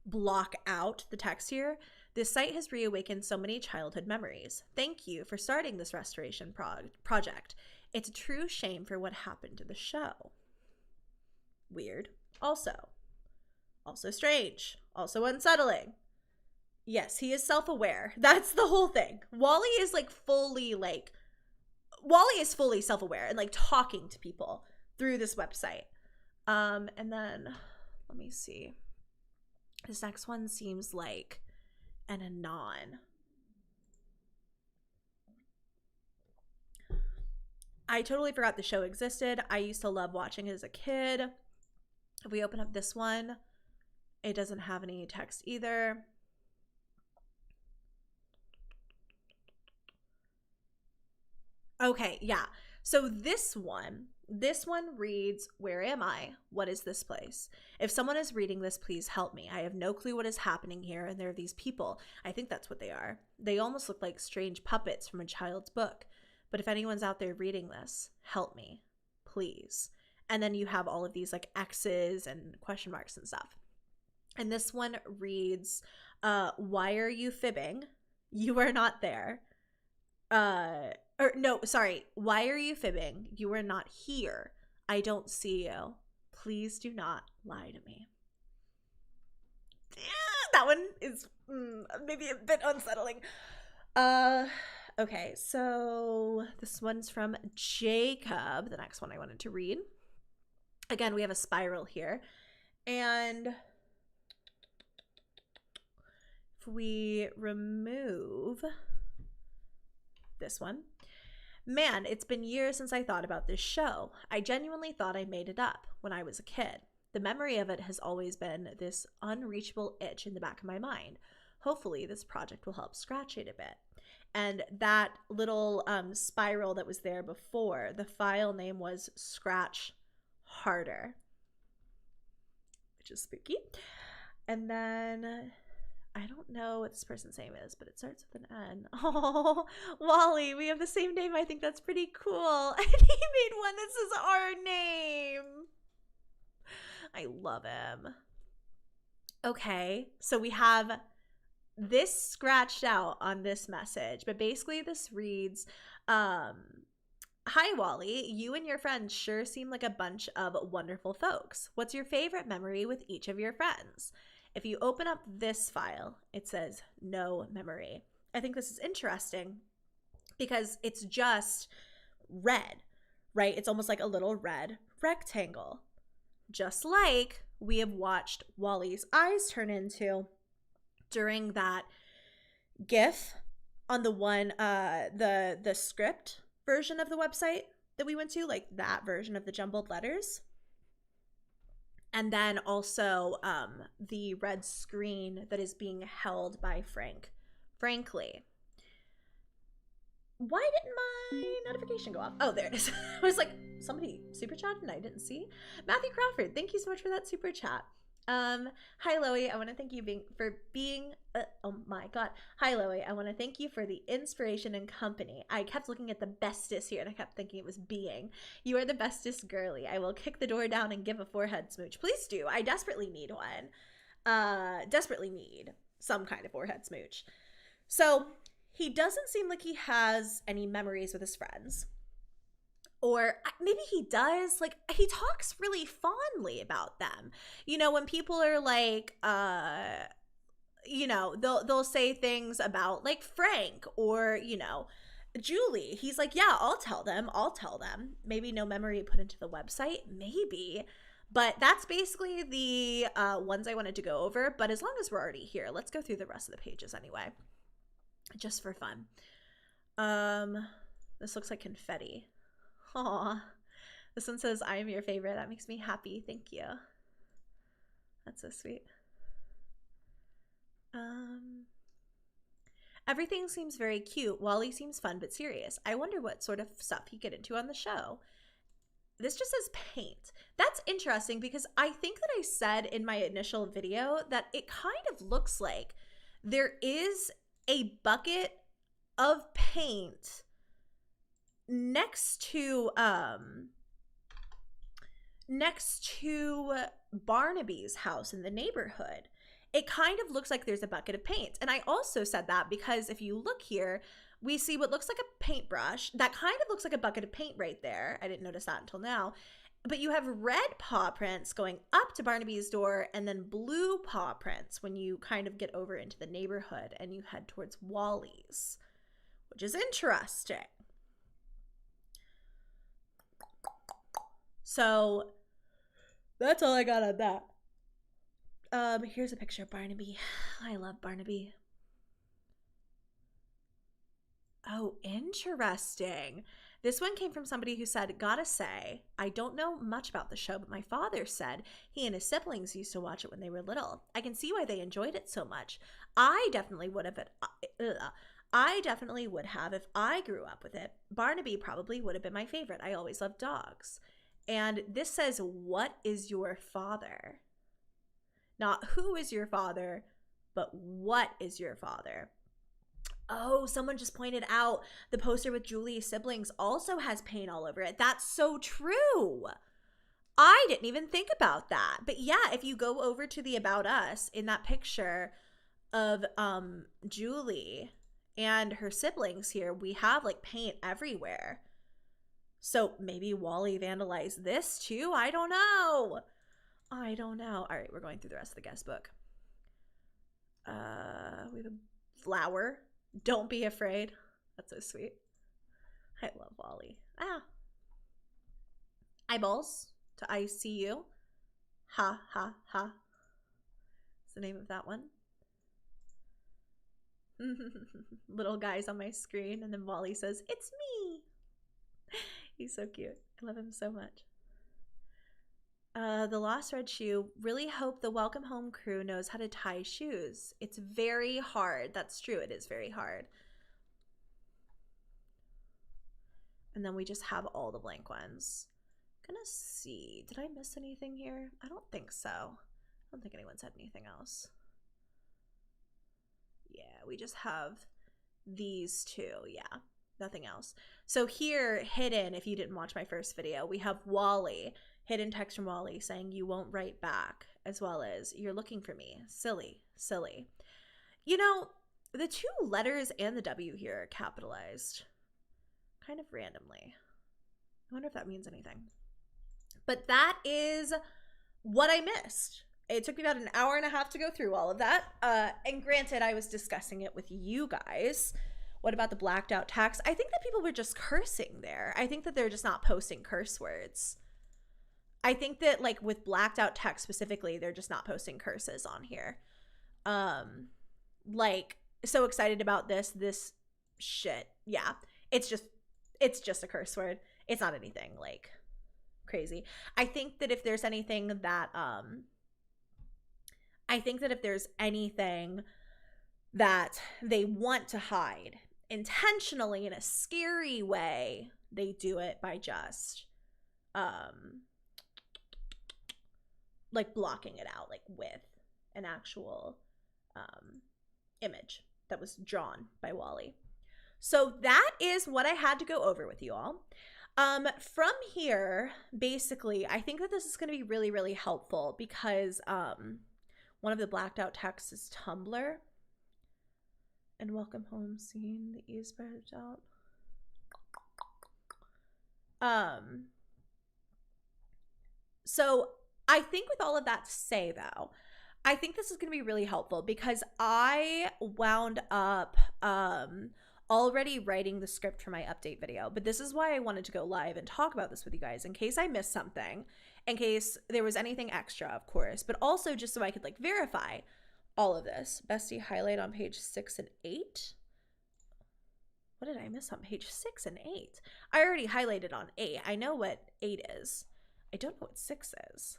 block out the text here. "This site has reawakened so many childhood memories. Thank you for starting this restoration project. It's a true shame for what happened to the show." Weird. Also strange. Also unsettling. Yes, he is self-aware. That's the whole thing. Wally is fully self-aware and talking to people through this website. And then let me see. This next one seems like an anon. "I totally forgot the show existed. I used to love watching it as a kid." If we open up this one, it doesn't have any text either. Okay, yeah. So this one reads, "Where am I? What is this place? If someone is reading this, please help me. I have no clue what is happening here, and there are these people. I think that's what they are. They almost look like strange puppets from a child's book. But if anyone's out there reading this, help me, please." And then you have all of these X's and question marks and stuff. And this one reads, "Why are you fibbing? You are not there. Why are you fibbing? You are not here. I don't see you. Please do not lie to me." That one is maybe a bit unsettling. Okay, so this one's from Jacob, the next one I wanted to read. Again, we have a spiral here. And if we remove this one, "Man, it's been years since I thought about this show. I genuinely thought I made it up when I was a kid. The memory of it has always been this unreachable itch in the back of my mind. Hopefully this project will help scratch it a bit." And that little spiral that was there before, the file name was Scratch Harder, which is spooky. And then I don't know what this person's name is, but it starts with an N. Oh, Wally, we have the same name. I think that's pretty cool. And he made one that says our name. I love him. Okay, so we have this scratched out on this message, but basically this reads, "Hi, Wally. You and your friends sure seem like a bunch of wonderful folks. What's your favorite memory with each of your friends? If you open up this file, it says no memory." I think this is interesting because it's just red, right? It's almost like a little red rectangle, just like we have watched Wally's eyes turn into during that GIF on the one, the script version of the website that we went to, that version of the jumbled letters. And then also the red screen that is being held by Frankly. Why didn't my notification go off? Oh, there it is. I was like, somebody super chatted and I didn't see. Matthew Crawford, thank you so much for that super chat. Hi, Loey. I want to thank you for being, oh my God. Hi, Loey. I want to thank you for the inspiration and company. I kept looking at the bestest here and I kept thinking it was being. You are the bestest girly. I will kick the door down and give a forehead smooch. Please do. I desperately need one. Desperately need some kind of forehead smooch. So he doesn't seem like he has any memories with his friends. Or maybe he does. He talks really fondly about them. When people are they'll say things about Frank or, Julie. He's like, yeah, I'll tell them. Maybe no memory put into the website. Maybe. But that's basically the ones I wanted to go over. But as long as we're already here, let's go through the rest of the pages anyway, just for fun. This looks like confetti. Aw. This one says, I am your favorite. That makes me happy. Thank you. That's so sweet. Everything seems very cute. Wally seems fun but serious. I wonder what sort of stuff he'd get into on the show. This just says paint. That's interesting because I think that I said in my initial video that it kind of looks like there is a bucket of paint next to Barnaby's house in the neighborhood. It kind of looks like there's a bucket of paint. And I also said that because if you look here, we see what looks like a paintbrush. That kind of looks like a bucket of paint right there. I didn't notice that until now. But you have red paw prints going up to Barnaby's door and then blue paw prints when you kind of get over into the neighborhood and you head towards Wally's, which is interesting. So that's all I got on that. Here's a picture of Barnaby. I love Barnaby. Oh, interesting. This one came from somebody who said, gotta say, I don't know much about the show, but my father said he and his siblings used to watch it when they were little. I can see why they enjoyed it so much. I definitely would have if I grew up with it. Barnaby probably would have been my favorite. I always loved dogs. And this says, what is your father? Not who is your father, but what is your father? Oh, someone just pointed out the poster with Julie's siblings also has paint all over it. That's so true. I didn't even think about that. But yeah, if you go over to the About Us in that picture of Julie and her siblings here, we have like paint everywhere. So maybe Wally vandalized this too? I don't know. All right, we're going through the rest of the guest book. We have a flower. Don't be afraid. That's so sweet. I love Wally. Eyeballs to ICU. Ha, ha, ha. That's the name of that one. Little guys on my screen. And then Wally says, it's me. He's so cute. I love him so much. The Lost Red Shoe. Really hope the Welcome Home crew knows how to tie shoes. It's very hard. That's true. It is very hard. And then we just have all the blank ones. Gonna see. Did I miss anything here? I don't think so. I don't think anyone said anything else. Yeah, we just have these two. Yeah, nothing else. So here, hidden, if you didn't watch my first video, we have Wally. Hidden text from Wally saying, you won't write back, as well as, you're looking for me. Silly, silly. You know, the two letters and the W here are capitalized. Kind of randomly. I wonder if that means anything. But that is what I missed. It took me about an hour and a half to go through all of that. And granted, I was discussing it with you guys. What about the blacked out text? I think that people were just cursing there. I think that they're just not posting curse words. I think that like with blacked out text specifically, they're just not posting curses on here. Like so excited about this shit. Yeah. It's just a curse word. It's not anything like crazy. I think that if there's anything that they want to hide intentionally in a scary way, they do it by just like blocking it out, like with an actual image that was drawn by Wally. So that is what I had to go over with you all. From here, basically, I think that this is going to be really, really helpful because one of the blacked out texts is Tumblr. And welcome home scene, the E spread out. So I think with all of that to say, though, I think this is going to be really helpful because I wound up already writing the script for my update video. But this is why I wanted to go live and talk about this with you guys in case I missed something. in case there was anything extra, of course, but also just so I could like verify all of this. Bestie highlight on page 6 and 8. What did I miss on page 6 and 8? I already highlighted on 8. I know what 8 is. I don't know what 6 is.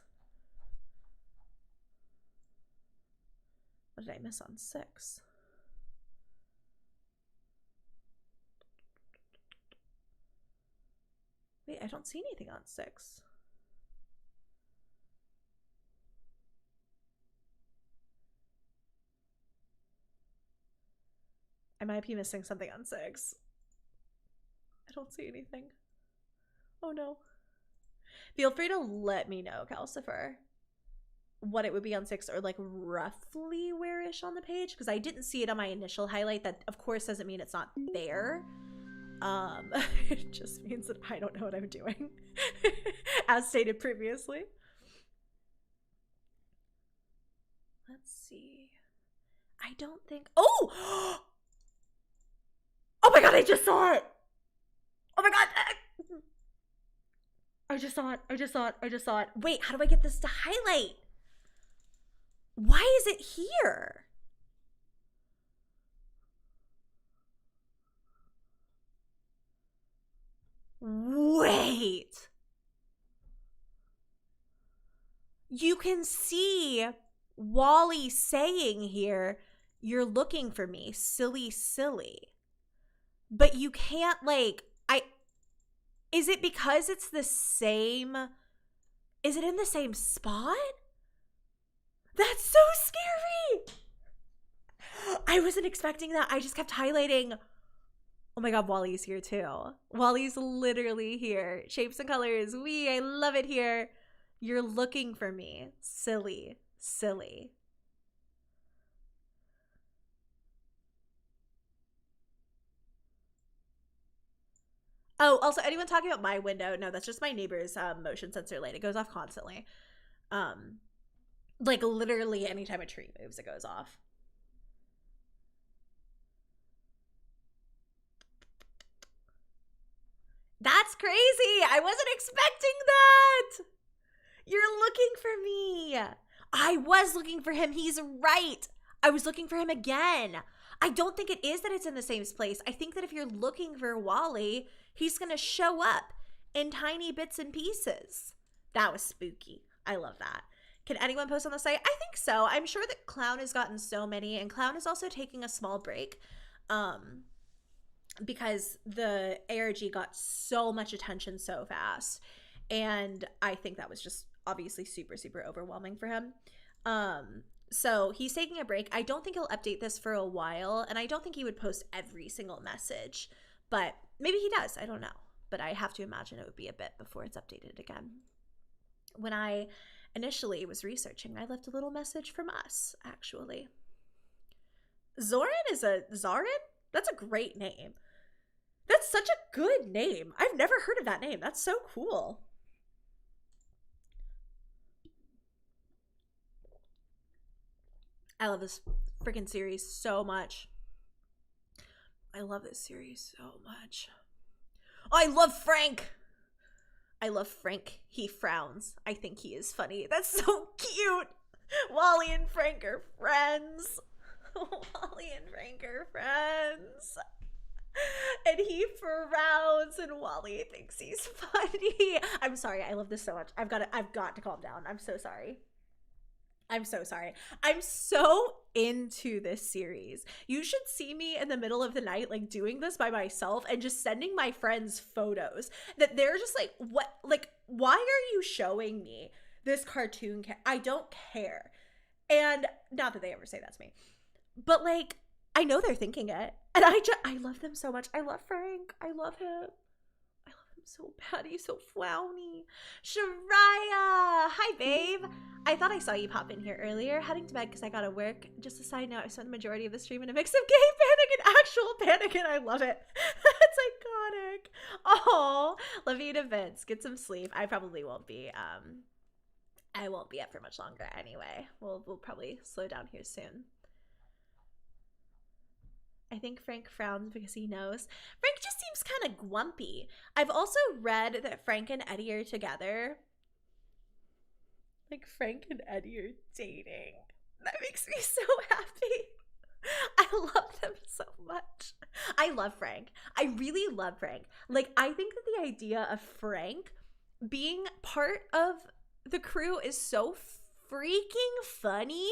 What did I miss on 6? Wait, I don't see anything on 6. I might be missing something on 6. I don't see anything. Oh no. Feel free to let me know, Calcifer, what it would be on 6 or like roughly where-ish on the page, because I didn't see it on my initial highlight. That of course doesn't mean it's not there. It just means that I don't know what I'm doing, as stated previously. Let's see. I don't think. Oh! Oh my god! I just saw it. Oh my god! I just saw it. I just saw it. I just saw it. Wait, how do I get this to highlight? Why is it here? Wait. You can see Wally saying here, "You're looking for me, silly, silly." But you can't like, is it because it's the same, is it in the same spot? That's so scary. I wasn't expecting that. I just kept highlighting. Oh my god, Wally's here too. Wally's literally here. Shapes and colors. I love it here. You're looking for me. Silly, silly. Oh, also, anyone talking about my window? No, that's just my neighbor's motion sensor light. It goes off constantly. Like literally anytime a tree moves, it goes off. That's crazy. I wasn't expecting that. You're looking for me. I was looking for him. He's right. I was looking for him again. I don't think it is that it's in the same place. I think that if you're looking for Wally, he's going to show up in tiny bits and pieces. That was spooky. I love that. Can anyone post on the site? I think so. I'm sure that Clown has gotten so many, and Clown is also taking a small break because the ARG got so much attention so fast. And I think that was just obviously super, super overwhelming for him. So he's taking a break. I don't think he'll update this for a while, and I don't think he would post every single message, but maybe he does. I don't know, but I have to imagine it would be a bit before it's updated again. When I initially was researching, I left a little message from us, actually. Zoran is a Zarin? That's a great name. That's such a good name. I've never heard of that name. That's so cool. I love this freaking series so much. I love this series so much. Oh, I love Frank. I love Frank. He frowns. I think he is funny. That's so cute. Wally and Frank are friends. Wally and Frank are friends. And he frowns and Wally thinks he's funny. I'm sorry. I love this so much. I've got to calm down. I'm so sorry. I'm so sorry. I'm so into this series. You should see me in the middle of the night, like doing this by myself and just sending my friends photos that they're just like, what, like, why are you showing me this cartoon? I don't care. And not that they ever say that to me, but like, I know they're thinking it. And I love them so much. I love Frank. I love him. So bad. He's so flowny. Shariah! Hi, babe. I thought I saw you pop in here earlier. Heading to bed because I gotta work. Just a side note, I spent the majority of the stream in a mix of gay panic and actual panic, and I love it. It's iconic. Oh, love you to Vince. Get some sleep. I probably won't be. I won't be up for much longer anyway. We'll probably slow down here soon. I think Frank frowns because he knows. Frank just seems kind of grumpy. I've also read that Frank and Eddie are together. Like Frank and Eddie are dating. That makes me so happy. I love them so much. I love Frank. I really love Frank. Like, I think that the idea of Frank being part of the crew is so freaking funny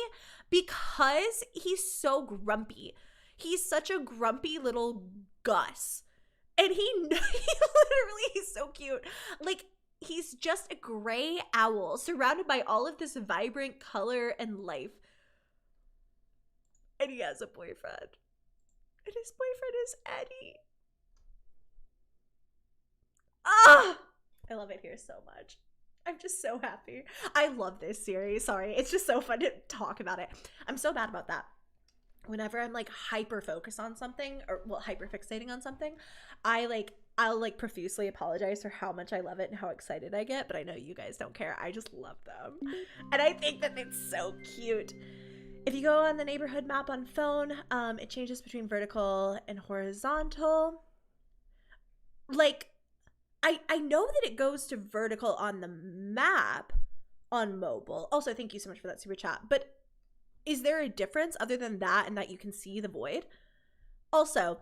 because he's so grumpy. He's such a grumpy little Gus. And he literally, he's so cute. Like, he's just a gray owl surrounded by all of this vibrant color and life. And he has a boyfriend. And his boyfriend is Eddie. Ah! I love it here so much. I'm just so happy. I love this series. Sorry. It's just so fun to talk about it. I'm so bad about that. Whenever I'm like hyper focused on something, or well, hyper fixating on something, I'll like profusely apologize for how much I love it and how excited I get, but I know you guys don't care. I just love them. And I think that it's so cute. If you go on the neighborhood map on phone, it changes between vertical and horizontal. Like, I know that it goes to vertical on the map on mobile. Also, thank you so much for that super chat. But is there a difference other than that and that you can see the void? Also,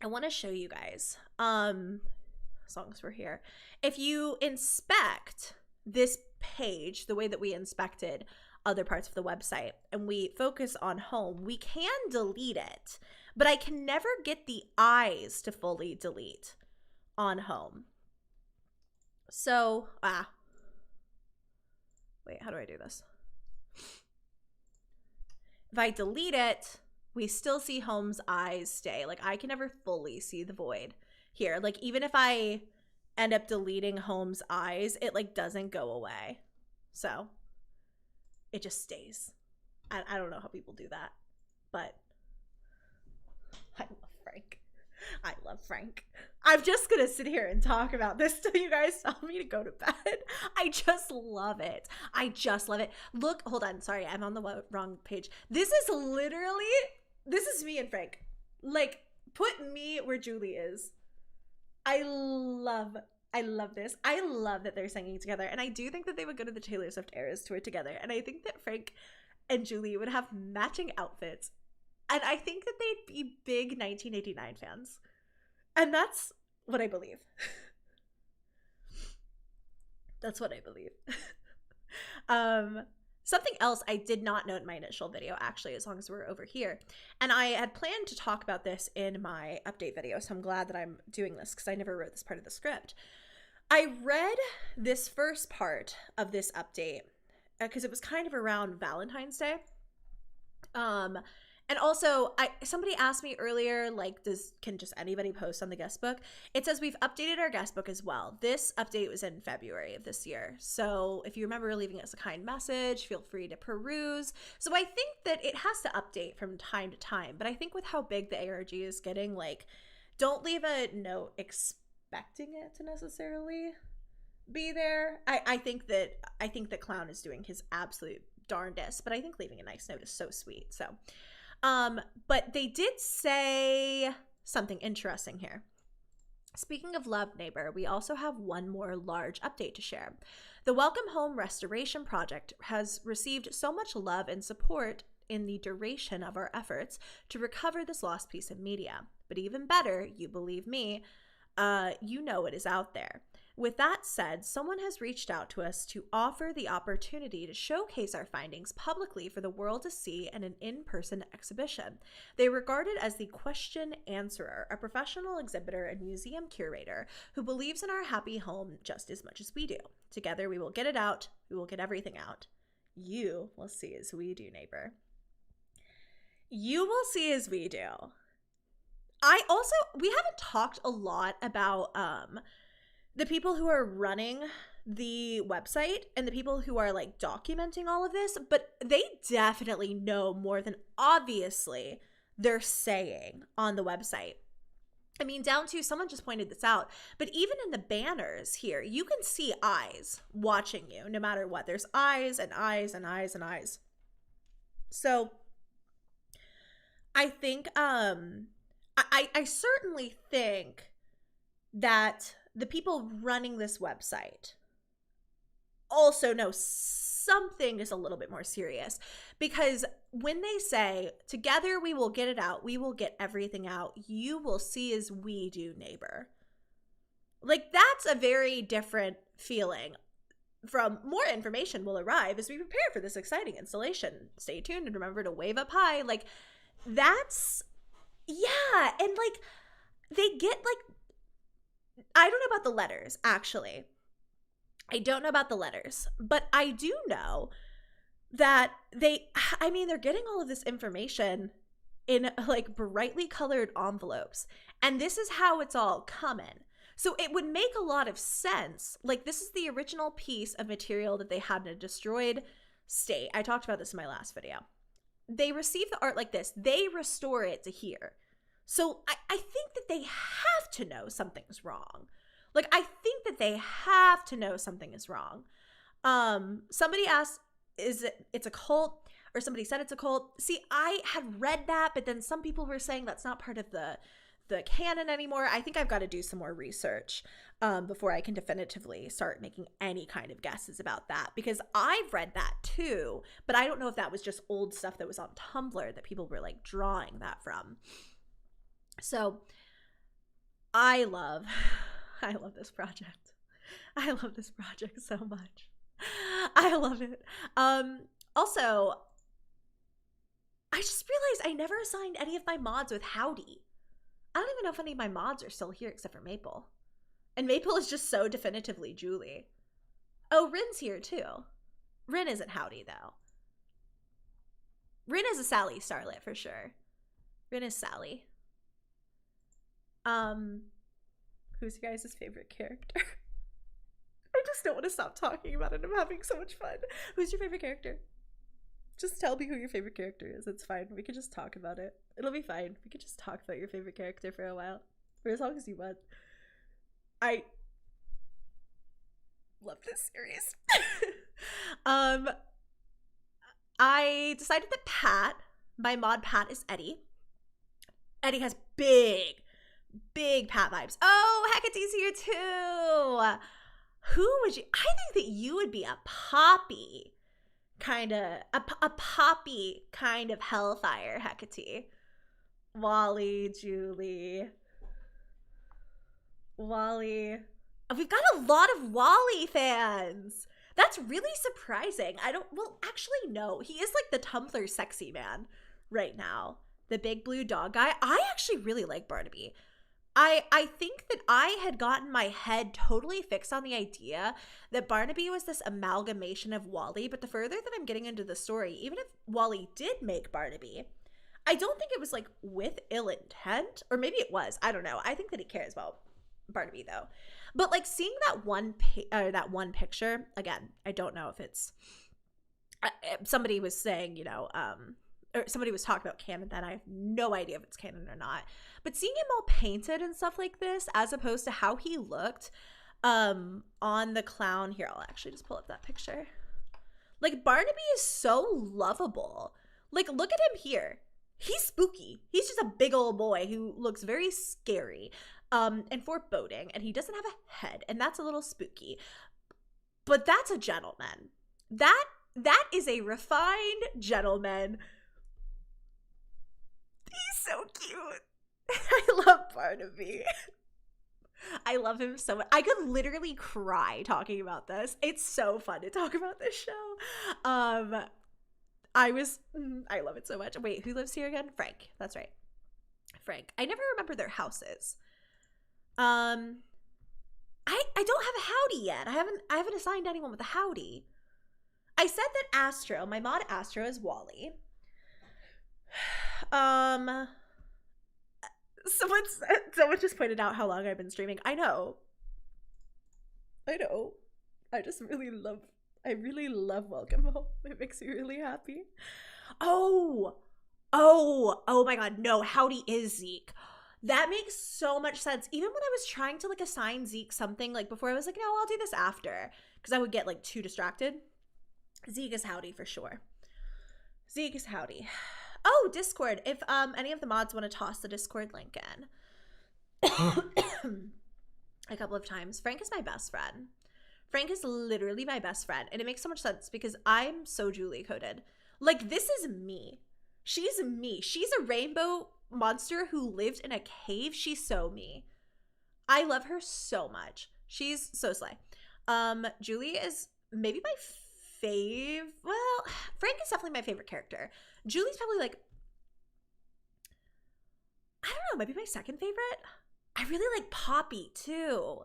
I want to show you guys, as long as we're here, if you inspect this page the way that we inspected other parts of the website and we focus on home, we can delete it, but I can never get the eyes to fully delete on home. So, wait, how do I do this? If I delete it, we still see home's eyes stay. Like, I can never fully see the void here. Like, even if I end up deleting home's eyes, it like doesn't go away. So it just stays. I don't know how people do that, but I love Frank. I love Frank. I'm just gonna sit here and talk about this till you guys tell me to go to bed. I just love it. I just love it. Look, hold on. Sorry, I'm on the wrong page. This is me and Frank. Like, put me where Julie is. I love this. I love that they're singing together. And I do think that they would go to the Taylor Swift Eras tour together. And I think that Frank and Julie would have matching outfits. And I think that they'd be big 1989 fans. And that's what I believe. That's what I believe. Something else I did not note in my initial video, actually, as long as we're over here. And I had planned to talk about this in my update video, so I'm glad that I'm doing this because I never wrote this part of the script. I read this first part of this update because it was kind of around Valentine's Day. And also, somebody asked me earlier, like, can just anybody post on the guest book? It says we've updated our guest book as well. This update was in February of this year. So if you remember leaving us a kind message, feel free to peruse. So I think that it has to update from time to time. But I think with how big the ARG is getting, like, don't leave a note expecting it to necessarily be there. I think that Clown is doing his absolute darndest, but I think leaving a nice note is so sweet. So but they did say something interesting here. Speaking of love, neighbor, we also have one more large update to share. The Welcome Home Restoration Project has received so much love and support in the duration of our efforts to recover this lost piece of media. But even better, you believe me, you know it is out there. With that said, someone has reached out to us to offer the opportunity to showcase our findings publicly for the world to see in an in-person exhibition. They regard it as the question answerer, a professional exhibitor and museum curator who believes in our happy home just as much as we do. Together we will get it out. We will get everything out. You will see as we do, neighbor. You will see as we do. We haven't talked a lot about the people who are running the website and the people who are like documenting all of this, but they definitely know more than obviously they're saying on the website. I mean, down to, someone just pointed this out, but even in the banners here, you can see eyes watching you no matter what. There's eyes and eyes and eyes and eyes. So I think, I certainly think that the people running this website also know something just a little bit more serious. Because when they say, together we will get it out, we will get everything out, you will see as we do, neighbor. Like, that's a very different feeling. From more information will arrive as we prepare for this exciting installation. Stay tuned and remember to wave up high. Like, that's, yeah. And like, they get like, I don't know about the letters, actually. I don't know about the letters, but I do know that they're getting all of this information in like brightly colored envelopes. And this is how it's all coming. So it would make a lot of sense. Like, this is the original piece of material that they had in a destroyed state. I talked about this in my last video. They receive the art like this. They restore it to here. So I think that they have to know something's wrong. Like, I think that they have to know something is wrong. Somebody asked, it's a cult? Or somebody said it's a cult. See, I had read that, but then some people were saying that's not part of the canon anymore. I think I've got to do some more research before I can definitively start making any kind of guesses about that, because I've read that too, but I don't know if that was just old stuff that was on Tumblr that people were like drawing that from. So I love this project. I love this project so much. I love it. Also, I just realized I never assigned any of my mods with Howdy. I don't even know if any of my mods are still here except for Maple. And Maple is just so definitively Julie. Oh, Rin's here too. Rin isn't Howdy though. Rin is a Sally Starlet for sure. Rin is Sally. Who's your guys' favorite character? I just don't want to stop talking about it. I'm having so much fun. Who's your favorite character? Just tell me who your favorite character is. It's fine. We can just talk about it. It'll be fine. We can just talk about your favorite character for a while. For as long as you want. I love this series. I decided that Pat, my mod Pat, is Eddie. Eddie has big Pat vibes. Oh, Hecate's here too. Who would you? I think that you would be a Poppy. Kind of a Poppy kind of Hellfire Hecate. Wally, Julie, Wally. We've got a lot of Wally fans. That's really surprising. Actually, no. He is like the Tumblr sexy man right now. The big blue dog guy. I actually really like Barnaby. I think that I had gotten my head totally fixed on the idea that Barnaby was this amalgamation of Wally, but the further that I'm getting into the story, even if Wally did make Barnaby, I don't think it was like with ill intent, or maybe it was. I don't know. I think that he cares about Barnaby though. But like seeing that one picture, again, I don't know if it's somebody was saying, or somebody was talking about canon then. I have no idea if it's canon or not. But seeing him all painted and stuff like this, as opposed to how he looked on the clown. Here, I'll actually just pull up that picture. Like, Barnaby is so lovable. Like, look at him here. He's spooky. He's just a big old boy who looks very scary and foreboding. And he doesn't have a head. And that's a little spooky. But that's a gentleman. That is a refined gentleman. He's so cute. I love Barnaby. I love him so much. I could literally cry talking about this. It's so fun to talk about this show. I love it so much. Wait, who lives here again? Frank. That's right. Frank. I never remember their houses. I don't have a Howdy yet. I haven't assigned anyone with a Howdy. I said that Astro, my mod Astro, is Wally. Someone just pointed out how long I've been streaming. I know. I just really love Welcome Home. It makes me really happy. Oh my god, no, Howdy is Zeke. That makes so much sense. Even when I was trying to like assign Zeke something, like before, I was like, no, I'll do this after, because I would get like too distracted. Zeke is Howdy for sure. Zeke is Howdy. Oh, Discord. If any of the mods want to toss the Discord link in. A couple of times. Frank is my best friend. Frank is literally my best friend, and it makes so much sense because I'm so Julie coded. Like, this is me. She's me. She's a rainbow monster who lived in a cave. She's so me. I love her so much. She's so slay. Julie is maybe my well, Frank is definitely my favorite character. Julie's probably like, I don't know, maybe my second favorite. I really like Poppy too.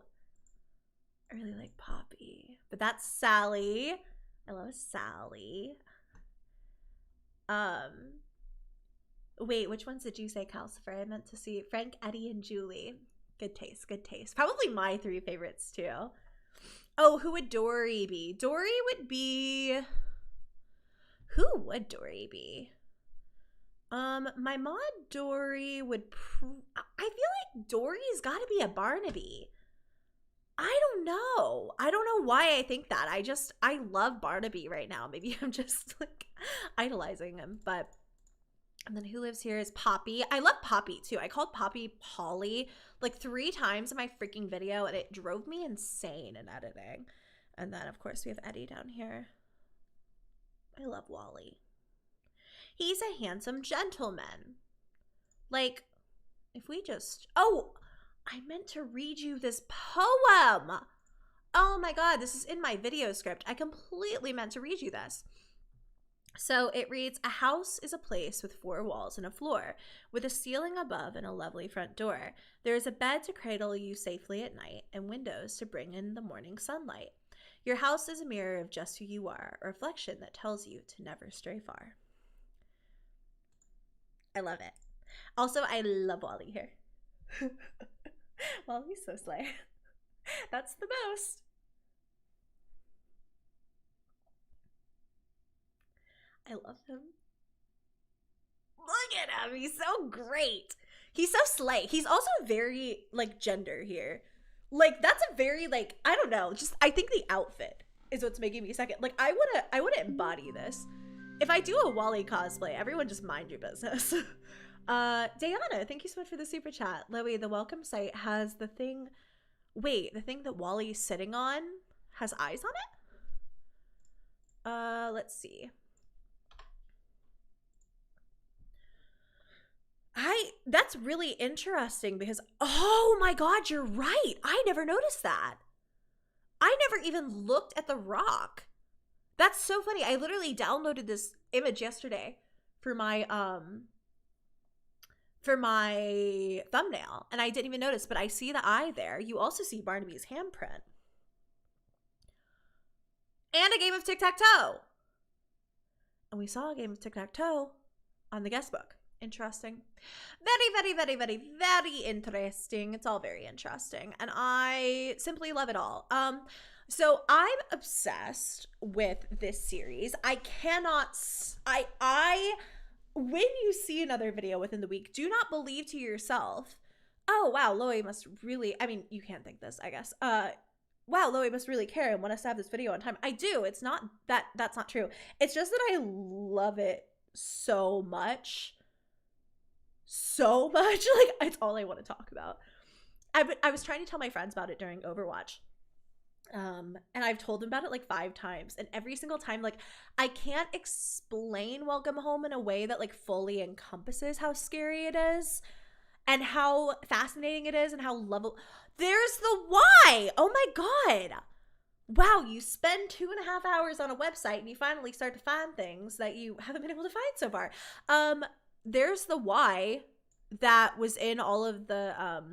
I really like Poppy. But that's Sally. I love Sally. Wait, which ones did you say, Calcifer? I meant to see Frank, Eddie, and Julie. Good taste, good taste. Probably my three favorites too. Oh, who would Dory be? Dory would be... Who would Dory be? My mod Dory would... I feel like Dory's gotta be a Barnaby. I don't know. I don't know why I think that. I love Barnaby right now. Maybe I'm just like idolizing him. But, and then who lives here is Poppy. I love Poppy too. I called Poppy Polly like 3 times in my freaking video, and it drove me insane in editing. And then of course we have Eddie down here. I love Wally. He's a handsome gentleman. Like, if we just... Oh, I meant to read you this poem. Oh my god, this is in my video script. I completely meant to read you this. So it reads, a house is a place with 4 walls and a floor, with a ceiling above and a lovely front door. There is a bed to cradle you safely at night, and windows to bring in the morning sunlight. Your house is a mirror of just who you are, a reflection that tells you to never stray far. I love it. Also, I love Wally here. Wally's so slay. That's the most. I love him. Look at him. He's so great. He's so slay. He's also very, like, gender here. Like, that's a very, like, I don't know. Just, I think the outfit is what's making me second. Like, I would embody this. If I do a Wally cosplay, everyone just mind your business. Diana, thank you so much for the super chat. Loey, the welcome site has the thing. Wait, the thing that Wally's sitting on has eyes on it? Let's see. That's really interesting because, oh my god, you're right. I never noticed that. I never even looked at the rock. That's so funny. I literally downloaded this image yesterday for my thumbnail, and I didn't even notice, but I see the eye there. You also see Barnaby's handprint. And a game of tic-tac-toe. And we saw a game of tic-tac-toe on the guest book. Interesting. Very, very, very, very, very interesting. It's all very interesting. And I simply love it all. So I'm obsessed with this series. I cannot, when you see another video within the week, do not believe to yourself, oh, wow, Loey must really, I mean, you can't think this, I guess. Wow, Loey must really care and want us to have this video on time. I do. It's not that, that's not true. It's just that I love it so much. So much. Like, it's all I want to talk about. I was trying to tell my friends about it during Overwatch. And I've told them about it like 5 times, and every single time, like, I can't explain Welcome Home in a way that like fully encompasses how scary it is and how fascinating it is and how level. There's the why. Oh my god. Wow, you spend 2.5 hours on a website and you finally start to find things that you haven't been able to find so far. There's the why that was in all of the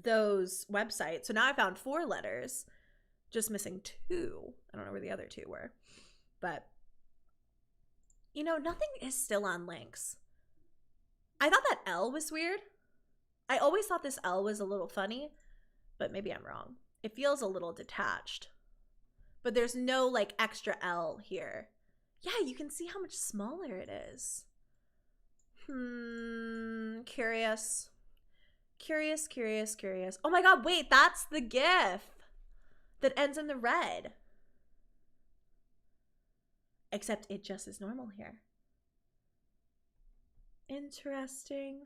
those websites. So now I found 4 letters. Just missing 2. I don't know where the other 2 were. But, you know, nothing is still on links. I thought that L was weird. I always thought this L was a little funny, but maybe I'm wrong. It feels a little detached. But there's no, like, extra L here. Yeah, you can see how much smaller it is. Curious. Curious, curious, curious. Oh my god, wait, that's the GIF that ends in the red. Except it just is normal here. Interesting.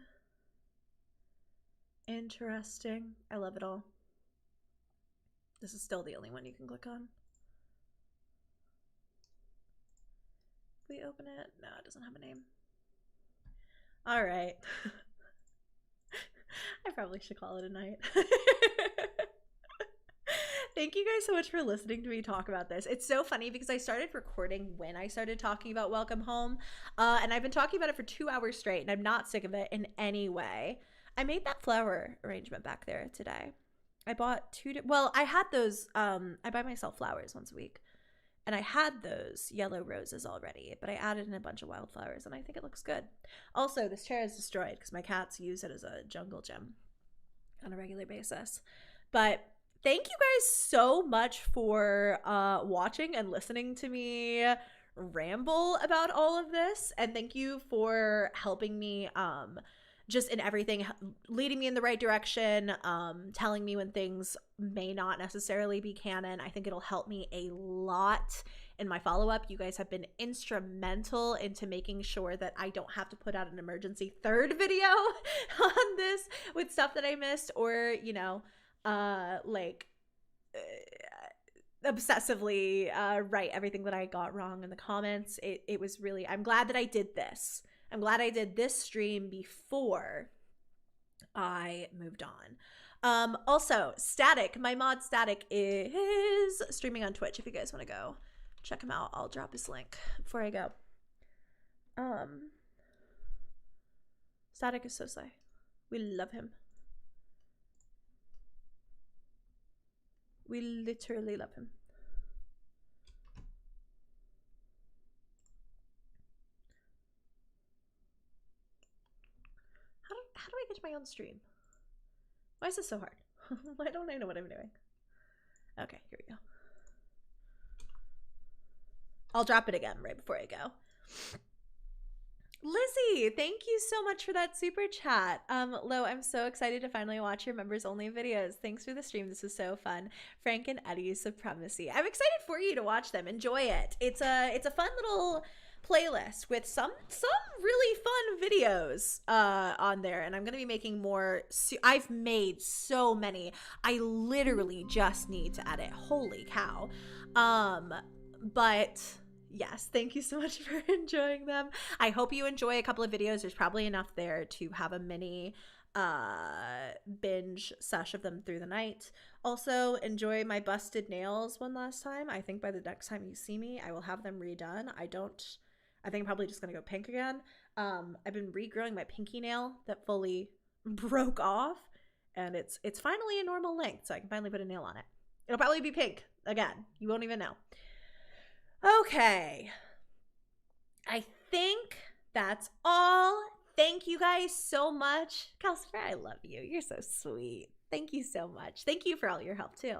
Interesting. I love it all. This is still the only one you can click on. Can we open it? No, it doesn't have a name. All right. I probably should call it a night. Thank you guys so much for listening to me talk about this. It's so funny because I started recording when I started talking about Welcome Home, and I've been talking about it for 2 hours straight, and I'm not sick of it in any way. I made that flower arrangement back there today. I bought I had those, I buy myself flowers once a week, and I had those yellow roses already, but I added in a bunch of wildflowers, and I think it looks good. Also, this chair is destroyed because my cats use it as a jungle gym on a regular basis. But thank you guys so much for watching and listening to me ramble about all of this. And thank you for helping me just in everything, leading me in the right direction, telling me when things may not necessarily be canon. I think it'll help me a lot in my follow-up. You guys have been instrumental into making sure that I don't have to put out an emergency third video on this with stuff that I missed, or, you know, obsessively write everything that I got wrong in the comments. It was really, I'm glad that I did this. I'm glad I did this stream before I moved on. Also, Static, my mod Static, is streaming on Twitch. If you guys want to go check him out, I'll drop his link before I go. Static is so slay. We love him. We literally love him. How do I get to my own stream? Why is this so hard? Why don't I know what I'm doing? Okay, here we go. I'll drop it again right before I go. Lizzie, thank you so much for that super chat. Lo, I'm so excited to finally watch your members only videos. Thanks for the stream. This was so fun. Frank and Eddie's Supremacy. I'm excited for you to watch them. Enjoy it. It's a fun little playlist with some really fun videos on there, and I'm gonna be making more. I've made so many. I literally just need to edit. Holy cow. But yes, thank you so much for enjoying them. I hope you enjoy a couple of videos. There's probably enough there to have a mini binge sesh of them through the night. Also, enjoy my busted nails one last time. I think by the next time you see me, I will have them redone. I think I'm probably just gonna go pink again. I've been regrowing my pinky nail that fully broke off, and it's finally a normal length, so I can finally put a nail on it. It'll probably be pink again. You won't even know. Okay, I think that's all. Thank you guys so much. Calcifer, I love you. You're so sweet. Thank you so much. Thank you for all your help too.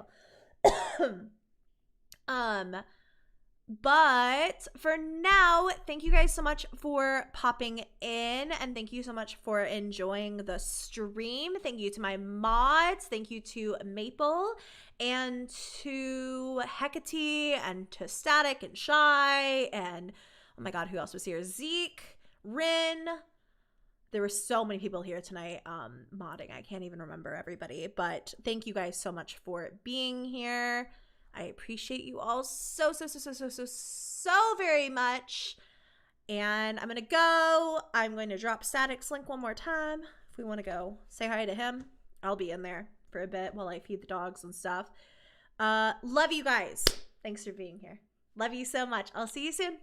But for now, thank you guys so much for popping in, and thank you so much for enjoying the stream. Thank you to my mods. Thank you to Maple and to Hecate and to Static and Shy and, oh my god, who else was here? Zeke, Rin. There were so many people here tonight modding. I can't even remember everybody, but thank you guys so much for being here. I appreciate you all so very much. And I'm going to go. I'm going to drop Static's link one more time. If we want to go say hi to him, I'll be in there for a bit while I feed the dogs and stuff. Love you guys. Thanks for being here. Love you so much. I'll see you soon.